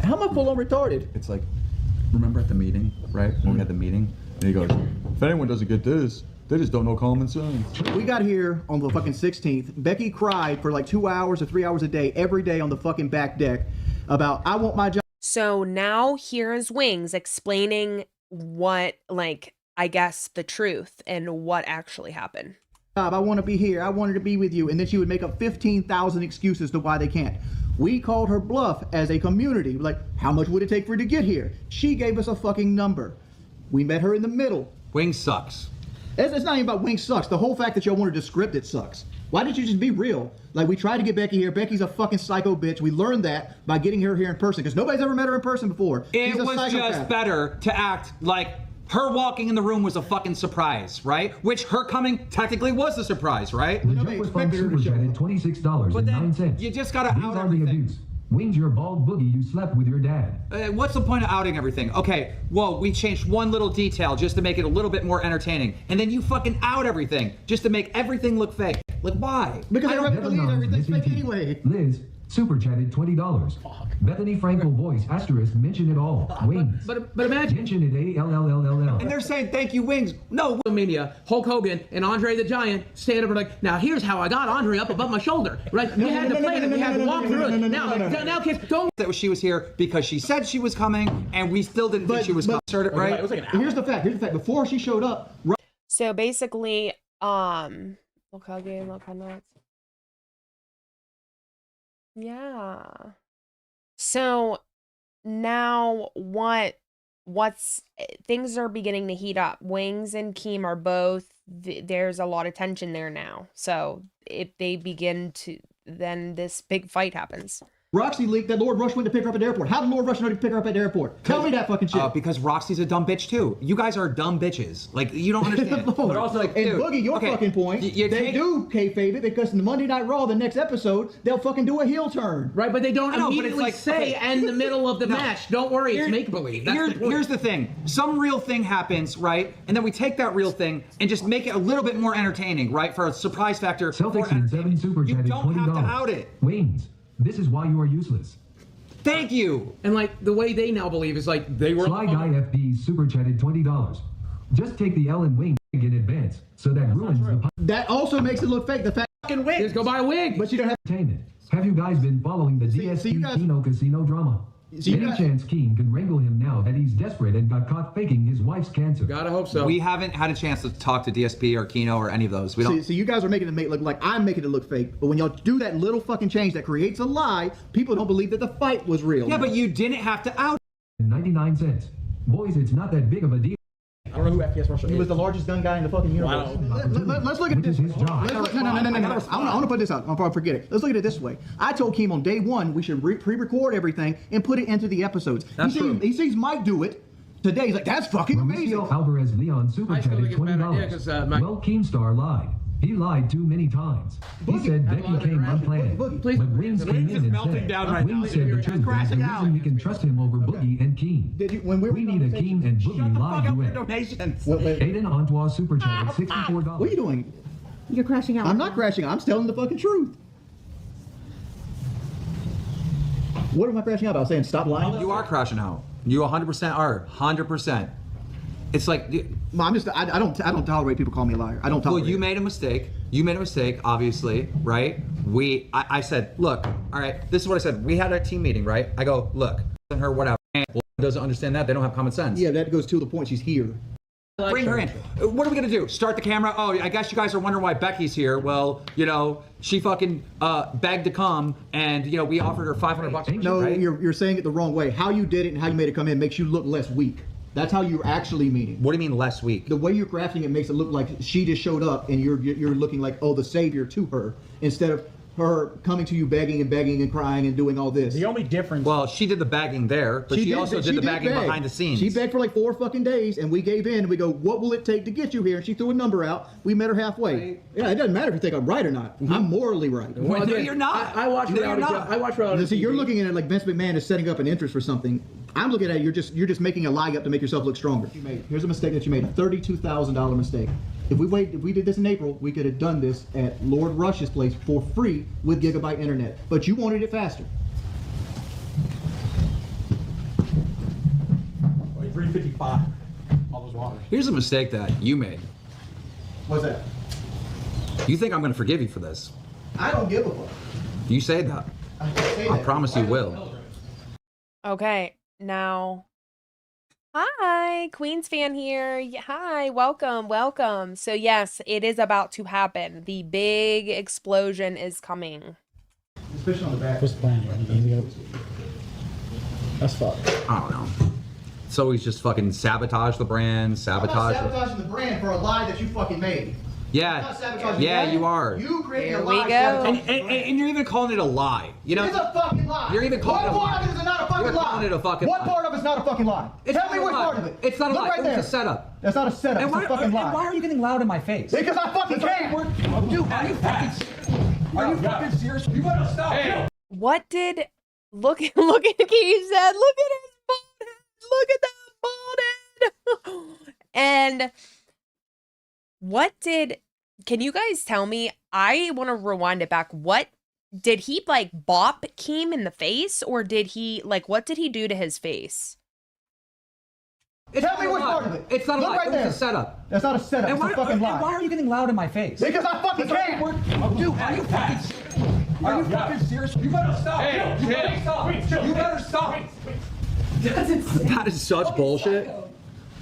How am I full on retarded? It's like, remember at the meeting, right? When we had the meeting, and he goes, if anyone doesn't get this, they just don't know common sense. We got here on the fucking 16th. Becky cried for like 2 hours or 3 hours a day, every day on the fucking back deck about, I want my job. So now here's Wings explaining what, like, I guess the truth and what actually happened. I want to be here. I wanted to be with you. And then she would make up 15,000 excuses to why they can't. We called her bluff as a community. Like, how much would it take for her to get here? She gave us a fucking number. We met her in the middle. Wings sucks. It's not even about Wings sucks. The whole fact that y'all wanted to script it sucks. Why didn't you just be real? Like, we tried to get Becky here. Becky's a fucking psycho bitch. We learned that by getting her here in person because nobody's ever met her in person before. It She's a was psychopath. just better to act like her walking in the room was a fucking surprise, right? Which her coming technically was a surprise, right? The joke was Super chatted $26.09. You just gotta These out are the everything. abuse. Wings your bald boogie, you slept with your dad. What's the point of outing everything? Okay, well, we changed one little detail just to make it a little bit more entertaining. And then you fucking out everything just to make everything look fake. Like, why? Because I don't Never believe knows everything's missing fake teeth. anyway. Liz, super chatted $20. Bethany Frankel voice, asterisk, mention it all. Wings. But imagine. Mention it, A-L-L-L-L-L. And they're saying, thank you, Wings. No. Media, Hulk Hogan and Andre the Giant stand up and like, now here's how I got Andre up above my shoulder, right? We had to play it, we had to walk through it. Now kids, don't. That she was here because she said she was coming, and we still didn't think she was coming. Right? Here's the fact. Before she showed up, So basically, Lolcow game, Lolcow nuts. Yeah. So now what's things are beginning to heat up. Wings and Keem are both there's a lot of tension there now. So if they begin to, then this big fight happens. Roxy leaked that Lord Rush went to pick her up at the airport. How did Lord Rush know to pick her up at the airport? Tell me that fucking shit. Because Roxy's a dumb bitch too. You guys are dumb bitches. Like, you don't understand. But also, like, and dude, Boogie, your fucking point, they do kayfabe it because in the Monday Night Raw, the next episode, they'll fucking do a heel turn. Right, but they don't I know, but immediately it's say okay. in the middle of the match, don't worry, it's make-believe. Here's the thing. Some real thing happens, right? And then we take that real thing and just make it a little bit more entertaining, right? For a surprise factor. Celtics in 7 super chatted $20. don't have to out it. Wings, this is why you are useless. Thank you. And like the way they now believe is like they were. Sly Guy FD super chatted $20. Just take the L and wing in advance, so that ruins the. That also makes it look fake. The fact fucking wig. Just go buy a wig. But you don't have entertainment. Have you guys been following the DSP Keno Casino drama? Any chance Keen can wrangle him now that he's desperate and got caught faking his wife's cancer? Gotta hope so. We haven't had a chance to talk to DSP or Keno or any of those. We don't. See, you guys are making it look like I'm making it look fake. But when y'all do that little fucking change that creates a lie, people don't believe that the fight was real. Yeah, but you didn't have to out. 99 cents. Boys, it's not that big of a deal. I don't know who FPS Russia is. He was the largest gun guy in the fucking universe. Let's look at it this way. No. I want to put this out. I'll probably forget it. Let's look at it this way. I told Keem on day one we should pre-record everything and put it into the episodes. He sees Mike do it today. He's like, that's fucking amazing. Alvarez Leon super chatted $20. Well, Keemstar lied. He lied too many times. He said Becky came unplanned, but Wings came in and said, Wings said the truth. There's a reason we can trust him over Boogie and Keem. We need a Keem and Boogie live duet. Aiden Antoine super chatted $64. What are you doing? You're crashing out. I'm not crashing out. I'm telling the fucking truth. What am I crashing out about? Saying stop lying? You are crashing out. You 100% are. 100%. It's like I don't tolerate people calling me a liar. I don't tolerate. Well, you made a mistake. You made a mistake, obviously, right? I said, look, all right, this is what I said. We had a team meeting, right? I go, look, her whatever. Doesn't understand that. They don't have common sense. Yeah, that goes to the point. She's here. Bring her in. What are we gonna do? Start the camera? Oh, I guess you guys are wondering why Becky's here. Well, she fucking begged to come, and we offered her $500. No, right? you're saying it the wrong way. How you did it and how you made it come in makes you look less weak. That's how you're actually meaning. What do you mean less weak? The way you're crafting it makes it look like she just showed up and you're looking like, oh, the savior to her, instead of her coming to you begging and crying and doing all this. The only difference. Well, she did the bagging there, but she also did the bagging behind the scenes. She begged for like 4 fucking days, and we gave in. And we go, what will it take to get you here? And she threw a number out. We met her halfway. Right. Yeah, it doesn't matter if you think I'm right or not. I'm morally right. Well, no, you're not. I watch reality. I watch reality. See, you're looking at it like Vince McMahon is setting up an interest for something. I'm looking at it. You're just making a lie up to make yourself look stronger. Here's a mistake that you made. A $32,000 mistake. If we did this in April, we could have done this at Lord Rush's place for free with gigabyte internet. But you wanted it faster. 355. All those waters. Here's a mistake that you made. What's that? You think I'm going to forgive you for this? I don't give a fuck. You say that. I promise you will. Okay, now, hi, Queens fan here. Hi, welcome, welcome. So yes, it is about to happen. The big explosion is coming. Especially on the back. What's the plan? That's fucked. I don't know. So he's just fucking sabotage the brand, sabotage. I'm not sabotaging the brand for a lie that you fucking made. Yeah, yeah, you are. You created Here a we lie. go. And you're even calling it a lie. You know, It's a fucking lie. You're even calling it a What lie. part of it is not a fucking You're lie? calling it a fucking What lie. part of it's not a fucking lie? It's Tell not me a which lie. part of it. It's not a Look lie. right It was there. a setup. That's not a setup. It's a fucking lie. Why are you getting loud in my face? Because I fucking can. Dude, are you fucking serious? You better stop. Hey. What did look at Keith said? Look at his bald head. Look at that bald head. And what did? Can you guys tell me? I want to rewind it back. What did he like? Bop Keem in the face, or did he like? What did he do to his face? Tell me which part of it. It's not a Look lie. right It was there. a setup. That's not a setup. And It's a fucking lie. why are you getting loud in my face? Because I fucking can. Dude, are you fucking serious? You better stop. Hey, you better stop. You better stop. That is such bullshit.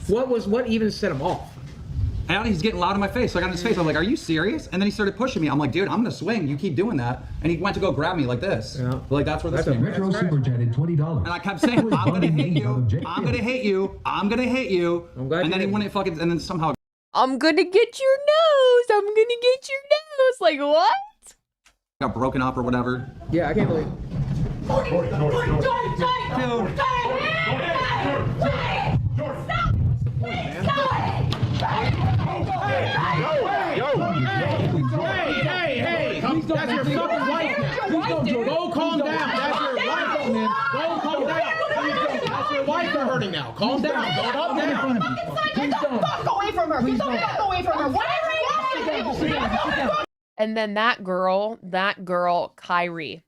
What even set him off? And he's getting loud in my face. So I got in his face. I'm like, "Are you serious?" And then he started pushing me. I'm like, "Dude, I'm gonna swing. You keep doing that." And he went to go grab me like this. Yeah. Like that's where this came. Retro Super Chatted $20. And I kept saying, "I'm gonna hit you. I'm gonna hit you. I'm gonna hit you." And then he wouldn't fucking. And then somehow. I'm gonna get your nose. I'm gonna get your nose. Like what? Got broken up or whatever. Yeah, I can't believe. Hey! That's your fucking wife now. Go calm down. That's your wife, man. Go calm down. That's your wife you're hurting now. Calm down. Calm down. Get the fuck away from her. Get the fuck away from her. Why are you? And then that girl, Kyrie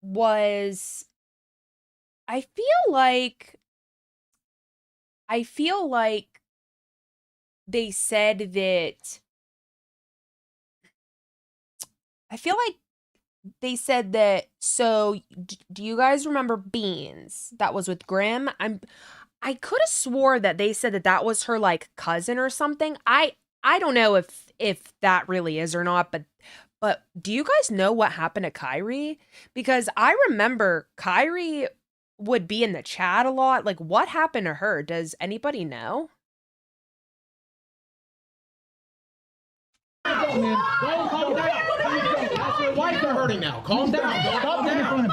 was, I feel like they said that, so do you guys remember Beans? That was with Grimm. I could have swore that they said that was her like cousin or something. I don't know if that really is or not, but do you guys know what happened to Kyrie? Because I remember Kyrie would be in the chat a lot. Like what happened to her? Does anybody know? Go calm down. That's your wife you're hurting now. Calm down. Calm down.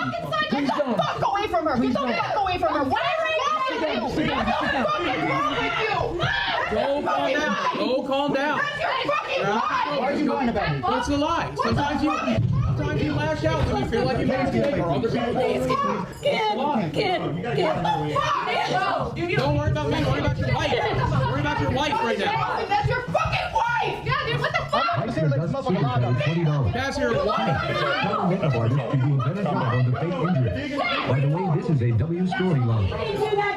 Get the fuck away from her. Get the fuck away from her. Why are you? What the fuck is wrong with you? Go calm down. Go calm down. Why are you lying about me? What's the lie? Sometimes you lash out when you feel like you made a mistake or other people Don't worry about me. Worry about your wife. Worry about your wife right now. That's your fucking wife. Yeah, dude, what the fuck? $20. That's your wife. Tell makeup artist to do a better job on the fake injury. By the way, this is a W storyline.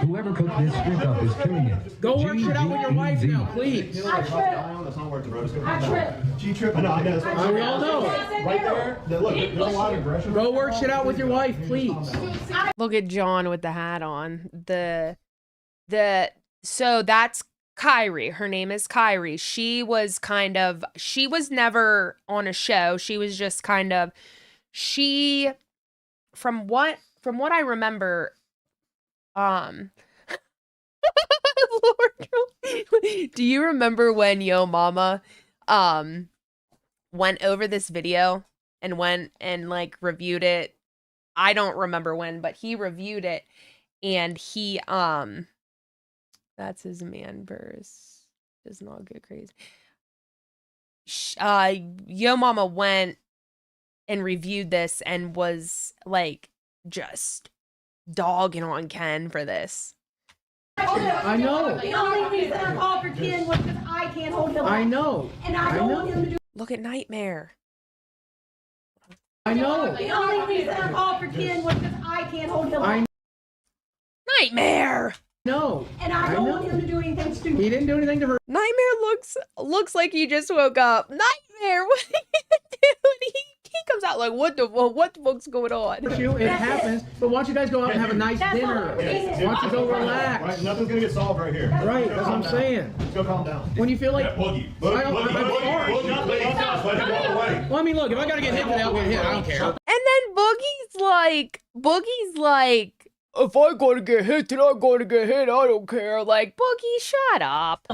Whoever cooked this script up is killing it. Go work shit out with your wife now, please. She tripped. We all know. Right there. Look, there's a lot of aggression. Go work shit out with your wife, please. Look at John with the hat on. So that's Kyrie. Her name is Kyrie. She was never on a show. She was just from what I remember, do you remember when Yo Mama went over this video and went and like reviewed it? I don't remember when, but he reviewed it and he that's his man verse. Does not get crazy. Yo Mama went and reviewed this and was like just dogging on Ken for this. I know. The only reason I called for Ken was because I can't hold him. I know. And I don't want him to do. Look at Nightmare. I know. The only reason I called for Ken was because I can't hold him. Nightmare. No. And I don't want him to do anything stupid. He didn't do anything to her. Nightmare looks like he just woke up. Nightmare, what are you doing? He comes out like, what the fuck's going on? It happens, but why don't you guys go out and have a nice dinner? Why don't you go relax? Right, nothing's gonna get solved right here. Right, that's what I'm saying. Let's go calm down. When you feel like Boogie. Well, I mean, look, if I gotta get hit today, I'll get hit. I don't care. And then Boogie's like, if I gotta get hit, then I'm gonna get hit. I don't care. Like, Boogie, shut up.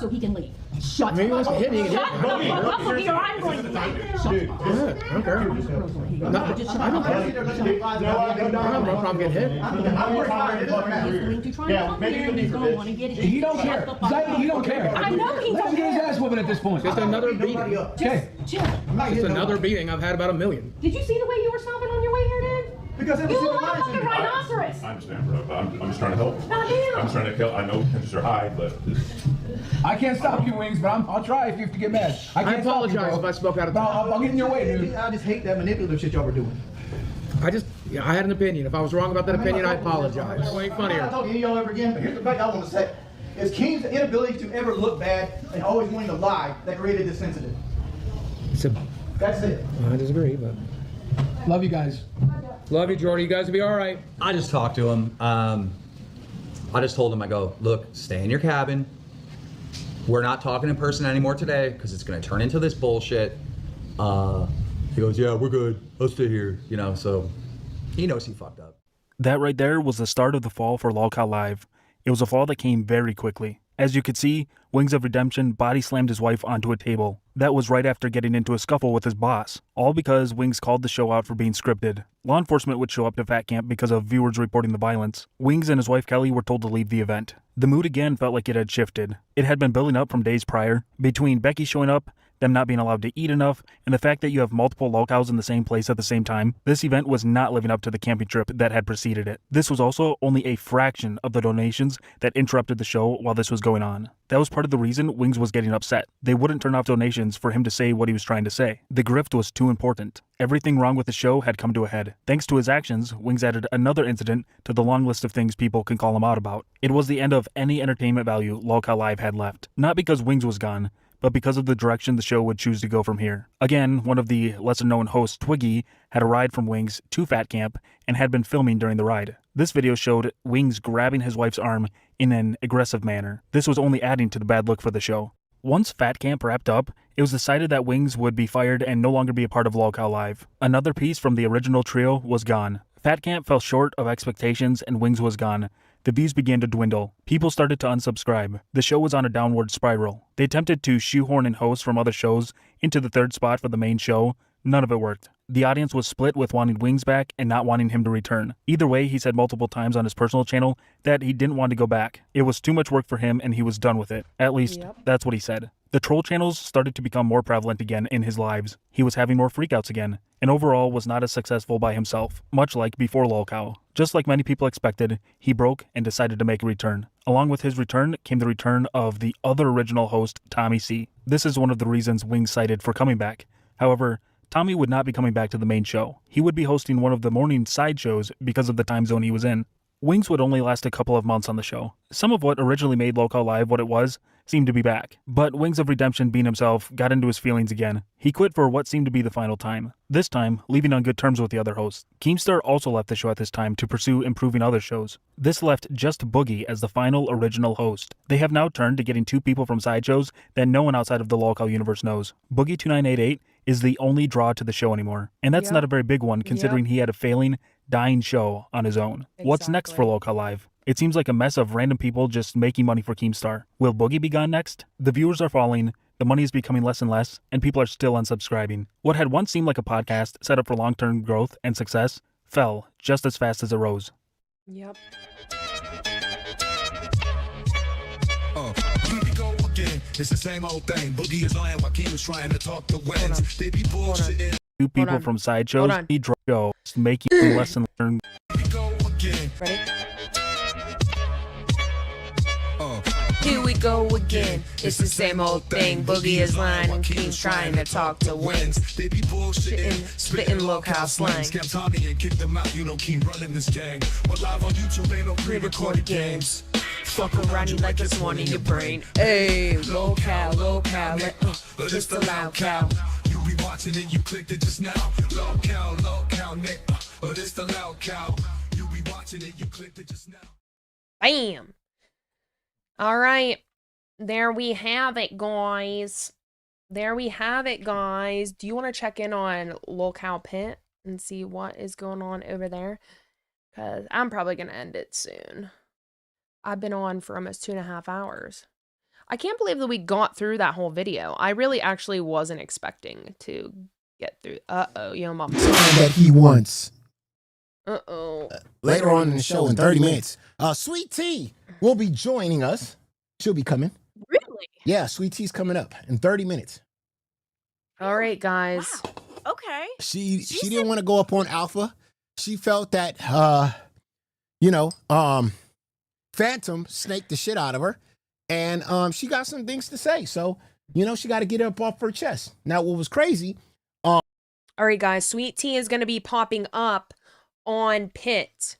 So he can leave. Shut Maybe he wants to hit me. Shut the fuck up, Boogie, or I'm going to fight. Shut the fuck up. I don't care. I don't care. I have no problem getting hit. Yeah, maybe you need for He don't care. He don't care. I know he Let's don't get his care. ass whooping at this point. Just another beating. Okay. Just another beating. I've had about 1 million. Did you see the way you were stomping on your way here, dude? Because you look like a fucking rhinoceros. I understand, bro. I'm just trying to help. Not him. I'm just trying to kill. I know tensions are high, but I can't stop you, Wings, but I'll try if you have to get mad. I apologize if I spoke out of turn. I'll get in your way, dude. I just hate that manipulative shit y'all were doing. I had an opinion. If I was wrong about that opinion, I apologize. It ain't funny. I'm not talking to y'all ever again, but here's the fact I want to say. It's Keem's inability to ever look bad and always wanting to lie that created this incident. That's it. I disagree, but love you guys. Love you, Jordy. You guys will be all right. I just talked to him. I just told him, I go, look, stay in your cabin. We're not talking in person anymore today because it's going to turn into this bullshit. He goes, yeah, we're good. I'll stay here. You know, so he knows he fucked up. That right there was the start of the fall for LolcowLive. It was a fall that came very quickly. As you could see, Wings of Redemption body slammed his wife onto a table. That was right after getting into a scuffle with his boss, all because Wings called the show out for being scripted. Law enforcement would show up to Fat Camp because of viewers reporting the violence. Wings and his wife Kelly were told to leave the event. The mood again felt like it had shifted. It had been building up from days prior, between Becky showing up, them not being allowed to eat enough, and the fact that you have multiple Lolcows in the same place at the same time. This event was not living up to the camping trip that had preceded it. This was also only a fraction of the donations that interrupted the show while this was going on. That was part of the reason Wings was getting upset. They wouldn't turn off donations for him to say what he was trying to say. The grift was too important. Everything wrong with the show had come to a head. Thanks to his actions, Wings added another incident to the long list of things people can call him out about. It was the end of any entertainment value LolcowLive had left. Not because Wings was gone, but because of the direction the show would choose to go from here. Again, one of the lesser-known hosts, Twiggy, had a ride from Wings to Fat Camp and had been filming during the ride. This video showed Wings grabbing his wife's arm in an aggressive manner. This was only adding to the bad look for the show. Once Fat Camp wrapped up, it was decided that Wings would be fired and no longer be a part of LolcowLive. Another piece from the original trio was gone. Fat Camp fell short of expectations and Wings was gone. The views began to dwindle. People started to unsubscribe. The show was on a downward spiral. They attempted to shoehorn in hosts from other shows into the third spot for the main show. None of it worked. The audience was split with wanting Wings back and not wanting him to return. Either way, he said multiple times on his personal channel that he didn't want to go back. It was too much work for him and he was done with it. At least, that's what he said. The troll channels started to become more prevalent again in his lives. He was having more freakouts again, and overall was not as successful by himself, much like before Lolcow. Just like many people expected, he broke and decided to make a return. Along with his return came the return of the other original host, Tommy C. This is one of the reasons Wings cited for coming back. However, Tommy would not be coming back to the main show. He would be hosting one of the morning side shows because of the time zone he was in. Wings would only last a couple of months on the show. Some of what originally made LolcowLive what it was seemed to be back. But Wings of Redemption being himself got into his feelings again. He quit for what seemed to be the final time. This time, leaving on good terms with the other hosts. Keemstar also left the show at this time to pursue improving other shows. This left just Boogie as the final original host. They have now turned to getting two people from side shows that no one outside of the Lolcow universe knows. Boogie2988 is the only draw to the show anymore. And that's not a very big one considering he had a failing, dying show on his own. What's next for LolcowLive? It seems like a mess of random people just making money for Keemstar. Will Boogie be gone next? The viewers are falling, the money is becoming less and less, and people are still unsubscribing. What had once seemed like a podcast set up for long-term growth and success fell just as fast as it rose. Yep. It's the same old thing. Boogie is lying while Keem is trying to talk to wins. They be bullshitting. Two people from side shows need show making lesson learn. Ready? Here we go again. It's the same old thing. Boogie is lying and Keem's trying to talk to wings. They be bullshitting, Spitting Lolcow slang. Scam Tommy and kick them out. You know, Keem running this gang. We're live on YouTube, ain't no pre-recorded games. Fuck around you like there's one in your brain. Hey, Lolcow, But it's the Lolcow. You be watching it, you clicked it just now. Lolcow, Nick. But it's the Lolcow. You be watching it, you clicked it just now. Bam. All right. There we have it, guys. There we have it, guys. Do you want to check in on Lolcow Pit and see what is going on over there? Because I'm probably going to end it soon. I've been on for almost 2.5 hours. I can't believe that we got through that whole video. I really actually wasn't expecting to get through. Uh-oh, yo, mama. That he wants. Uh-oh. Later on in the show in 30 minutes. Sweet Tea will be joining us. She'll be coming. Really? Yeah, Sweet Tea's coming up in 30 minutes. All right, guys. Okay. She didn't want to go up on Alpha. She felt that Phantom snaked the shit out of her. And she got some things to say. So, she got to get it up off her chest. Now, what was crazy. All right, guys. Sweet Tea is going to be popping up on Pit.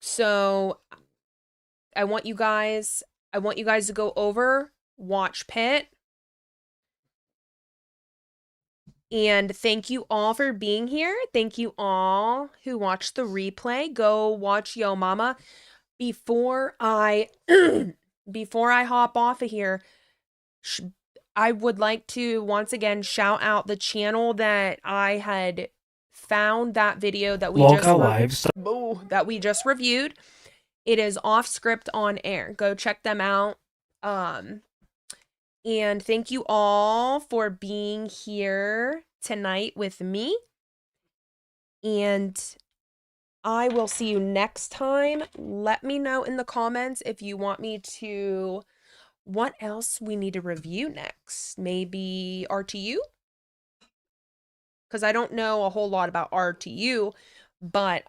So, I want you guys to go over, watch Pit. And thank you all for being here. Thank you all who watched the replay. Go watch Yo Mama. Before I hop off of here, I would like to once again shout out the channel that I had found that video that we just reviewed. It is Off Script on Air. Go check them out. And thank you all for being here tonight with me. And I will see you next time. Let me know in the comments if you want me to, what else we need to review next. Maybe RTU? Because I don't know a whole lot about RTU, but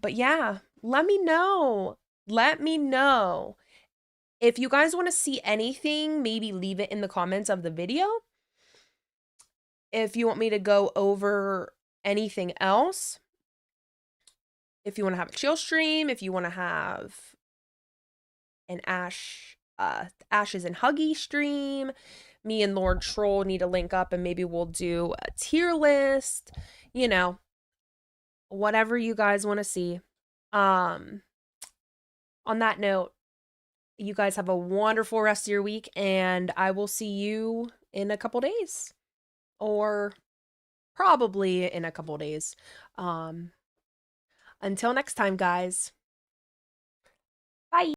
yeah, let me know. Let me know. If you guys want to see anything, maybe leave it in the comments of the video. If you want me to go over anything else, if you want to have a chill stream, if you want to have an Ashes and Huggy stream, me and Lord Troll need to link up and maybe we'll do a tier list, whatever you guys want to see. On that note, you guys have a wonderful rest of your week, and I will see you in a couple days. Or probably in a couple days. Until next time, guys.